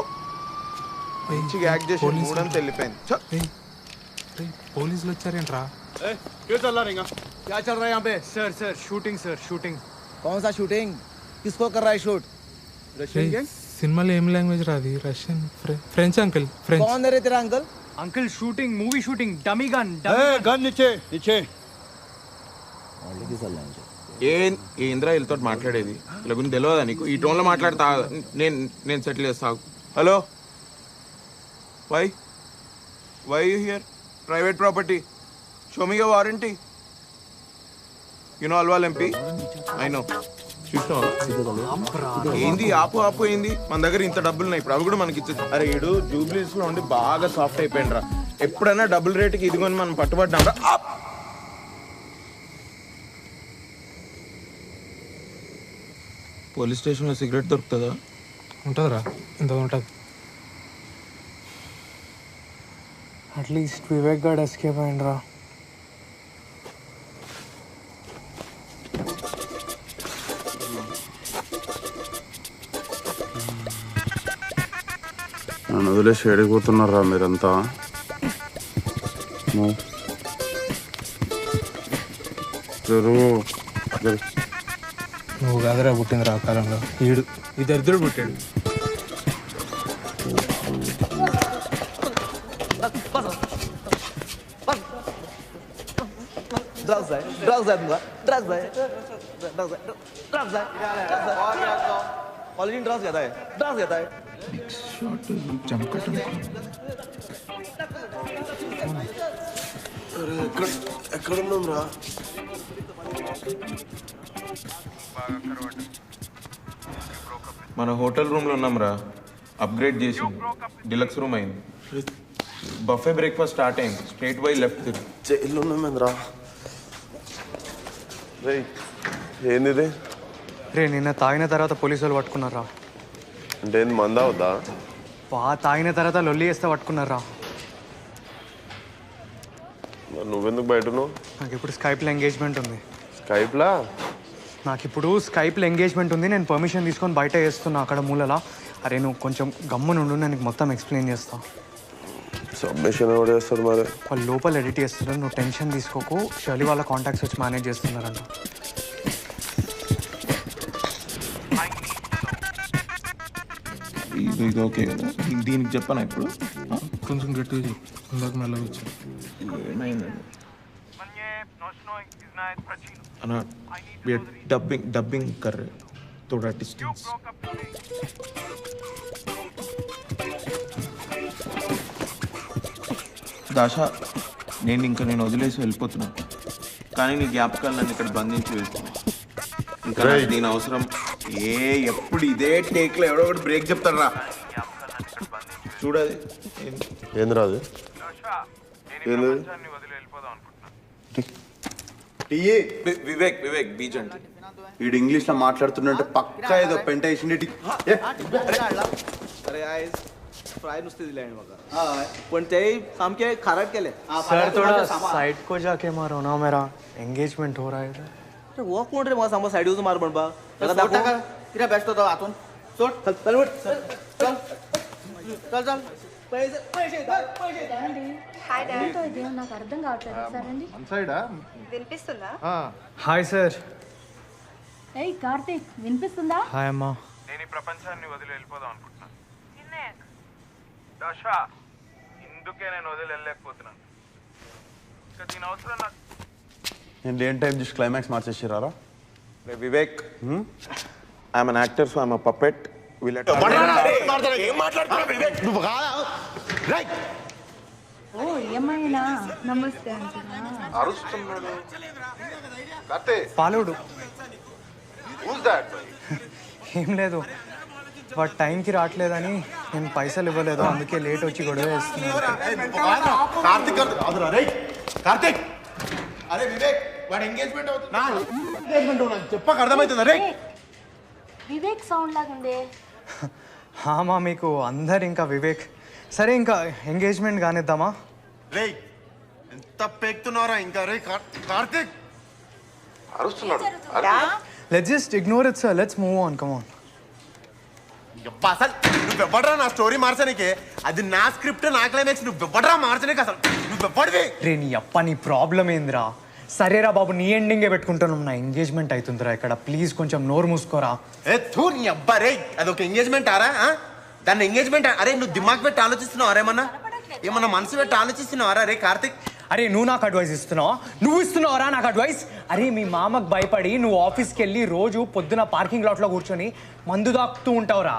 మంచిగా యాక్ట్ చేసి మూడంతా వెళ్ళిపోయింది. పోలీసులు వచ్చారేంట్రా? क्यों चल रहा रहेगा? क्या चल रहा है यहाँ पे? Sir shooting sir shooting. कौन सा शूटिंग? किसको कर रहा है शूट? సినిమాలో ఏం లాంగ్వేజ్ రాది? Russian, French uncle, French. कौन रे तेरा uncle? Uncle shooting, movie shooting, dummy gun. Gun नीचे नीचे. ఏంద్రా వీళ్ళతో మాట్లాడేది? ఇలా గురించి తెలియదా నీకు? ఈ టోన్లో మాట్లాడతా నేను సెటిల్ చేస్తా. Hello, why you here? Private property, show me your warranty. You know Alwal MP? I know. ఏంది ఆపు ఆపు ఏంది? మన దగ్గర ఇంత డబ్బులు ఉన్నాయి, ఇప్పుడు అవి కూడా మనకి ఇచ్చేది. అరే ఈడు జూబ్లీస్ లో ఉండి బాగా సాఫ్ట్ అయిపోయిండ్రా. ఎప్పుడైనా డబుల్ రేట్కి ఇదిగోని మనం పట్టుబడ్డాం రా. పోలీస్ స్టేషన్లో సిగరెట్ దొరుకుతుందా? ఉంటుందిరా, ఇంత ఉంటుంది. అట్లీస్ట్ వివేక్ గార్డ్ ఎస్కేప్ అయిండ్రా. నన్ను వదిలేసి ఎడిగిపోతున్నారా మీరంతా? నువ్వు కాదురా పుట్టింది రా కాలంలో, ఈడు ఈ దరిద్రుడు పుట్టాడు. ఎక్కడున్నాం రా? మన హోటల్ రూమ్లో ఉన్నాం రా. అప్గ్రేడ్ చేసి డిలక్స్ రూమ్ అయింది. బఫే బ్రేక్ఫాస్ట్ స్టార్ట్ అయింది. స్ట్రేట్ బై లెఫ్ట్ జైల్లో ఉన్నామేంద్రా. రే ఏంది రే? నిన్న తాగిన తర్వాత పోలీసులు పట్టుకున్నారా? అంటే ఏంది, మందా అవుతా? తాగిన తర్వాత లొల్లి వేస్తే పట్టుకున్నారా? నువ్వెందుకు బయట ఉన్నావు? నాకు ఇప్పుడు స్కైప్లో ఎంగేజ్మెంట్ ఉంది. స్కైప్లా? నాకు ఇప్పుడు స్కైప్లో ఎంగేజ్మెంట్ ఉంది. నేను పర్మిషన్ తీసుకొని బయట వేస్తున్నా అక్కడ మూలలా. అరే నువ్వు కొంచెం గమ్మునుండు, నేను మొత్తం ఎక్స్ప్లెయిన్ చేస్తా. సబ్మిషన్ ఎవరు చేస్తారు మరి? వాళ్ళు లోపల ఎడిట్ చేస్తున్నారు, నువ్వు టెన్షన్ తీసుకోకు. షర్లీ వాళ్ళ కాంటాక్ట్స్ వచ్చి మేనేజ్ చేస్తున్నారంట. ఇది ఓకే కదా? దీనికి చెప్పాను ఇప్పుడు. కొంచెం గట్టిగా చెప్పు, ఇందాక మెల్లగా వచ్చాను. ఏమైందండి అన్న? డబ్బింగ్ కర్రే थोड़ा डिस्टेंस. దాషా, నేను వదిలేసి వెళ్ళిపోతున్నా, కానీ నీ జ్ఞాపకాలు నన్ను ఇక్కడ బంధించి వెళ్తున్నా. ఇంకా దీని అవసరం ఎప్పుడు ఇదే టేక్లో ఎవడో ఒకటి బ్రేక్ చెప్తారా? చూడది ఏంది రాదు? వివేక్ బీజ్ అంటే వీడు ఇంగ్లీష్లో మాట్లాడుతున్నట్టు పక్కా ఏదో పెంట వేసిండి. फ्राय नुसते दिले आहे बघा. पण ते सामके खराब केले. सर थोड़ा साइड को जाके मारो ना, मेरा एंगेजमेंट हो रहा है इधर. अरे वो कोण रे? मला सांगा साइड यूज मार पण बा. त्याला दाखव का तिला बेस्ट होता आतून सोड. चल चल चल पैसे హాయ్ డాడ్. ఇదేమో నాకు అర్థం కావట్లేదు. సరే అండి, సైడా వినిపిస్తుందా? Hi sir. ఏయ్ కార్తీక్, వినిపిస్తుందా? హాయ్ అమ్మా. నేను ఈ ప్రపంచాన్ని వదిలి వెళ్ళిపోదాం అనుకుంటున్నాను. దశ, ఇందుకే నేను వదిలి వెళ్ళలేకపోతున్నాను. ఇంకా దీని అవసరం నాకు. నేను లేని టైం చూసి క్లైమాక్స్ మార్చేసారా? Vivek, I'm an actor, so I'm a puppet. Oh ఏమైనా నమస్తే అంటున్నా. పాలోడు ఏం లేదు, వాడు టైంకి రావట్లేదని నేను పైసలు ఇవ్వలేదు, అందుకే లేట్ వచ్చి గొడవ వేస్తున్నాను. కార్తిక్, అరే వివేక్, వాడు ఎంగేజ్మెంట్ అవుతుంది. చెప్పక అర్థమవుతుందా రే? వివేక్ సౌండ్ లాగుందే. మా మీకు అందరు ఇంకా వివేక్. సరే ఇంకా ఎంగేజ్మెంట్ కానిద్దామా? రే ఎంత పేక్తున్నారా ఇంకా? రే కార్తిక్ అరుస్తున్నాడు. Let's just ignore it sir, let's move on, come on. అసలు నువ్వెవ్వడరా నా స్టోరీ మార్చడానికి? అది నా స్క్రిప్ట్, నా క్లైమాక్స్. నువ్వెవ్వడరా మార్చడానికి? అసలు నువ్వెవ్వడివి? రే నీ అప్ప, నీ ప్రాబ్లం ఏందిరా? సరేరా బాబు, నీ ఎండింగే పెట్టుకుంటున్నాం. నా ఎంగేజ్మెంట్ అవుతుందిరా ఇక్కడ. ప్లీజ్ కొంచెం నోరు మూసుకోరా. నీ అబ్బా రే, అదొక ఎంగేజ్మెంట్ ఆరా? దాన్ని ఎంగేజ్మెంట్ అరే నువ్వు దిమాగ్ పెట్టి ఆలోచిస్తున్నావు అరేమన్నా? ఏమన్నా మనసు పెట్టి ఆలోచిస్తున్నావారా రే కార్తిక్? అరే నువ్వు నాకు అడ్వైస్ ఇస్తున్నావు? నువ్వు ఇస్తున్నావురా నాకు అడ్వైస్? అరే మీ మామకు భయపడి నువ్వు ఆఫీస్కి వెళ్ళి రోజు పొద్దున పార్కింగ్ లాట్లో కూర్చొని మందు దాక్కుతూ ఉంటావురా.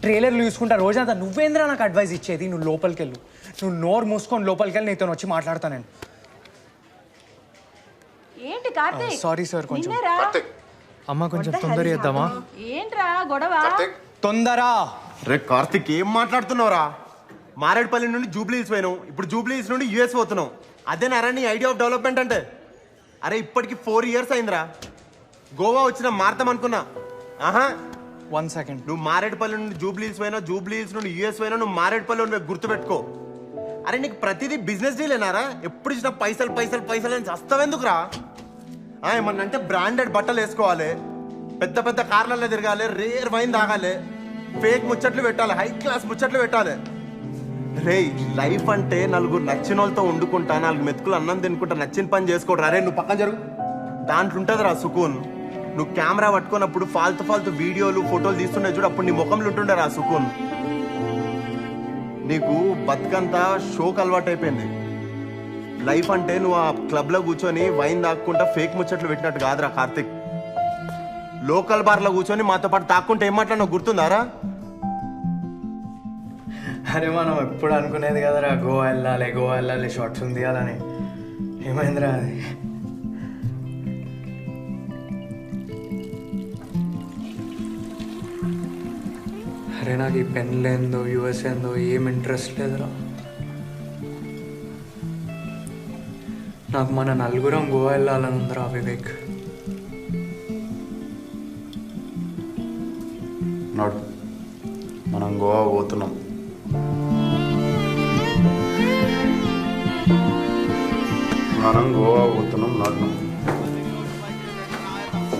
ట్రైలర్లు చూసుకుంటా రోజంతా. నువ్వేంద్రా నాకు అడ్వైస్ ఇచ్చేది? నువ్వు లోపలికి వెళ్ళు. నువ్వు నోరు మూసుకొని లోపలికి వెళ్ళి నీతో వచ్చి మాట్లాడతాను నేను. ఏంటి కార్తీక్? సారీ సార్, కొంచెం అమ్మ కొంచెం తొందర చేద్దామా? ఏంట్రా గొడవ? తొందర రే కార్తిక్, ఏం మాట్లాడుతున్నావురా? మారేడుపల్లి నుండి జూబ్లీ హిల్స్ పోయినావు, ఇప్పుడు జూబ్లీ హిల్స్ నుండి యూఎస్ పోతున్నావు. అదేనారా నీ ఐడియా ఆఫ్ డెవలప్మెంట్ అంటే? అరే ఇప్పటికి 4 years అయిందిరా. గోవా వచ్చిన మారతాం అనుకున్నా. ఆహా 1 second. నువ్వు మారేడుపల్లి నుండి జూబ్లీ హిల్స్ పోయినా, జూబ్లీ హిల్స్ నుండి యూఎస్ పోయినా, నువ్వు మారేడుపల్లి గుర్తుపెట్టుకో. అరే నీకు ప్రతిదీ బిజినెస్ డీలేనారా? ఎప్పుడు ఇచ్చిన పైసలు పైసలు పైసలు అని చస్తావెందుకురా? ఏమన్నా అంటే బ్రాండెడ్ బట్టలు వేసుకోవాలి, పెద్ద పెద్ద కార్లలో తిరగాలి, రేర్ వైన్ తాగాలి, ఫేక్ ముచ్చట్లు పెట్టాలి, హై క్లాస్ ముచ్చట్లు పెట్టాలి. రే లైఫ్ అంటే నలుగురు నచ్చిన వాళ్ళతో వండుకుంటా, 4 మెతుకులు అన్నం తినుకుంటా, నచ్చిన పని చేసుకోడు. అరే నువ్వు పక్కన జరుగు. దాంట్లో ఉంటుంది రా సుకూన్. నువ్వు కెమెరా పట్టుకున్నప్పుడు ఫాల్తు వీడియోలు ఫోటోలు తీస్తుండే చూడు, అప్పుడు నీ ముఖంలో ఉంటుండే రా సుకూన్. నీకు బతుకంతా షోకి అలవాటు అయిపోయింది. లైఫ్ అంటే నువ్వు ఆ క్లబ్లో కూర్చొని వైన్ తాక్కుంటా ఫేక్ ముచ్చట్లు పెట్టినట్టు కాదురా కార్తిక్. లోకల్ బార్లో కూర్చొని మాతో పాటు తాక్కుంటే ఏం మాట్లాడినా గుర్తుందారా? అరే మనం ఎప్పుడు అనుకునేది కదరా గోవా వెళ్ళాలి, షార్ట్ ఫిల్మ్ తీయాలని. ఏమైందిరా అది? అరే నాకు ఈ పెన్లు ఏందో యూఎస్ ఏందో ఏం ఇంట్రెస్ట్ లేదురా. నాకు మన నలుగురం గోవా వెళ్ళాలని ఉందిరా వివేక్. నాడు మనం గోవా పోతున్నాం. నాడు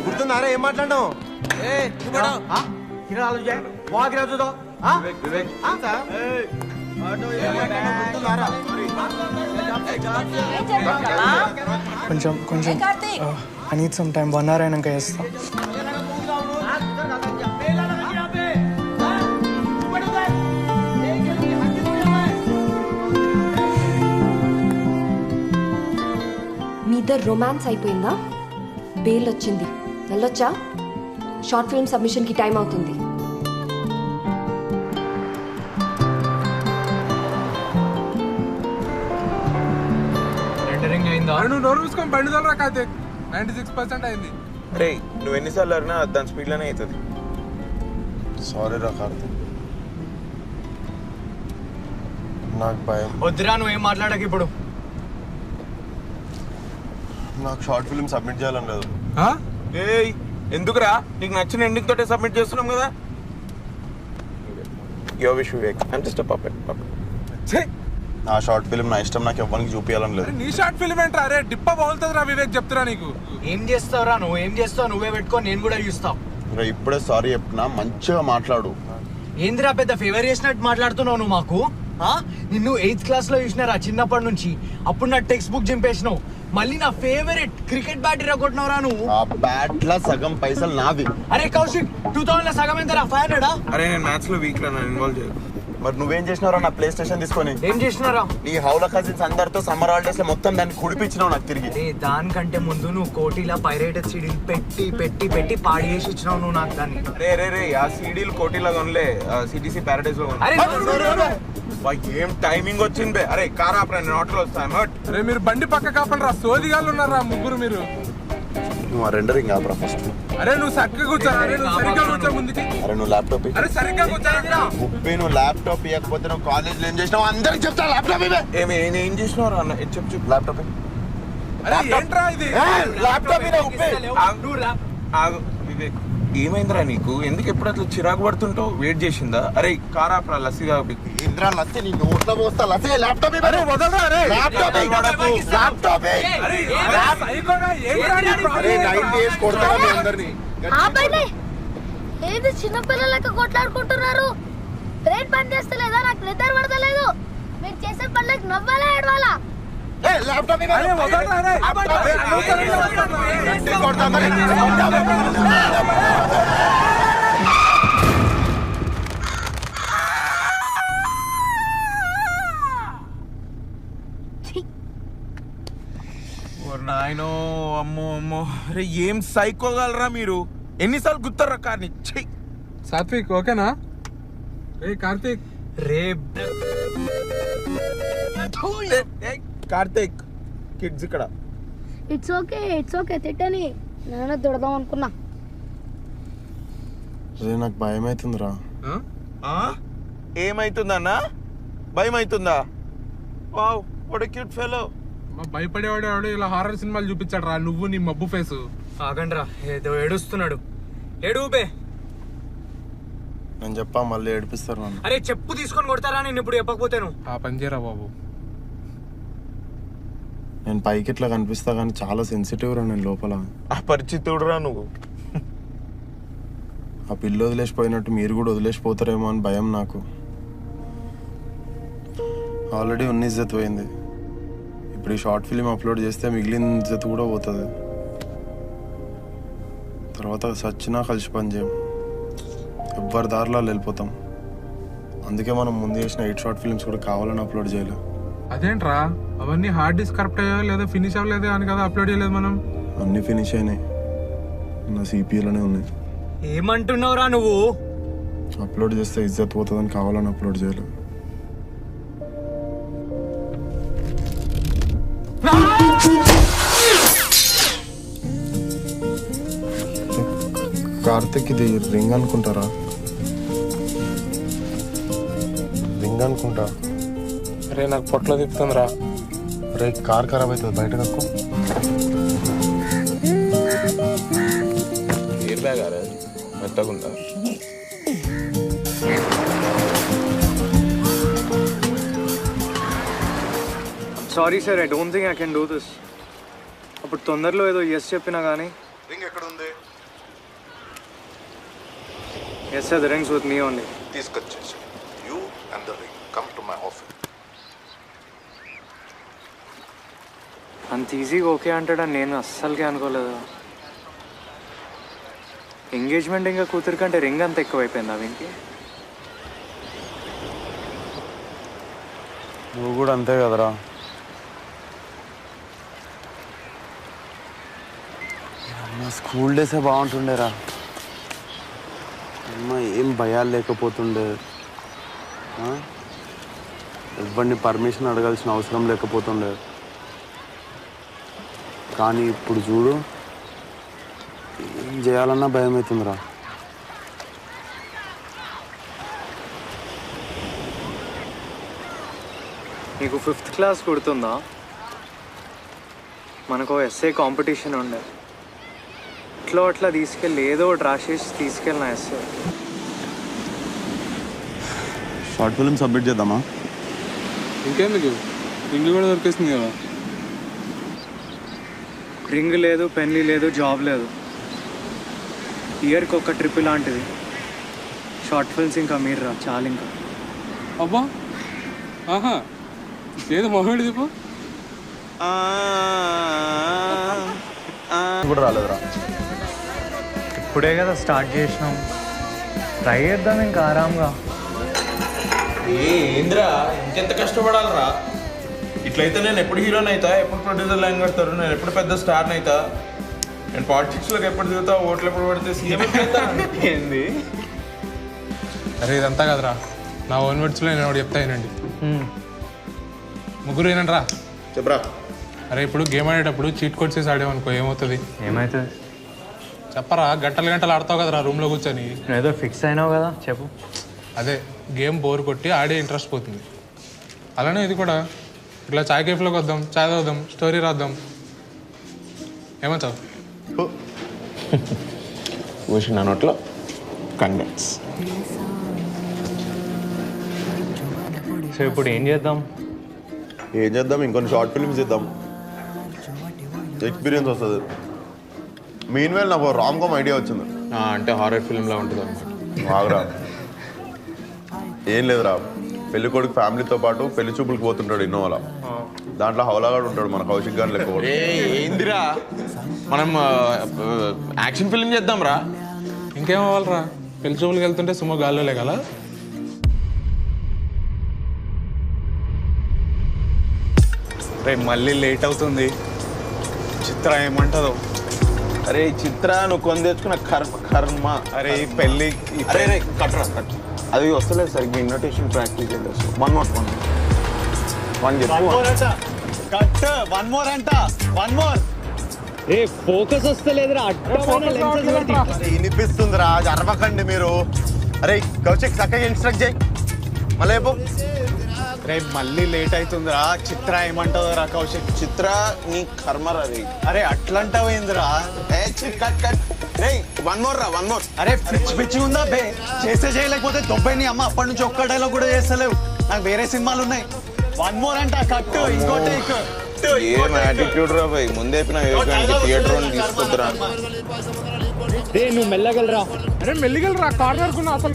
గుర్తుందారా ఏం మాట్లాడడం? కొంచెం I need some time. 1 hour అయినాక చేస్తా. మీ ఇద్దరు రొమాన్స్ అయిపోయిందా? బెయిల్ వచ్చింది, వెళ్ళొచ్చా? షార్ట్ ఫిల్మ్ సబ్మిషన్కి టైం అవుతుంది. నువ్వు నోరు చూసుకొని బండి తోలరా కార్తీక్. 96% అయింది. రే నువ్వు ఎన్నిసార్లు అడినా దాని స్పీడ్లోనే అవుతుంది. సారీ రా కార్తీక్, నాకు భయం. వద్దురా నువ్వేం మాట్లాడక ఇప్పుడు. నాకు షార్ట్ ఫిల్మ్ సబ్మిట్ చేయాలని లేదు. ఎందుకురా? నీకు నచ్చిన ఎండింగ్ తోటే సబ్మిట్ చేస్తున్నాం కదా. యో wish Vivek, I'm just a puppet. నా షార్ట్ ఫిల్మ్ నా ఇష్టం, నాకు ఎవరికి చూపించాలని లేదు. నీ షార్ట్ ఫిల్మ్ ఏంట్రా? అరే డిప్ప బాగుతుందిరా వివేక్, చెప్తురా. నీకు ఏం చేస్తావురా? నువ్వు ఏం చేస్తావు? నువ్వే పెట్టుకో, నేను కూడా చూస్తావు. ఇప్పుడే సారీ చెప్పినా, మంచిగా మాట్లాడు. ఏందిరా పెద్ద ఫేవర్ చేసినట్టు మాట్లాడుతున్నావు నువ్వు మాకు? నిన్ను 8th క్లాస్లో చూసినారా చిన్నప్పటి నుంచి. అప్పుడు నా టెక్స్ట్ బుక్ చింపేసినావు. మళ్ళీ నా ఫేవరెట్ క్రికెట్ బ్యాట్ ఇరగొట్టినవరా నువ్వు. ఆ బ్యాట్ లో సగం పైసలు నావి. అరే కౌశిక్, 2000 లో సగం ఎంతరా? 500? అరే నేను మ్యాథ్స్ లో వీక్ రా, ఇన్వాల్వ్ చేయరు. మరి నువ్వేం చేసినారా నా ప్లే స్టేషన్ తీసుకొని? ఏం చేసినారా? నీ హౌల కజిన్స్ అందరితో సమ్మర్ హాలిడేస్ లో మొత్తం దాన్ని కుడిపించినావు నాకు తిరిగి. దానికంటే ముందు నువ్వు కోటిలా పైరేటెడ్ సీడీలు పెట్టి పెట్టి పెట్టి పాడి చేసి ఇచ్చినావు నువ్వు నాకు దాన్ని. రే ఆ సీడీలు కోటిలా కొనలే, సిటీసీ ప్యారడైజ్ లో ఏం టైమింగ్ వచ్చింది. అరే కార్ ఆపరా, నేను ఆటోలో వస్తాను. అరే మీరు బండి పక్క కాపండి, సోదిగాళ్ళు ఉన్నారా ముగ్గురు మీరు. నువ్వు ఆ రెండరింగ్ ఆపరా ఫస్ట్. అరే నువ్వు చక్కగా కూర్చో. అరే నువ్వు సరిగ్గా కూర్చో ముందుకి. అరే నువ్వు ల్యాప్టాప్. అరే సరిగ్గా కూర్చోరా. నువ్వు ల్యాప్టాప్ ఇవ్వకపోతే నువ్వు కాలేజ్ లో ఏం చేసినావు అందరికి చెప్తా. ల్యాప్టాప్ ఇవే. ఏం చేసినావు అన్న? చెప్పు. ల్యాప్టాప్. అరే ఏంట్రా ఇది? ల్యాప్టాప్ వివేక్ ఏమైందిరా నీకు? ఎందుకు ఎప్పుడు అట్లా చిరాకు పడుతుంటావు? వెయిట్ చేసిందా? అరే కార్ ఆపరా, లస్సీ కాపీ. ఇంద్రా లస్సీ నీ నోట్లో పోస్తా. లస్సీ ల్యాప్టాప్ ఇవ్వ. అరే వదలరా. అరే ల్యాప్టాప్ ల్యాప్టాప్. అరే 9 days కొడతారా మీ అందరినీ? ఆపండి. ఏది చిన్నపిల్లలకి కొట్లాడుకుంటున్నారు? బ్రెయిన్ పని చేస్తలేదా? నాకు నిద్ర పడతలేదు. మీరు చేసే పనులకు నవ్వాలా ఏడవాలా? నాయనో అమ్మో అమ్మో అరే ఏం సైకోగలరా మీరు ఎన్నిసార్లు గుర్తారా కార్ని సాత్విక్ ఓకేనా రే కార్తీక్ రే కార్తీక్ కిడ్స్ ఇక్కడ ఇట్స్ ఓకే తిట్టని నేను తిడదాం అనుకున్నా. రే నాకు భయం అవుతుందిరా. ఏమైతుందన్నా భయం అవుతుందా? Wow what a cute fellow. భయపడేవాడు ఇలా హారర్ సినిమాలు చూపించాడు రా నువ్వు నీ మబ్బు ఫేసు. ఆగండ్రా ఏదో ఏడుస్తున్నాడు. ఏడుపే. నేను చెప్పా మళ్ళీ ఏడిపిస్తారు నన్ను. అరే చెప్పు తీసుకొని కొడతారా నేను ఇప్పుడు చెప్పకపోతేను. ఆ పని చేయరా బాబు. నేను పైకి ఇట్లా కనిపిస్తా కానీ చాలా సెన్సిటివ్ రా నేను లోపల. అపరిచితుడురా నువ్వు. ఆ పిల్ల వదిలేసిపోయినట్టు మీరు కూడా వదిలేసిపోతారేమో అని భయం నాకు. ఆల్రెడీ ఉన్న ఇజ్జత్ పోయింది. ఇప్పుడు ఈ షార్ట్ ఫిలిం అప్లోడ్ చేస్తే మిగిలిన ఇజ్జత్ కూడా పోతుంది. తర్వాత సచ్చినా కలిసి పని చేయం. ఎవ్వరి దారిలో వెళ్ళిపోతాం. అందుకే మనం ముందు చేసిన 8 షార్ట్ ఫిల్మ్స్ కూడా కావాలని అప్లోడ్ చేయలేదు. అదేంట్రా అవన్నీ హార్డ్ డిస్క్ కరెక్ట్ అయ్యా లేదా ఫినిష్ అవ్వలేదు అని కదా అప్లోడ్ చేయలేదు మనం. అన్నీ ఫినిష్ అయినాయి. నా సిపియూలోనే ఉన్నాయి. ఏమంటున్నావురా నువ్వు? అప్లోడ్ చేస్తే ఇజ్జత్ పోతుందని కావాలని అప్లోడ్ చేయలేదు. కార్తిక్ ఇది రింగ్ అనుకుంటారా? రింగ్ అనుకుంటా. అరే నాకు పొట్లో తిప్పుతుందిరా. రే కార్ ఖరాబ్ అవుతుంది బయట కక్కు. ఎయిర్ బ్యాగ్ అరే మెత్తగుందా? Sorry sir, I don't think I can do this. అప్పుడు తొందరలో ఏదో ఎస్ చెప్పినా కానీ. రింగ్ ఎక్కడ ఉంది? Yes sir, the rings with me only. తీసుకొచ్చేసి you and the ring come to my office. అంత ఈజీగా ఓకే అంటాడని నేను అస్సలకే అనుకోలేదు. ఎంగేజ్మెంట్ ఇంకా కూతురు కంటే రింగ్ అంత ఎక్కువైపోయింది వీనికి. నువ్వు కూడా అంతే కదరా. నా స్కూల్ డేసే బాగుంటుండేరా. అమ్మ ఏం భయాలు లేకపోతుండే. ఎవరిని పర్మిషన్ అడగాల్సిన అవసరం లేకపోతుండే. కానీ ఇప్పుడు చూడు ఏం చేయాలన్నా భయం అవుతుందిరా. నీకు 5th క్లాస్ గుర్తుందా? మనకు ఎస్ఏ కాంపిటీషన్ ఉండే. అట్లా తీసుకెళ్ళి ఏదో ఒకటి రాసేసి తీసుకెళ్ళిన ఎస్ఏ. షార్ట్ ఫిల్మ్ సబ్మిట్ చేద్దామా? ఇంకెందుకు, రింగ్ కూడా దొరికేసింది కదా. రింగ్ లేదు, పెన్లీ లేదు, జాబ్ లేదు. ఇయర్కి ఒక ట్రిప్ లాంటిది. షార్ట్ ఫిల్మ్స్ ఇంకా మీరు రా చాలు. ఇంకా అబ్బా ఆహా ఏదో మొహేడు దీపు కూడా రాలేదురా. ఇప్పుడే కదా స్టార్ట్ చేసినాం, ట్రై చేద్దాం ఇంకా ఆరాంగా. ఏంద్రా ఇంకెంత కష్టపడాలరా? ఇట్లయితే నేను ఎప్పుడు హీరోని అవుతా, ఎప్పుడు ప్రొడ్యూసర్ లైన్ కడతారు, నేను ఎప్పుడు పెద్ద స్టార్ని అవుతా, నేను పాలిటిక్స్లోకి ఎప్పుడు దిగుతా, ఓట్లు ఎప్పుడు పడితే సీఎం ఏంది? అరే ఇదంతా కదరా, నా ఓన్ వర్డ్స్లో నేను ఒకటి చెప్తా వినండి. ముగ్గురు ఏనండి రా. చెప్పరా. అరే ఇప్పుడు గేమ్ ఆడేటప్పుడు చీట్ కోడ్ చేసి ఆడేమనుకో ఏమవుతుంది? ఏమవుతుంది చెప్పరా. గంటలు ఆడతావు కదరా రూమ్లో కూర్చొని. ఏదో ఫిక్స్ అయినావు కదా, చెప్పు. అదే గేమ్ బోర్ కొట్టి ఆడే ఇంట్రెస్ట్ పోతుంది. అలానే ఇది కూడా. ఇట్లా చాయ్ కేఫ్లోకి వద్దాం, చాయ్ తాగుదాం, స్టోరీ రాద్దాం. ఏమంటావు? నా నోట్లో కంగ్రాట్స్. సో ఇప్పుడు ఏం చేద్దాం? ఇంకొన్ని షార్ట్ ఫిల్మ్స్ చేద్దాం, ఎక్స్పీరియన్స్ వస్తుంది. మెయిన్ వేల్ నాకు రామ్ కామ్ ఐడియా వచ్చింది. అంటే హారర్ ఫిల్మ్లా ఉంటుంది అన్నమాట. బాగురా. ఏం లేదురా, పెళ్లి కొడుకు ఫ్యామిలీతో పాటు పెళ్లి చూపులకు పోతుంటాడు ఇన్నోవాలా. దాంట్లో హౌలాగాడు ఉంటాడు మన కౌశిక్ గారు లెక్క ఒకడు. ఏందిరా మనం యాక్షన్ ఫిల్మ్ చేద్దాం రా. ఇంకేం అవ్వాలరా, పెళ్లి చూపులకు వెళ్తుంటే సుమో గాల్లో లేగల. రేపు మళ్ళీ లేట్ అవుతుంది. చిత్ర ఏమంటుందో? అరే చిత్ర నువ్వు కొని తెచ్చుకున్న కర్మ. అరే ఈ పెళ్ళి కట్రా కట్ అది వస్తలేదు సరిగ్గా ఇన్విటేషన్ ప్రాక్టీస్ చేయలేదు. వన్ మోర్ అంట. ఏ ఫోకస్ వస్తలేదురా, వినిపిస్తుందిరా, అరవకండి మీరు. అరే కౌశిక్ చక్కగా ఇన్స్ట్రక్ట్ చేయి మళ్ళీ. రేపు మళ్ళీ లేట్ అవుతుందిరా. చిత్ర ఏమంటుందో రా కౌశిక్? చిత్ర నీ కర్మరా రే. అరే అట్లంటావేందిరా? One more. అరే పిచ్చి ఉందా బే? చేస్తే చేయలేకపోతే తొంభై నీ అమ్మ అప్పటి నుంచి ఒక్క డైలాగ్ కూడా చేస్తలేవు. నాకు వేరే సినిమాలు ఉన్నాయి. వన్ మోర్ అంట. కట్ ఇంకోటి ఏం యాటిట్యూడ్ రా భయ్. ముందే థియేటర్ తీసుకొద్దురా. నువ్వు మెల్లగలరా. అరే మెల్లిగలరా, కార్నర్ కున్నా అసలు.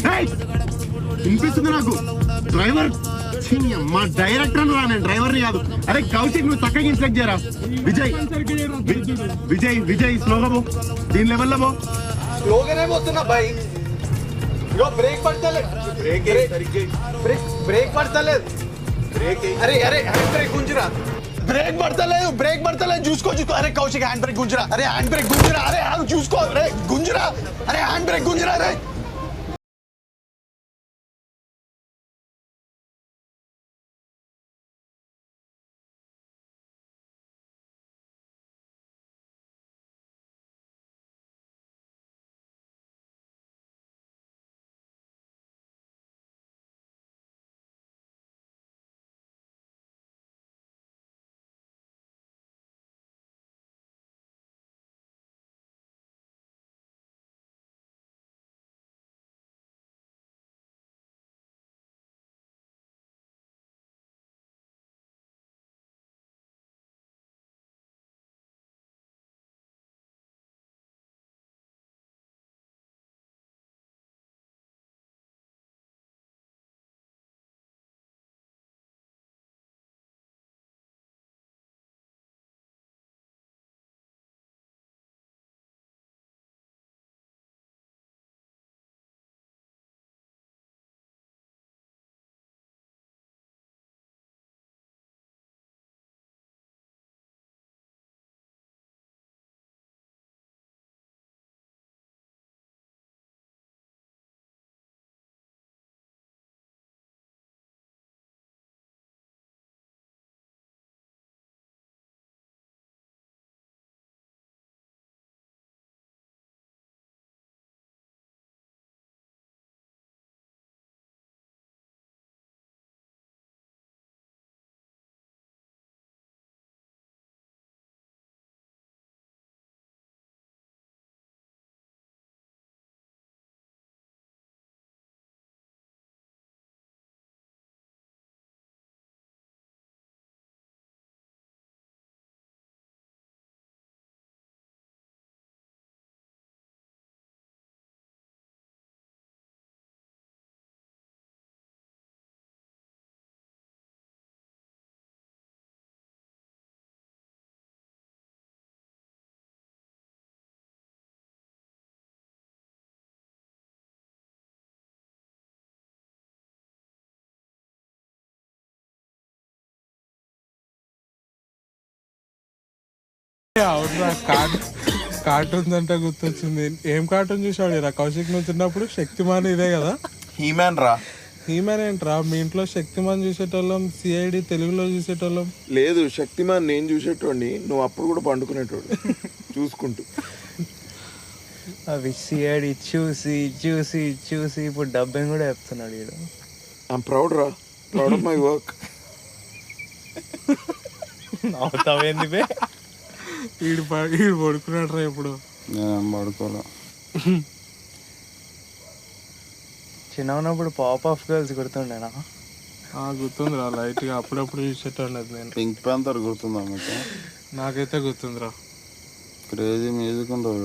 వినిపిస్తుంది నాకు. డ్రైవర్ మా డైరెక్టర్ రా, నేను డ్రైవర్ని కాదు. అరే కౌశిక్ నువ్వు చక్కగా ఇన్స్ట్రక్ట్ చేయరా. విజయ్ స్లోగా పో, దీని లెవెల్లో పో. స్లోగానే పోతున్నా బాయ్. బ్రేక్ పడతలేదు. బ్రేక్ పడతలేదు. అరే హ్యాండ్ బ్రేక్ గుంజురా. బ్రేక్ పడతలేదు చూసుకో. అరే కౌశిక్ హ్యాండ్ బ్రేక్ గుంజురా. అరే హ్యాండ్ బ్రేక్ గుంజురా. అరే చూసుకో. అరే గుంజురా. అరే హ్యాండ్ బ్రేక్ గుంజురా. అరే అవునా, కార్టూన్స్ అంటే గుర్తొచ్చింది. ఏం కార్టూన్ చూసాడు రా కౌశిక్ నువ్వు చిన్నప్పుడు? శక్తిమాన్ ఇదే కదా? హీమ్యాన్ రా. హీమ్యాన్ ఏంట్రా? మీ ఇంట్లో శక్తిమాన్ చూసేటోళ్ళం, సిఐడి తెలుగులో చూసేటోళ్ళం. లేదు, శక్తిమాన్ నేను చూసేటోడిని, నువ్వు అప్పుడు కూడా పండుకునేటోడు చూసుకుంటూ. అవి సిఐడి చూసి చూసి చూసి ఇప్పుడు డబ్బింగ్ కూడా చెప్తున్నాడు వీడు. ఐఎమ్ ప్రౌడ్ రా, ప్రౌడ్ ఆఫ్ మై వర్క్. అవుతావేంది బే? వీడు పడుకున్నాడు రా ఇప్పుడు. నేను పడుకోలే. చిన్న ఉన్నప్పుడు పాప్ ఆఫ్ గర్ల్స్ గుర్తుండేనా? గుర్తుందిరా లైట్గా, అప్పుడప్పుడు చూసేటోళ్ళది నేను. పింక్ ప్యాంథర్ గుర్తుందా మీకు? నాకైతే గుర్తుందిరా. క్రేజీ మ్యూజిక్ ఉంటుంది.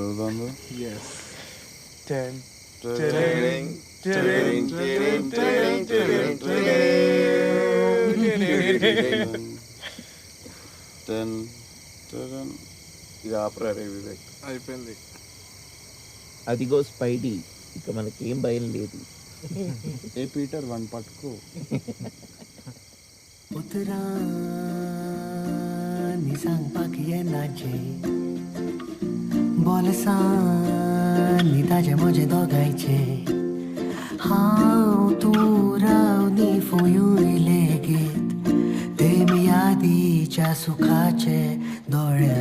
ఇక ఆపరా రే వివేక్. అయిపోయింది. అదిగో స్పైడీ, ఇక మనకేం భయం లేదు. ఏ పీటర్ వన్ పట్టుకో. उतरा निसांग पाकिये नाचे बोलसा निताजे मोजे दोगायचे हांव तूं रावनी फुयूय लेगीत ते यादीच्या सुखाचे दोळे